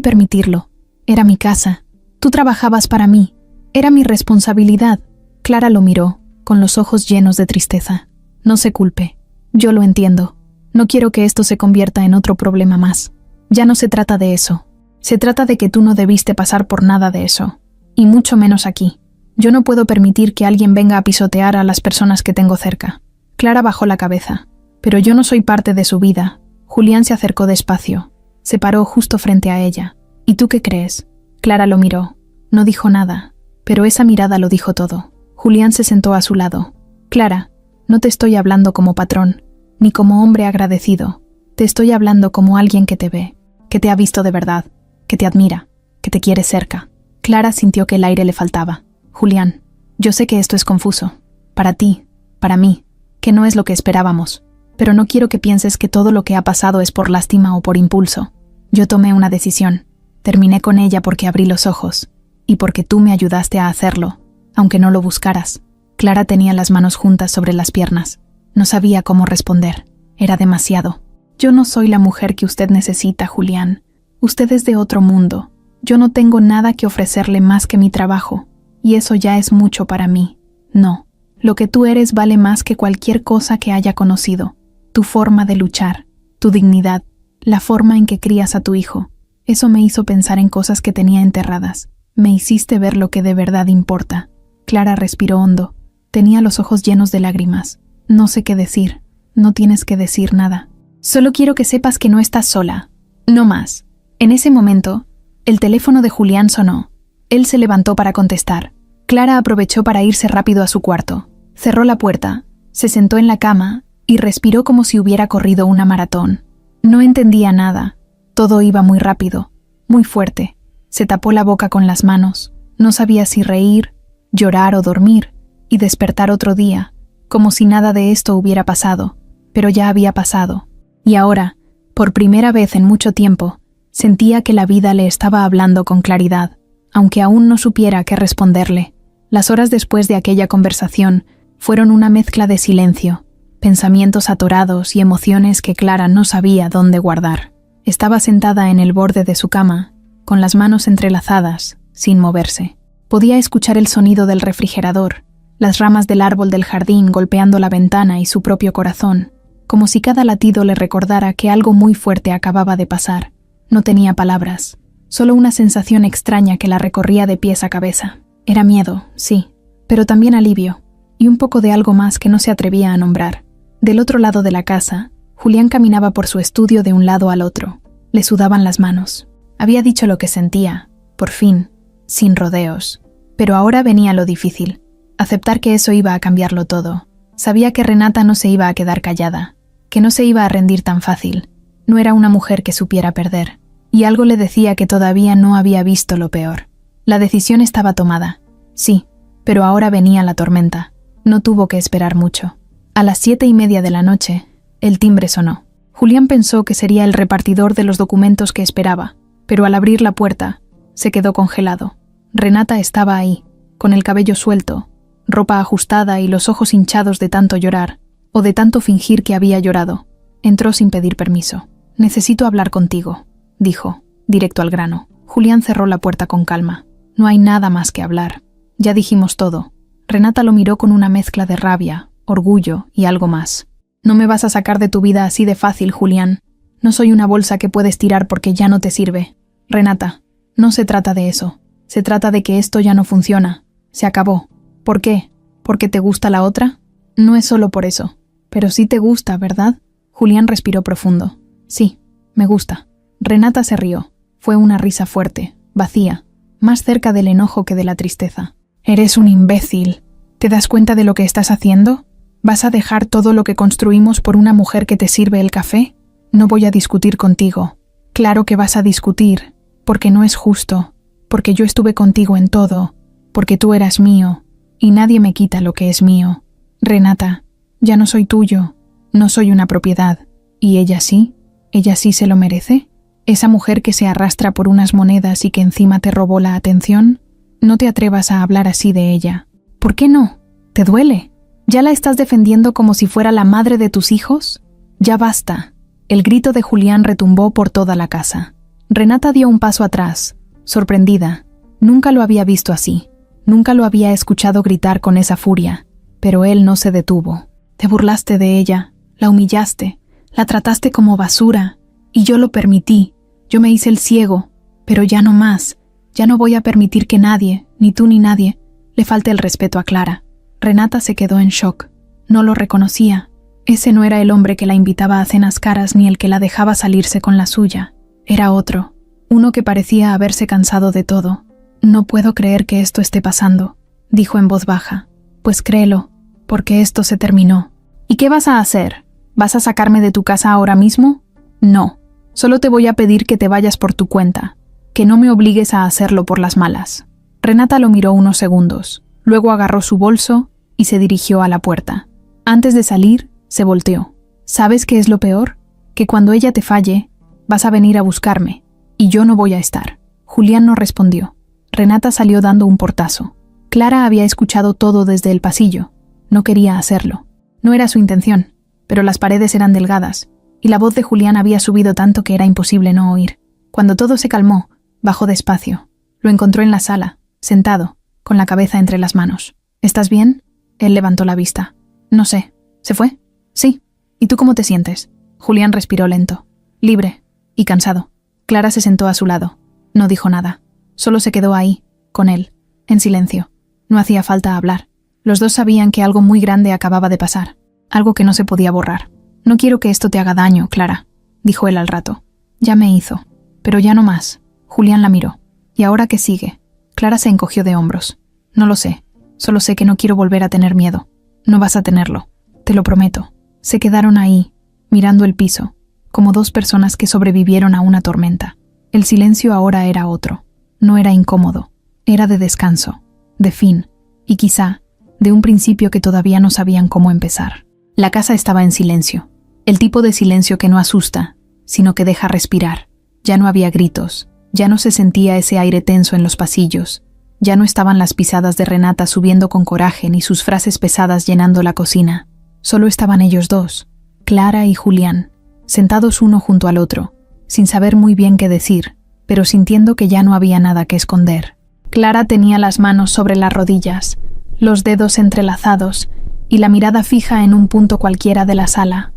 permitirlo. Era mi casa. Tú trabajabas para mí. Era mi responsabilidad». Clara lo miró. con los ojos llenos de tristeza. No se culpe. Yo lo entiendo. No quiero que esto se convierta en otro problema más. Ya no se trata de eso. Se trata de que tú no debiste pasar por nada de eso. Y mucho menos aquí. Yo no puedo permitir que alguien venga a pisotear a las personas que tengo cerca. Clara bajó la cabeza. Pero yo no soy parte de su vida. Julián se acercó despacio. Se paró justo frente a ella. ¿Y tú qué crees? Clara lo miró. No dijo nada. Pero esa mirada lo dijo todo. Julián se sentó a su lado. Clara, no te estoy hablando como patrón, ni como hombre agradecido. Te estoy hablando como alguien que te ve, que te ha visto de verdad, que te admira, que te quiere cerca. Clara sintió que el aire le faltaba. Julián, yo sé que esto es confuso. Para ti, para mí, que no es lo que esperábamos. Pero no quiero que pienses que todo lo que ha pasado es por lástima o por impulso. Yo tomé una decisión. Terminé con ella porque abrí los ojos. Y porque tú me ayudaste a hacerlo, aunque no lo buscaras. Clara tenía las manos juntas sobre las piernas. No sabía cómo responder. Era demasiado. Yo no soy la mujer que usted necesita, Julián. Usted es de otro mundo. Yo no tengo nada que ofrecerle más que mi trabajo. Y eso ya es mucho para mí. No. Lo que tú eres vale más que cualquier cosa que haya conocido. Tu forma de luchar, tu dignidad, la forma en que crías a tu hijo. Eso me hizo pensar en cosas que tenía enterradas. Me hiciste ver lo que de verdad importa. Clara respiró hondo. Tenía los ojos llenos de lágrimas. No sé qué decir. No tienes que decir nada. Solo quiero que sepas que no estás sola. No más. En ese momento, el teléfono de Julián sonó. Él se levantó para contestar. Clara aprovechó para irse rápido a su cuarto. Cerró la puerta, se sentó en la cama y respiró como si hubiera corrido una maratón. No entendía nada. Todo iba muy rápido, muy fuerte. Se tapó la boca con las manos. No sabía si reír, llorar o dormir, y despertar otro día, como si nada de esto hubiera pasado, pero ya había pasado. Y ahora, por primera vez en mucho tiempo, sentía que la vida le estaba hablando con claridad, aunque aún no supiera qué responderle. Las horas después de aquella conversación fueron una mezcla de silencio, pensamientos atorados y emociones que Clara no sabía dónde guardar. Estaba sentada en el borde de su cama, con las manos entrelazadas, sin moverse. Podía escuchar el sonido del refrigerador, las ramas del árbol del jardín golpeando la ventana y su propio corazón, como si cada latido le recordara que algo muy fuerte acababa de pasar. No tenía palabras, solo una sensación extraña que la recorría de pies a cabeza. Era miedo, sí, pero también alivio, y un poco de algo más que no se atrevía a nombrar. Del otro lado de la casa, Julián caminaba por su estudio de un lado al otro. Le sudaban las manos. Había dicho lo que sentía, por fin, sin rodeos. Pero ahora venía lo difícil. Aceptar que eso iba a cambiarlo todo. Sabía que Renata no se iba a quedar callada, que no se iba a rendir tan fácil. No era una mujer que supiera perder. Y algo le decía que todavía no había visto lo peor. La decisión estaba tomada. Sí, pero ahora venía la tormenta. No tuvo que esperar mucho. A las 7:30 de la noche, el timbre sonó. Julián pensó que sería el repartidor de los documentos que esperaba, pero al abrir la puerta, se quedó congelado. Renata estaba ahí, con el cabello suelto, ropa ajustada y los ojos hinchados de tanto llorar, o de tanto fingir que había llorado. Entró sin pedir permiso. «Necesito hablar contigo», dijo, directo al grano. Julián cerró la puerta con calma. «No hay nada más que hablar. Ya dijimos todo». Renata lo miró con una mezcla de rabia, orgullo y algo más. «No me vas a sacar de tu vida así de fácil, Julián. No soy una bolsa que puedes tirar porque ya no te sirve. Renata, no se trata de eso. Se trata de que esto ya no funciona. Se acabó. ¿Por qué? ¿Porque te gusta la otra? No es solo por eso. Pero sí te gusta, ¿verdad?» Julián respiró profundo. «Sí, me gusta». Renata se rió. Fue una risa fuerte, vacía, más cerca del enojo que de la tristeza. «Eres un imbécil. ¿Te das cuenta de lo que estás haciendo? ¿Vas a dejar todo lo que construimos por una mujer que te sirve el café? No voy a discutir contigo. Claro que vas a discutir, porque no es justo, porque yo estuve contigo en todo, porque tú eras mío, y nadie me quita lo que es mío. Renata, ya no soy tuyo, no soy una propiedad. ¿Y ella sí? ¿Ella sí se lo merece? ¿Esa mujer que se arrastra por unas monedas y que encima te robó la atención? No te atrevas a hablar así de ella. ¿Por qué no? ¿Te duele? ¿Ya la estás defendiendo como si fuera la madre de tus hijos? Ya basta». El grito de Julián retumbó por toda la casa. Renata dio un paso atrás, sorprendida. Nunca lo había visto así. Nunca lo había escuchado gritar con esa furia. Pero él no se detuvo. Te burlaste de ella, la humillaste, la trataste como basura, y yo lo permití. Yo me hice el ciego, pero ya no más. Ya no voy a permitir que nadie, ni tú ni nadie, le falte el respeto a Clara. Renata se quedó en shock. No lo reconocía. Ese no era el hombre que la invitaba a cenas caras ni el que la dejaba salirse con la suya. Era otro, uno que parecía haberse cansado de todo. No puedo creer que esto esté pasando, dijo en voz baja. Pues créelo, porque esto se terminó. ¿Y qué vas a hacer? ¿Vas a sacarme de tu casa ahora mismo? No, solo te voy a pedir que te vayas por tu cuenta, que no me obligues a hacerlo por las malas. Renata lo miró unos segundos, luego agarró su bolso y se dirigió a la puerta. Antes de salir, se volteó. ¿Sabes qué es lo peor? Que cuando ella te falle, vas a venir a buscarme, y yo no voy a estar. Julián no respondió. Renata salió dando un portazo. Clara había escuchado todo desde el pasillo. No quería hacerlo. No era su intención, pero las paredes eran delgadas, y la voz de Julián había subido tanto que era imposible no oír. Cuando todo se calmó, bajó despacio. Lo encontró en la sala, sentado, con la cabeza entre las manos. ¿Estás bien? Él levantó la vista. No sé. ¿Se fue? Sí. ¿Y tú cómo te sientes? Julián respiró lento, libre y cansado. Clara se sentó a su lado. No dijo nada. Solo se quedó ahí, con él, en silencio. No hacía falta hablar. Los dos sabían que algo muy grande acababa de pasar, algo que no se podía borrar. No quiero que esto te haga daño, Clara, dijo él al rato. Ya me hizo, pero ya no más. Julián la miró. ¿Y ahora qué sigue? Clara se encogió de hombros. No lo sé. Solo sé que no quiero volver a tener miedo. No vas a tenerlo. Te lo prometo. Se quedaron ahí, mirando el piso, como dos personas que sobrevivieron a una tormenta. El silencio ahora era otro. No era incómodo. Era de descanso, de fin, y quizá de un principio que todavía no sabían cómo empezar. La casa estaba en silencio. El tipo de silencio que no asusta, sino que deja respirar. Ya no había gritos. Ya no se sentía ese aire tenso en los pasillos. Ya no estaban las pisadas de Renata subiendo con coraje ni sus frases pesadas llenando la cocina. Solo estaban ellos dos, Clara y Julián, sentados uno junto al otro, sin saber muy bien qué decir, pero sintiendo que ya no había nada que esconder. Clara tenía las manos sobre las rodillas, los dedos entrelazados y la mirada fija en un punto cualquiera de la sala.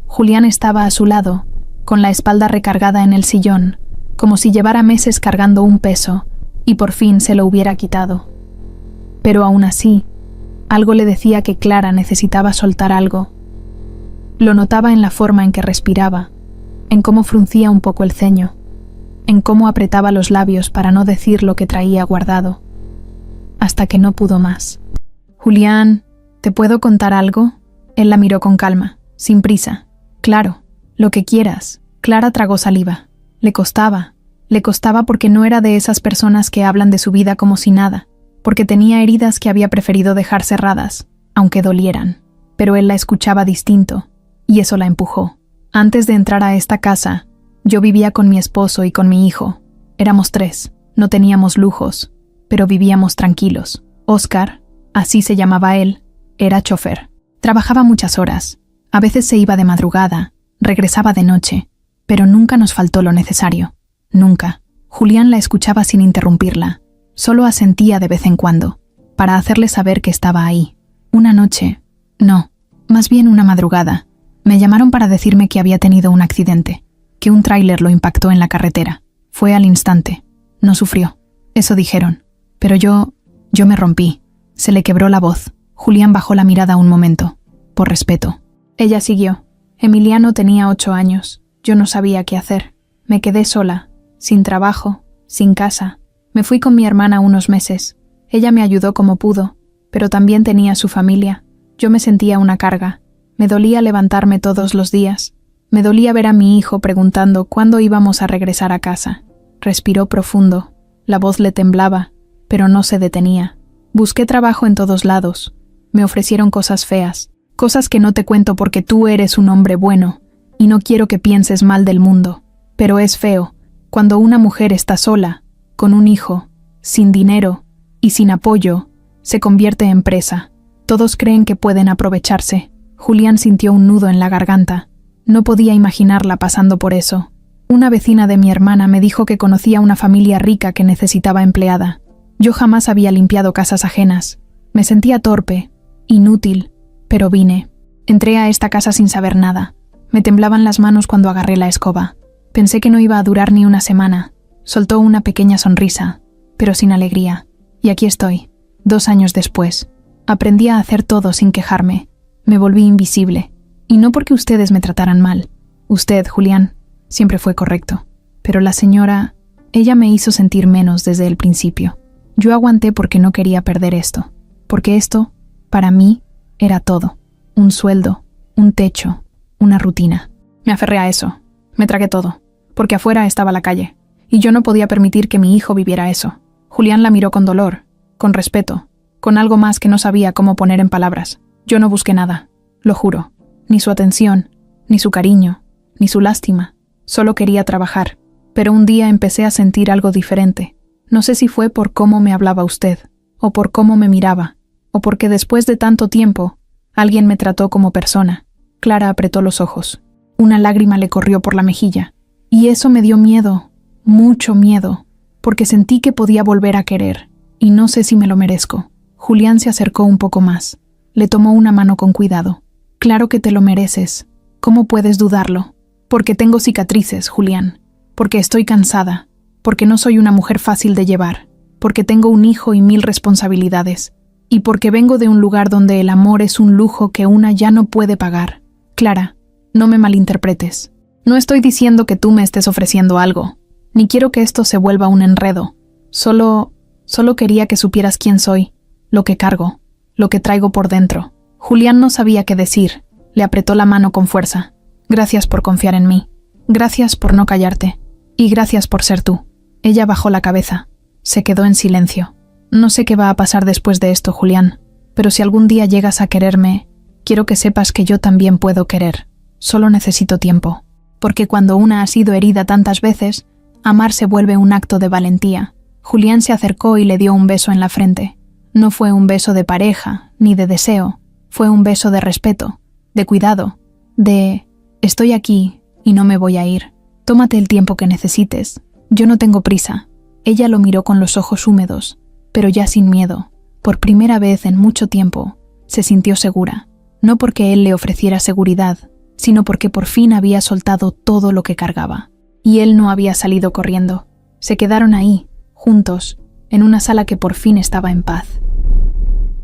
Julián estaba a su lado, con la espalda recargada en el sillón, como si llevara meses cargando un peso y por fin se lo hubiera quitado. Pero aún así, algo le decía que Clara necesitaba soltar algo. Lo notaba en la forma en que respiraba, en cómo fruncía un poco el ceño, en cómo apretaba los labios para no decir lo que traía guardado, hasta que no pudo más. «Julián, ¿te puedo contar algo?» Él la miró con calma, sin prisa. «Claro, lo que quieras». Clara tragó saliva. Le costaba porque no era de esas personas que hablan de su vida como si nada, porque tenía heridas que había preferido dejar cerradas, aunque dolieran. Pero él la escuchaba distinto, y eso la empujó. Antes de entrar a esta casa, yo vivía con mi esposo y con mi hijo. Éramos 3, no teníamos lujos, pero vivíamos tranquilos. Óscar, así se llamaba él, era chofer. Trabajaba muchas horas, a veces se iba de madrugada, regresaba de noche, pero nunca nos faltó lo necesario. Nunca. Julián la escuchaba sin interrumpirla. Solo asentía de vez en cuando, para hacerle saber que estaba ahí. Una noche, no, más bien una madrugada, me llamaron para decirme que había tenido un accidente, que un tráiler lo impactó en la carretera. Fue al instante. No sufrió. Eso dijeron. Pero yo me rompí. Se le quebró la voz. Julián bajó la mirada un momento, por respeto. Ella siguió. Emiliano tenía 8 años. Yo no sabía qué hacer. Me quedé sola, sin trabajo, sin casa. Me fui con mi hermana unos meses. Ella me ayudó como pudo, pero también tenía su familia. Yo me sentía una carga. Me dolía levantarme todos los días. Me dolía ver a mi hijo preguntando cuándo íbamos a regresar a casa. Respiró profundo. La voz le temblaba, pero no se detenía. Busqué trabajo en todos lados. Me ofrecieron cosas feas, cosas que no te cuento porque tú eres un hombre bueno, y no quiero que pienses mal del mundo. Pero es feo, cuando una mujer está sola, con un hijo, sin dinero y sin apoyo, se convierte en presa. Todos creen que pueden aprovecharse. Julián sintió un nudo en la garganta. No podía imaginarla pasando por eso. Una vecina de mi hermana me dijo que conocía una familia rica que necesitaba empleada. Yo jamás había limpiado casas ajenas. Me sentía torpe, Inútil, pero vine. Entré a esta casa sin saber nada. Me temblaban las manos cuando agarré la escoba. Pensé que no iba a durar ni una semana. Soltó una pequeña sonrisa, pero sin alegría. Y aquí estoy, 2 años después. Aprendí a hacer todo sin quejarme. Me volví invisible. Y no porque ustedes me trataran mal. Usted, Julián, siempre fue correcto. Pero la señora, ella me hizo sentir menos desde el principio. Yo aguanté porque no quería perder esto. Porque esto, para mí, era todo. Un sueldo, un techo, una rutina. Me aferré a eso. Me tragué todo. Porque afuera estaba la calle. Y yo no podía permitir que mi hijo viviera eso. Julián la miró con dolor, con respeto, con algo más que no sabía cómo poner en palabras. Yo no busqué nada, lo juro. Ni su atención, ni su cariño, ni su lástima. Solo quería trabajar. Pero un día empecé a sentir algo diferente. No sé si fue por cómo me hablaba usted, o por cómo me miraba, o porque después de tanto tiempo, alguien me trató como persona. Clara apretó los ojos. Una lágrima le corrió por la mejilla. Y eso me dio miedo, mucho miedo, porque sentí que podía volver a querer, y no sé si me lo merezco. Julián se acercó un poco más. Le tomó una mano con cuidado. Claro que te lo mereces. ¿Cómo puedes dudarlo? Porque tengo cicatrices, Julián. Porque estoy cansada. Porque no soy una mujer fácil de llevar. Porque tengo un hijo y 1000 responsabilidades. Y porque vengo de un lugar donde el amor es un lujo que una ya no puede pagar. Clara, no me malinterpretes. No estoy diciendo que tú me estés ofreciendo algo. Ni quiero que esto se vuelva un enredo. Solo quería que supieras quién soy, lo que cargo, lo que traigo por dentro. Julián no sabía qué decir. Le apretó la mano con fuerza. Gracias por confiar en mí. Gracias por no callarte. Y gracias por ser tú. Ella bajó la cabeza. Se quedó en silencio. No sé qué va a pasar después de esto, Julián. Pero si algún día llegas a quererme, quiero que sepas que yo también puedo querer. Solo necesito tiempo. Porque cuando una ha sido herida tantas veces, amar se vuelve un acto de valentía. Julián se acercó y le dio un beso en la frente. No fue un beso de pareja, ni de deseo. Fue un beso de respeto, de cuidado, de estoy aquí y no me voy a ir. Tómate el tiempo que necesites. Yo no tengo prisa. Ella lo miró con los ojos húmedos, pero ya sin miedo. Por primera vez en mucho tiempo, se sintió segura. No porque él le ofreciera seguridad, sino porque por fin había soltado todo lo que cargaba. Y él no había salido corriendo. Se quedaron ahí, juntos, en una sala que por fin estaba en paz.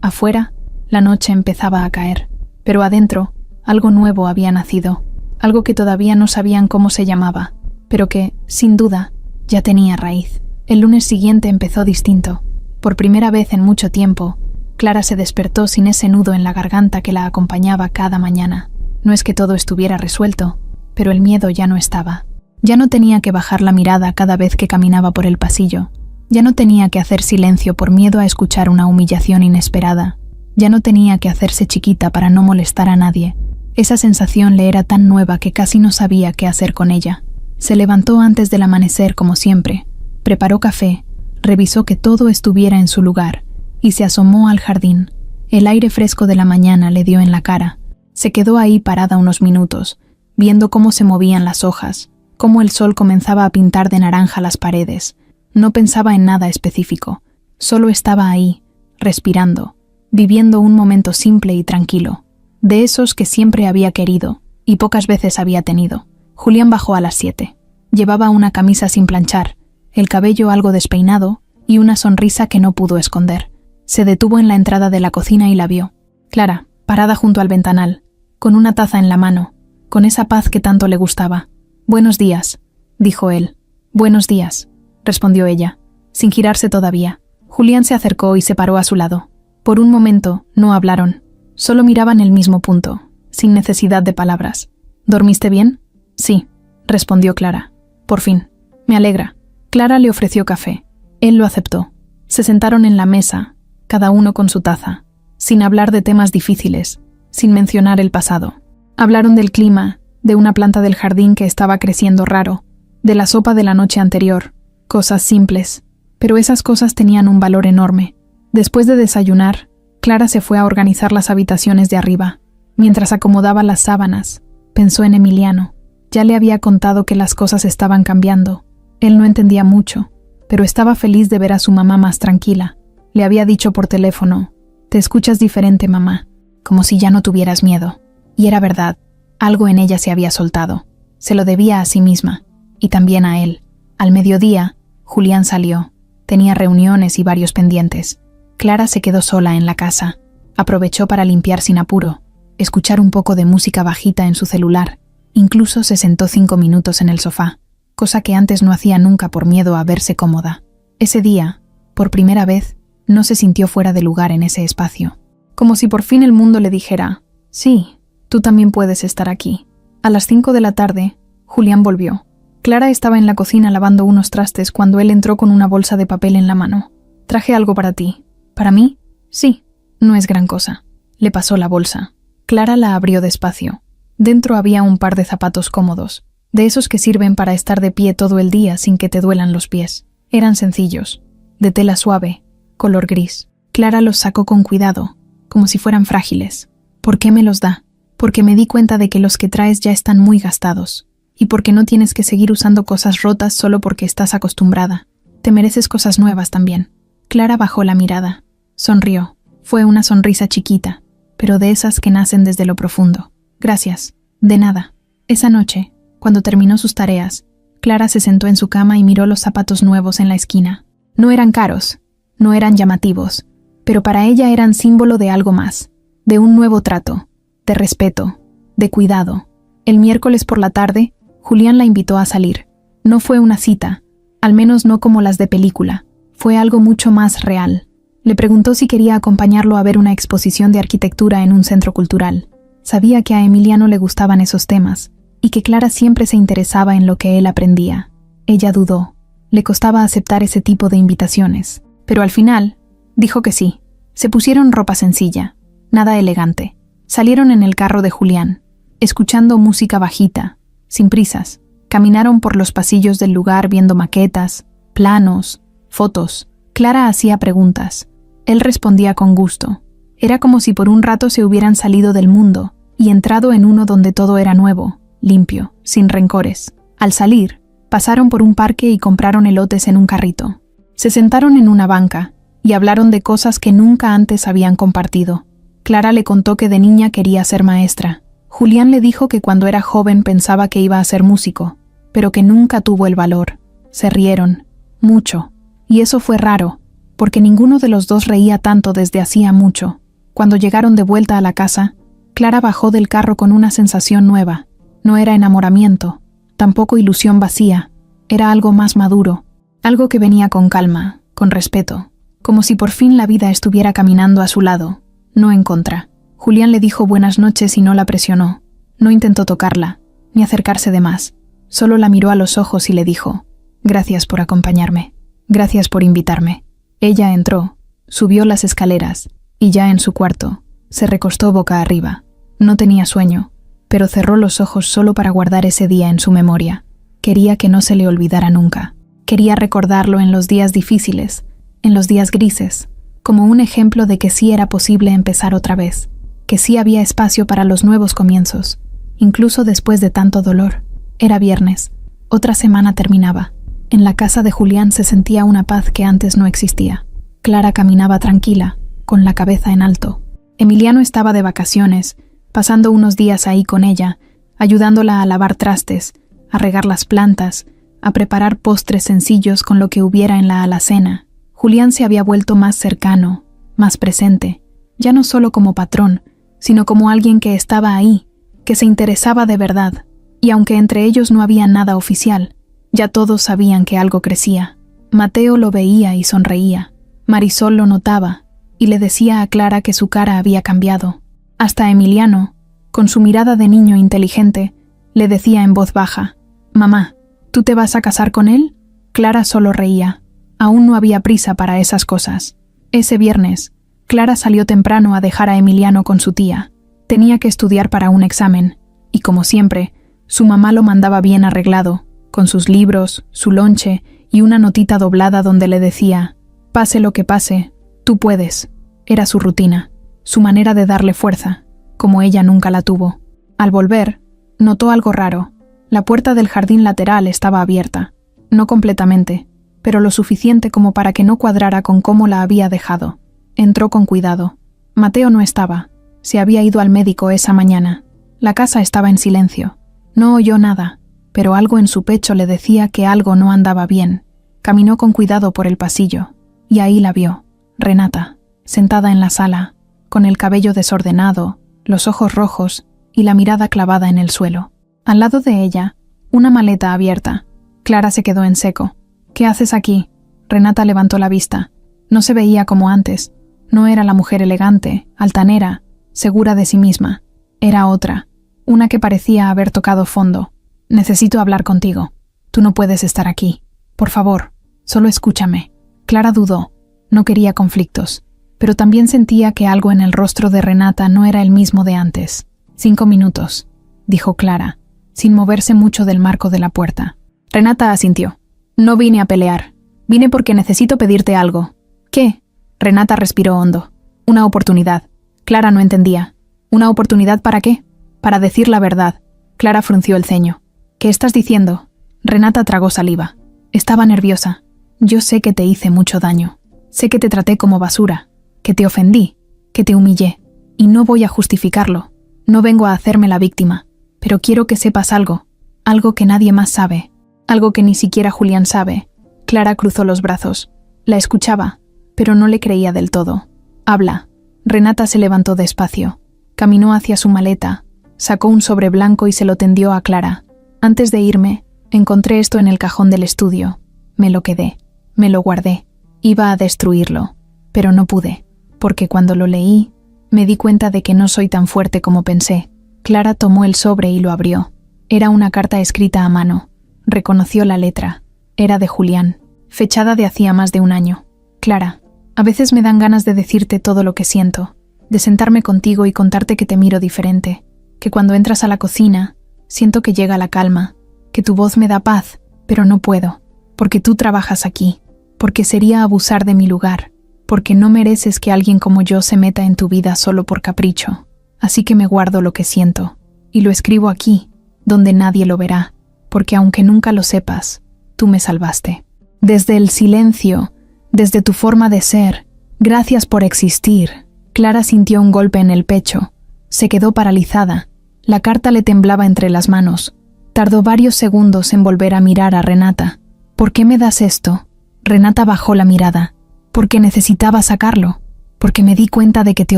Afuera, la noche empezaba a caer, pero adentro, algo nuevo había nacido, algo que todavía no sabían cómo se llamaba, pero que, sin duda, ya tenía raíz. El lunes siguiente empezó distinto. Por primera vez en mucho tiempo, Clara se despertó sin ese nudo en la garganta que la acompañaba cada mañana. No es que todo estuviera resuelto, pero el miedo ya no estaba. Ya no tenía que bajar la mirada cada vez que caminaba por el pasillo. Ya no tenía que hacer silencio por miedo a escuchar una humillación inesperada. Ya no tenía que hacerse chiquita para no molestar a nadie. Esa sensación le era tan nueva que casi no sabía qué hacer con ella. Se levantó antes del amanecer como siempre, preparó café, revisó que todo estuviera en su lugar y se asomó al jardín. El aire fresco de la mañana le dio en la cara. Se quedó ahí parada unos minutos, viendo cómo se movían las hojas, cómo el sol comenzaba a pintar de naranja las paredes. No pensaba en nada específico, solo estaba ahí, respirando, viviendo un momento simple y tranquilo, de esos que siempre había querido y pocas veces había tenido. Julián bajó a las 7. Llevaba una camisa sin planchar, el cabello algo despeinado y una sonrisa que no pudo esconder. Se detuvo en la entrada de la cocina y la vio. Clara, parada junto al ventanal, con una taza en la mano, con esa paz que tanto le gustaba. «Buenos días», dijo él. «Buenos días», respondió ella, sin girarse todavía. Julián se acercó y se paró a su lado. Por un momento no hablaron, solo miraban el mismo punto, sin necesidad de palabras. «¿Dormiste bien?» «Sí», respondió Clara. «Por fin. Me alegra». Clara le ofreció café. Él lo aceptó. Se sentaron en la mesa, cada uno con su taza, sin hablar de temas difíciles, sin mencionar el pasado. Hablaron del clima, de una planta del jardín que estaba creciendo raro, de la sopa de la noche anterior, cosas simples, pero esas cosas tenían un valor enorme. Después de desayunar, Clara se fue a organizar las habitaciones de arriba. Mientras acomodaba las sábanas, pensó en Emiliano. Ya le había contado que las cosas estaban cambiando. Él no entendía mucho, pero estaba feliz de ver a su mamá más tranquila. Le había dicho por teléfono: «Te escuchas diferente, mamá». como si ya no tuvieras miedo. Y era verdad, algo en ella se había soltado. Se lo debía a sí misma, y también a él. Al mediodía, Julián salió. Tenía reuniones y varios pendientes. Clara se quedó sola en la casa. Aprovechó para limpiar sin apuro, escuchar un poco de música bajita en su celular. Incluso se sentó 5 minutos en el sofá, cosa que antes no hacía nunca por miedo a verse cómoda. Ese día, por primera vez, no se sintió fuera de lugar en ese espacio. Como si por fin el mundo le dijera, sí, tú también puedes estar aquí. A las 5 de la tarde, Julián volvió. Clara estaba en la cocina lavando unos trastes cuando él entró con una bolsa de papel en la mano. Traje algo para ti. ¿Para mí? Sí. No es gran cosa. Le pasó la bolsa. Clara la abrió despacio. Dentro había un par de zapatos cómodos, de esos que sirven para estar de pie todo el día sin que te duelan los pies. Eran sencillos, de tela suave, color gris. Clara los sacó con cuidado, como si fueran frágiles. ¿Por qué me los da? Porque me di cuenta de que los que traes ya están muy gastados. Y porque no tienes que seguir usando cosas rotas solo porque estás acostumbrada. Te mereces cosas nuevas también. Clara bajó la mirada. Sonrió. Fue una sonrisa chiquita, pero de esas que nacen desde lo profundo. Gracias. De nada. Esa noche, cuando terminó sus tareas, Clara se sentó en su cama y miró los zapatos nuevos en la esquina. No eran caros, no eran llamativos, pero para ella eran símbolo de algo más, de un nuevo trato, de respeto, de cuidado. El miércoles por la tarde, Julián la invitó a salir. No fue una cita, al menos no como las de película. Fue algo mucho más real. Le preguntó si quería acompañarlo a ver una exposición de arquitectura en un centro cultural. Sabía que a Emiliano le gustaban esos temas, y que Clara siempre se interesaba en lo que él aprendía. Ella dudó. Le costaba aceptar ese tipo de invitaciones. Pero al final, dijo que sí. Se pusieron ropa sencilla, nada elegante. Salieron en el carro de Julián, escuchando música bajita, sin prisas. Caminaron por los pasillos del lugar viendo maquetas, planos, fotos. Clara hacía preguntas. Él respondía con gusto. Era como si por un rato se hubieran salido del mundo y entrado en uno donde todo era nuevo, limpio, sin rencores. Al salir, pasaron por un parque y compraron elotes en un carrito. Se sentaron en una banca y hablaron de cosas que nunca antes habían compartido. Clara le contó que de niña quería ser maestra. Julián le dijo que cuando era joven pensaba que iba a ser músico, pero que nunca tuvo el valor. Se rieron, mucho, y eso fue raro, porque ninguno de los dos reía tanto desde hacía mucho. Cuando llegaron de vuelta a la casa, Clara bajó del carro con una sensación nueva. No era enamoramiento, tampoco ilusión vacía, era algo más maduro, algo que venía con calma, con respeto, como si por fin la vida estuviera caminando a su lado, no en contra. Julián le dijo buenas noches y no la presionó. No intentó tocarla, ni acercarse de más. Solo la miró a los ojos y le dijo, «Gracias por acompañarme. Gracias por invitarme». Ella entró, subió las escaleras, y ya en su cuarto, se recostó boca arriba. No tenía sueño, pero cerró los ojos solo para guardar ese día en su memoria. Quería que no se le olvidara nunca. Quería recordarlo en los días difíciles, en los días grises, como un ejemplo de que sí era posible empezar otra vez, que sí había espacio para los nuevos comienzos, incluso después de tanto dolor. Era viernes, otra semana terminaba. En la casa de Julián se sentía una paz que antes no existía. Clara caminaba tranquila, con la cabeza en alto. Emiliano estaba de vacaciones, pasando unos días ahí con ella, ayudándola a lavar trastes, a regar las plantas, a preparar postres sencillos con lo que hubiera en la alacena. Julián se había vuelto más cercano, más presente, ya no solo como patrón, sino como alguien que estaba ahí, que se interesaba de verdad, y aunque entre ellos no había nada oficial, ya todos sabían que algo crecía. Mateo lo veía y sonreía, Marisol lo notaba, y le decía a Clara que su cara había cambiado. Hasta Emiliano, con su mirada de niño inteligente, le decía en voz baja, «Mamá, ¿tú te vas a casar con él?» Clara solo reía. Aún no había prisa para esas cosas. Ese viernes, Clara salió temprano a dejar a Emiliano con su tía. Tenía que estudiar para un examen, y como siempre, su mamá lo mandaba bien arreglado, con sus libros, su lonche y una notita doblada donde le decía, «Pase lo que pase, tú puedes». Era su rutina, su manera de darle fuerza, como ella nunca la tuvo. Al volver, notó algo raro. La puerta del jardín lateral estaba abierta, no completamente, pero lo suficiente como para que no cuadrara con cómo la había dejado. Entró con cuidado. Mateo no estaba. Se había ido al médico esa mañana. La casa estaba en silencio. No oyó nada, pero algo en su pecho le decía que algo no andaba bien. Caminó con cuidado por el pasillo, y ahí la vio, Renata, sentada en la sala, con el cabello desordenado, los ojos rojos y la mirada clavada en el suelo. Al lado de ella, una maleta abierta. Clara se quedó en seco. «¿Qué haces aquí?» Renata levantó la vista. No se veía como antes. No era la mujer elegante, altanera, segura de sí misma. Era otra, una que parecía haber tocado fondo. «Necesito hablar contigo. Tú no puedes estar aquí. Por favor, solo escúchame». Clara dudó. No quería conflictos, pero también sentía que algo en el rostro de Renata no era el mismo de antes. 5 minutos, dijo Clara, sin moverse mucho del marco de la puerta. Renata asintió. «No vine a pelear. Vine porque necesito pedirte algo». «¿Qué?» Renata respiró hondo. «Una oportunidad». Clara no entendía. «¿Una oportunidad para qué?» «Para decir la verdad». Clara frunció el ceño. «¿Qué estás diciendo?» Renata tragó saliva. Estaba nerviosa. «Yo sé que te hice mucho daño. Sé que te traté como basura, que te ofendí, que te humillé. Y no voy a justificarlo. No vengo a hacerme la víctima. Pero quiero que sepas algo. Algo que nadie más sabe. Algo que ni siquiera Julián sabe». Clara cruzó los brazos. La escuchaba, pero no le creía del todo. «Habla». Renata se levantó despacio. Caminó hacia su maleta, sacó un sobre blanco y se lo tendió a Clara. «Antes de irme, encontré esto en el cajón del estudio. Me lo quedé. Me lo guardé. Iba a destruirlo, pero no pude, porque cuando lo leí, me di cuenta de que no soy tan fuerte como pensé». Clara tomó el sobre y lo abrió. Era una carta escrita a mano. Reconoció la letra. Era de Julián, fechada de hacía más de un año. «Clara, a veces me dan ganas de decirte todo lo que siento, de sentarme contigo y contarte que te miro diferente, que cuando entras a la cocina, siento que llega la calma, que tu voz me da paz, pero no puedo, porque tú trabajas aquí, porque sería abusar de mi lugar, porque no mereces que alguien como yo se meta en tu vida solo por capricho. Así que me guardo lo que siento, y lo escribo aquí, donde nadie lo verá, porque aunque nunca lo sepas, tú me salvaste. Desde el silencio, desde tu forma de ser, gracias por existir». Clara sintió un golpe en el pecho. Se quedó paralizada. La carta le temblaba entre las manos. Tardó varios segundos en volver a mirar a Renata. «¿Por qué me das esto?» Renata bajó la mirada. «Porque necesitaba sacarlo. Porque me di cuenta de que te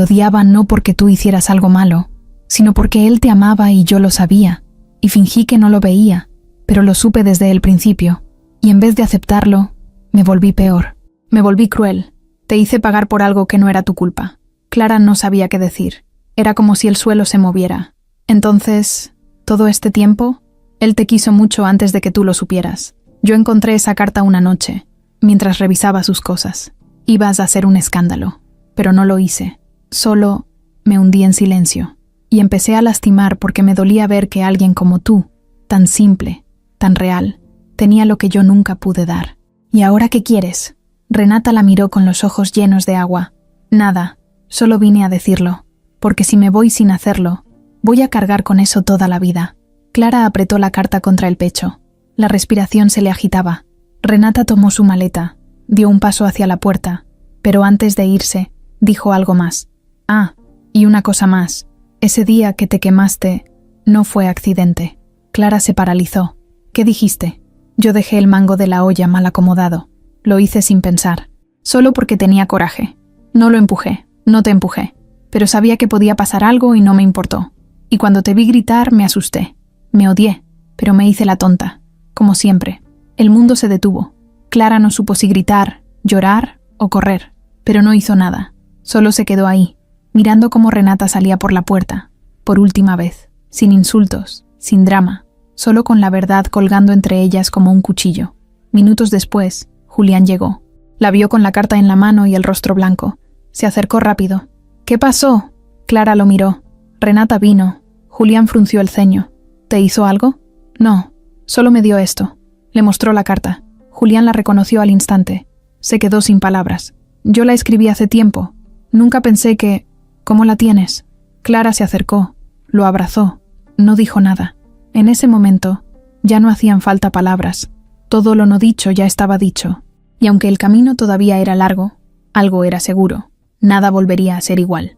odiaba no porque tú hicieras algo malo, sino porque él te amaba y yo lo sabía, y fingí que no lo veía, pero lo supe desde el principio, y en vez de aceptarlo, me volví peor. Me volví cruel. Te hice pagar por algo que no era tu culpa». Clara no sabía qué decir. Era como si el suelo se moviera. «Entonces, todo este tiempo, él te quiso mucho antes de que tú lo supieras. Yo encontré esa carta una noche, mientras revisaba sus cosas. Ibas a hacer un escándalo, pero no lo hice. Solo me hundí en silencio, y empecé a lastimar porque me dolía ver que alguien como tú, tan simple, tan real, tenía lo que yo nunca pude dar. ¿Y ahora qué quieres?» Renata la miró con los ojos llenos de agua. «Nada, solo vine a decirlo, porque si me voy sin hacerlo, voy a cargar con eso toda la vida». Clara apretó la carta contra el pecho. La respiración se le agitaba. Renata tomó su maleta, dio un paso hacia la puerta, pero antes de irse, dijo algo más. «Ah, y una cosa más. Ese día que te quemaste, no fue accidente». Clara se paralizó. «¿Qué dijiste?» «Yo dejé el mango de la olla mal acomodado. Lo hice sin pensar, solo porque tenía coraje. No lo empujé, no te empujé, pero sabía que podía pasar algo y no me importó. Y cuando te vi gritar, me asusté. Me odié, pero me hice la tonta, como siempre. El mundo se detuvo. Clara no supo si gritar, llorar o correr, pero no hizo nada. Solo se quedó ahí, mirando cómo Renata salía por la puerta, por última vez, sin insultos, sin drama, solo con la verdad colgando entre ellas como un cuchillo. Minutos después, Julián llegó. La vio con la carta en la mano y el rostro blanco. Se acercó rápido. «¿Qué pasó?» Clara lo miró. Renata vino. Julián frunció el ceño. «¿Te hizo algo?» «No, solo me dio esto». Le mostró la carta. Julián la reconoció al instante. Se quedó sin palabras. «Yo la escribí hace tiempo. Nunca pensé que... ¿Cómo la tienes?» Clara se acercó. Lo abrazó. No dijo nada. En ese momento, ya no hacían falta palabras. Todo lo no dicho ya estaba dicho. Y aunque el camino todavía era largo, algo era seguro. Nada volvería a ser igual.